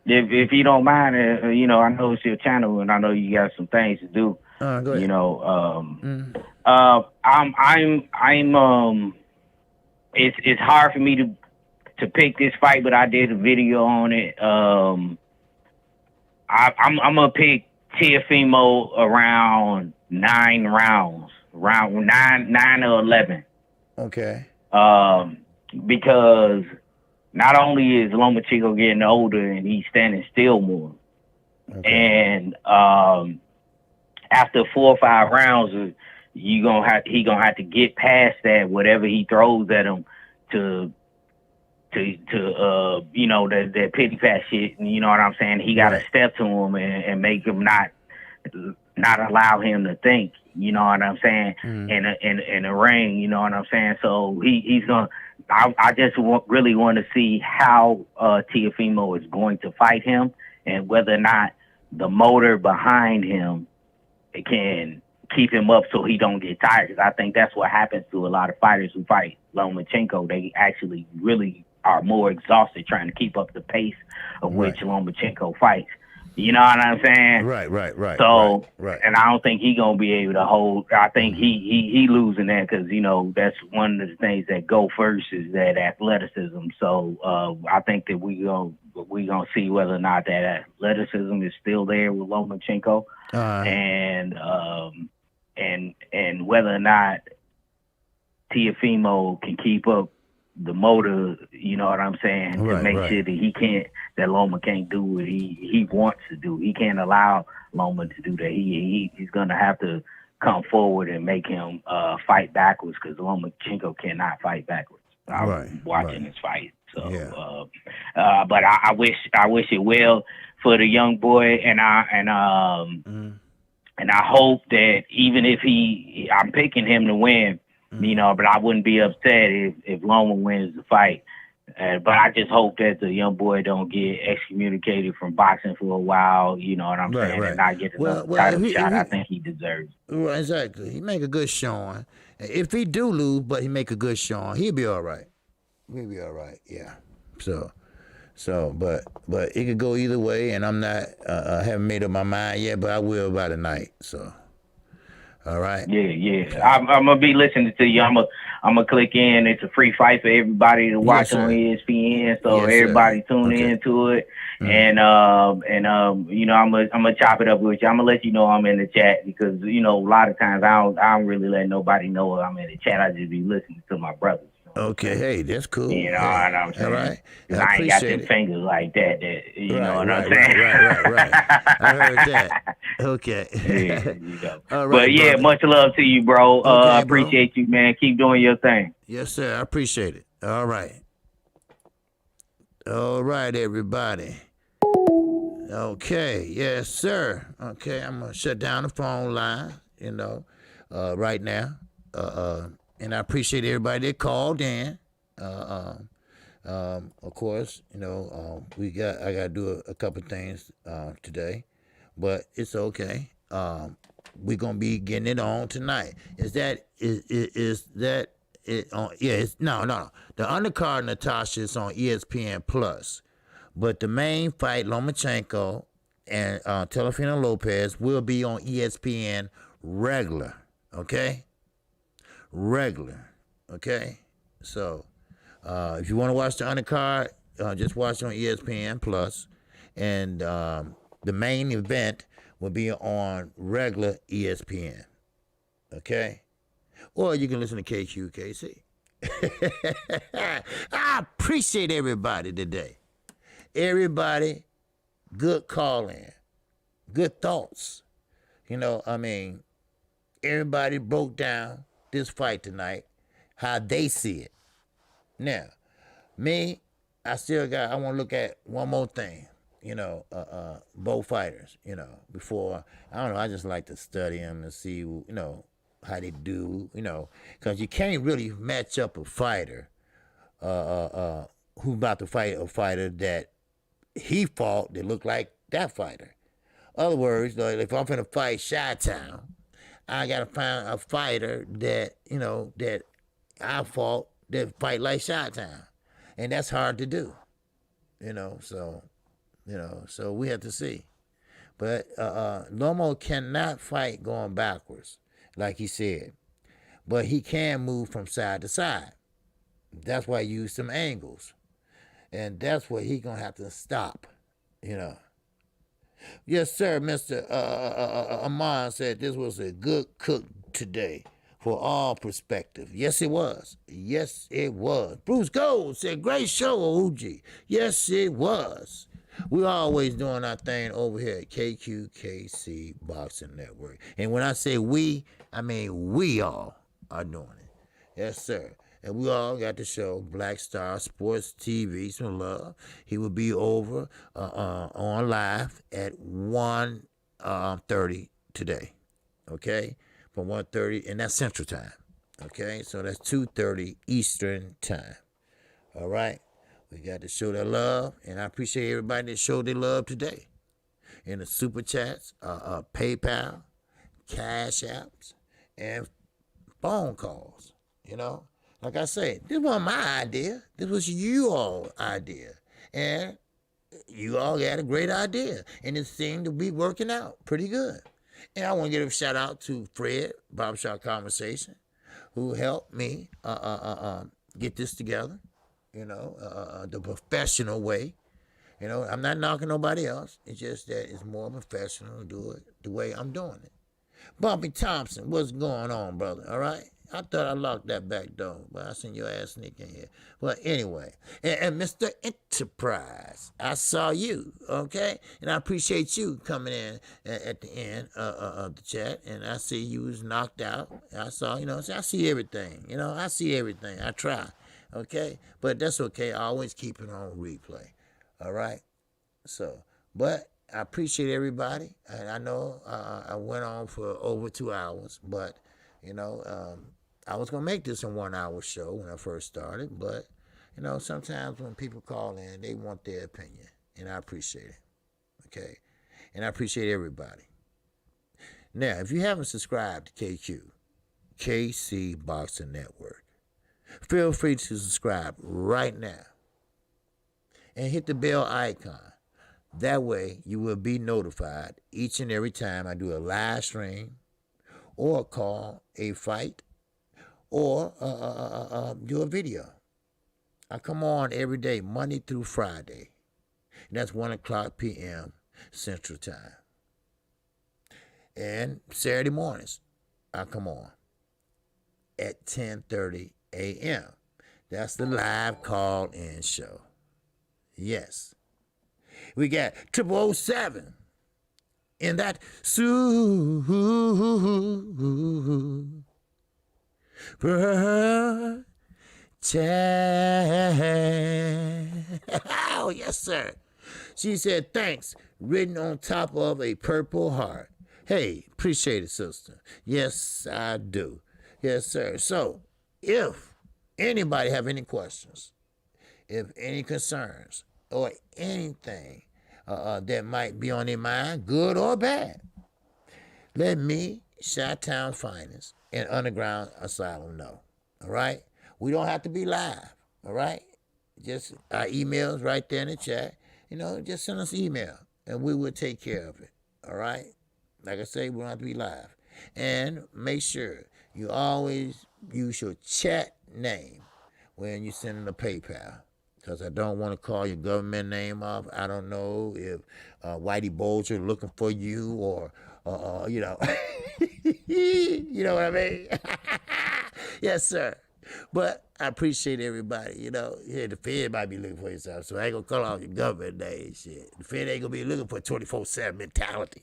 If you don't mind, I know it's your channel and I know you got some things to do. Go ahead. It's hard for me to pick this fight, but I did a video on it. I'm gonna pick Teofimo around 9 rounds, round 9 or 11. Okay. Because not only is Lomachenko getting older and he's standing still more, and after 4 or 5 rounds, he gonna have to get past that, whatever he throws at him, to that petty fat shit. And you know what I'm saying? He got to step to him and make him not allow him to think. You know what I'm saying? In the ring. You know what I'm saying? So he's gonna. I just really want to see how Teofimo is going to fight him, and whether or not the motor behind him can keep him up so he don't get tired. Because I think that's what happens to a lot of fighters who fight Lomachenko. They actually really are more exhausted trying to keep up the pace of which Lomachenko fights. You know what I'm saying? Right. So, right. And I don't think he gonna be able to hold. I think he losing that because that's one of the things that go first is that athleticism. So I think that we gonna see whether or not that athleticism is still there with Lomachenko, and whether or not Teofimo can keep up the motor, you know what I'm saying, to make sure that Loma can't do what he wants to do. He can't allow Loma to do that. He's gonna have to come forward and make him fight backwards, because Lomachenko cannot fight backwards. I was watching this fight, so but I wish it well for the young boy, and I hope that even if I'm picking him to win. But I wouldn't be upset if Loma wins the fight. But I just hope that the young boy don't get excommunicated from boxing for a while, you know what I'm saying, and not get another title shot. I think he deserves it. Right, exactly. He make a good showing. If he do lose, but he make a good showing, he'll be all right. He'll be all right, yeah. So, but it could go either way, and I'm not, haven't made up my mind yet, but I will by tonight, so. All right. Yeah. I'm gonna be listening to you. I'm gonna click in. It's a free fight for everybody to watch on ESPN. So everybody tune into it. And I'm gonna chop it up with you. I'm gonna let you know I'm in the chat, because a lot of times I don't really let nobody know I'm in the chat. I just be listening to my brothers. Okay, hey, that's cool. You know what I'm saying? All right. I ain't got them fingers like that. You know what I'm saying? Right. I heard that. Okay. Yeah, you go. All right, but yeah, brother. much love to you, bro. Okay, appreciate you, man. Keep doing your thing. Yes, sir. I appreciate it. All right. All right, everybody. Okay. Yes, sir. Okay, I'm going to shut down the phone line, right now. And I appreciate everybody that called in. Of course, I got to do a couple things today, but it's okay. We're gonna be getting it on tonight. Is that it on? Yeah, it's no. The undercard Natasha is on ESPN Plus, but the main fight, Lomachenko and Teofimo Lopez, will be on ESPN regular. Okay. Regular, okay? So, if you want to watch the undercard, just watch on ESPN Plus, and the main event will be on regular ESPN. Okay, or you can listen to KQKC. I appreciate everybody today. Everybody, good call in, good thoughts. Everybody broke down this fight tonight, how they see it. Now, me, I want to look at one more thing, both fighters, before, I just like to study them and see, how they do, because you can't really match up a fighter who about to fight a fighter that he fought that looked like that fighter. Other words, if I'm finna fight Chi-Town, I gotta find a fighter that, that I fought that fight like Chi-Town. And that's hard to do. So we have to see. But Lomo cannot fight going backwards, like he said. But he can move from side to side. That's why he used some angles. And that's what he gonna have to stop, Yes, sir, Mr. Amon said this was a good cook today for all perspective. Yes, it was. Yes, it was. Bruce Gold said, great show, OG. Yes, it was. We're always doing our thing over here at KQKC Boxing Network. And when I say we, I mean we all are doing it. Yes, sir. And we all got the show, Black Star Sports TV, some love. He will be over on live at 1:30 today, okay? From 1:30, and that's Central Time, okay? So that's 2:30 Eastern Time, all right? We got to show that love, and I appreciate everybody that showed their love today. In the Super Chats, PayPal, Cash Apps, and phone calls, Like I said, this wasn't my idea. This was you all idea. And you all got a great idea. And it seemed to be working out pretty good. And I want to give a shout out to Fred, Barbershop Conversation, who helped me get this together, the professional way. I'm not knocking nobody else. It's just that it's more professional to do it the way I'm doing it. Bumpy Thompson, what's going on, brother? All right? I thought I locked that back door, but I seen your ass sneak in here. Well, anyway, and Mr. Enterprise, I saw you, okay? And I appreciate you coming in at the end of the chat, and I see you was knocked out. I saw, I see everything, I see everything. I try, okay? But that's okay. I always keep it on replay, all right? So, but I appreciate everybody, and I know I went on for over 2 hours, but, I was going to make this a 1 hour show when I first started, but, sometimes when people call in, they want their opinion, and I appreciate it, okay? And I appreciate everybody. Now, if you haven't subscribed to KC Boxing Network, feel free to subscribe right now and hit the bell icon. That way, you will be notified each and every time I do a live stream or call a fight or do a video. I come on every day, Monday through Friday. And that's 1 o'clock p.m. Central Time. And Saturday mornings, I come on at 10:30 a.m. That's the live call-in show. Yes. We got 0007 in that super chat. Oh, yes, sir. She said, thanks, written on top of a purple heart. Hey, appreciate it, sister. Yes, I do. Yes, sir. So, if anybody have any questions, if any concerns, or anything that might be on their mind, good or bad, let me, Chi-Town Finest, and Underground Asylum know. All right? We don't have to be live. All right? Just our emails right there in the chat. Just send us email, and we will take care of it. All right? Like I say, we don't have to be live. And make sure you always use your chat name when you send in a PayPal. because I don't want to call your government name off. I don't know if Whitey Bulger looking for you or, you know, you know what I mean? Yes, sir. But I appreciate everybody, you know. Yeah, the Fed might be looking for yourself, so I ain't gonna call out your government name. Shit, the Fed ain't gonna be looking for 24/7 mentality.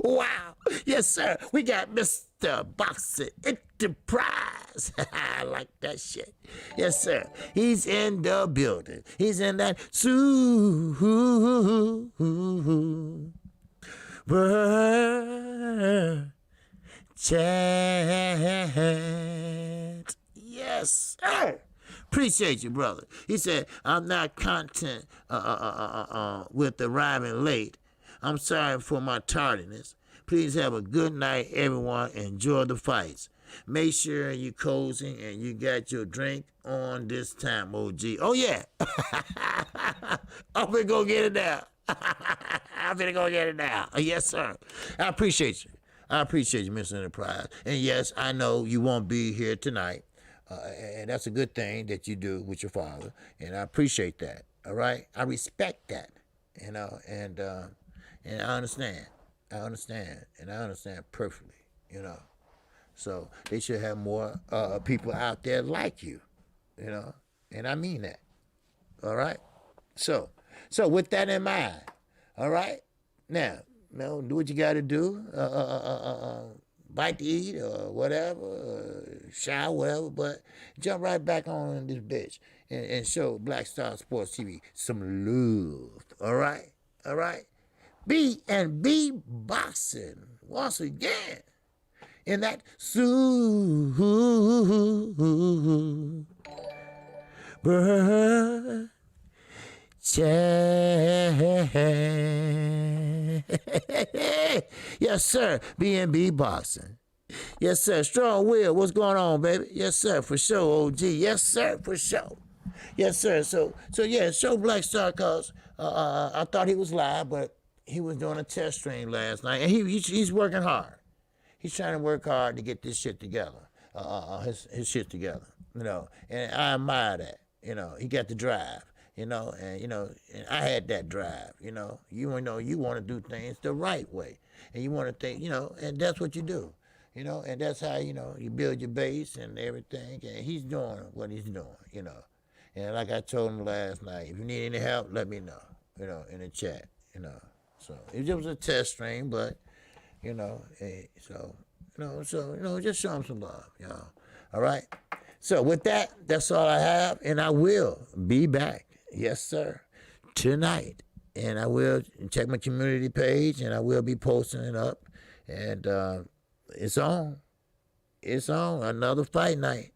Wow, yes, sir. We got Mr. Boxing Enterprise. I like that shit. Yes, sir. He's in the building. He's in that chat. Yes, sir. Appreciate you, brother. He said, I'm not content with the rhyming late. I'm sorry for my tardiness. Please have a good night, everyone. Enjoy the fights. Make sure you cozy and you got your drink on this time, OG. Oh, yeah. I'm gonna go get it now. I'm gonna go get it now. Yes, sir. I appreciate you. I appreciate you, Mr. Enterprise. And yes, I know you won't be here tonight. And that's a good thing that you do with your father. And I appreciate that. All right? I respect that. You know, and I understand. I understand. And I understand perfectly, you know. So they should have more people out there like you, you know. And I mean that. All right? So with that in mind, all right? Now, do what you got to do. Bite to eat or whatever, shower, whatever, but jump right back on this bitch and show Black Star Sports TV some love. All right? All right? B&B Boxing once again in that super chat. Yes, sir. B&B Boxing. Yes, sir. Strong Will, what's going on, baby? Yes, sir, for sure, OG. Yes, sir, for sure. Yes, sir. So yeah, show Black Star, cause I thought he was live, but he was doing a test stream last night, and he's working hard. He's trying to work hard to get this shit together, his shit together, you know. And I admire that, you know. He got the drive. You know, and I had that drive. You know, you want to do things the right way, and you want to think, you know, and that's what you do. You know, and that's how you build your base and everything. And he's doing what he's doing. You know, and like I told him last night, if you need any help, let me know. You know, in the chat. You know, so it was a test stream, but just show him some love, y'all. All right. So with that, that's all I have, and I will be back. Yes, sir. Tonight. And I will check my community page, and I will be posting it up. And it's on. It's on. Another fight night.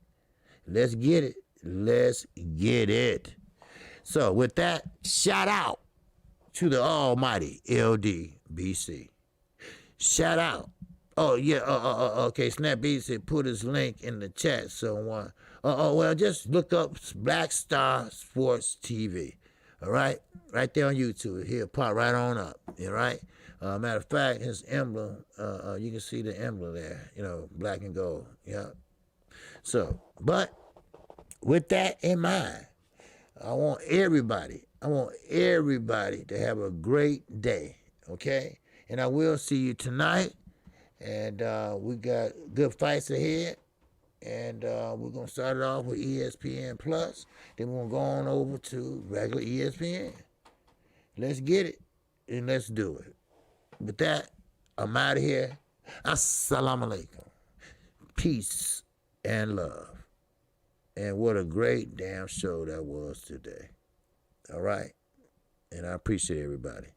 Let's get it. Let's get it. So with that, shout out to the almighty LDBC. Shout out. Oh, yeah. Okay. Snap B said put his link in the chat. So, well, just look up Black Star Sports TV. All right? Right there on YouTube. He'll pop right on up. All right? Matter of fact, his emblem, you can see the emblem there, black and gold. Yeah. So, but with that in mind, I want everybody to have a great day. Okay? And I will see you tonight. And we got good fights ahead. And we're going to start it off with ESPN Plus. Then we're going to go on over to regular ESPN. Let's get it and let's do it. With that, I'm out of here. Assalamu alaikum. Peace and love. And what a great damn show that was today. All right? And I appreciate everybody.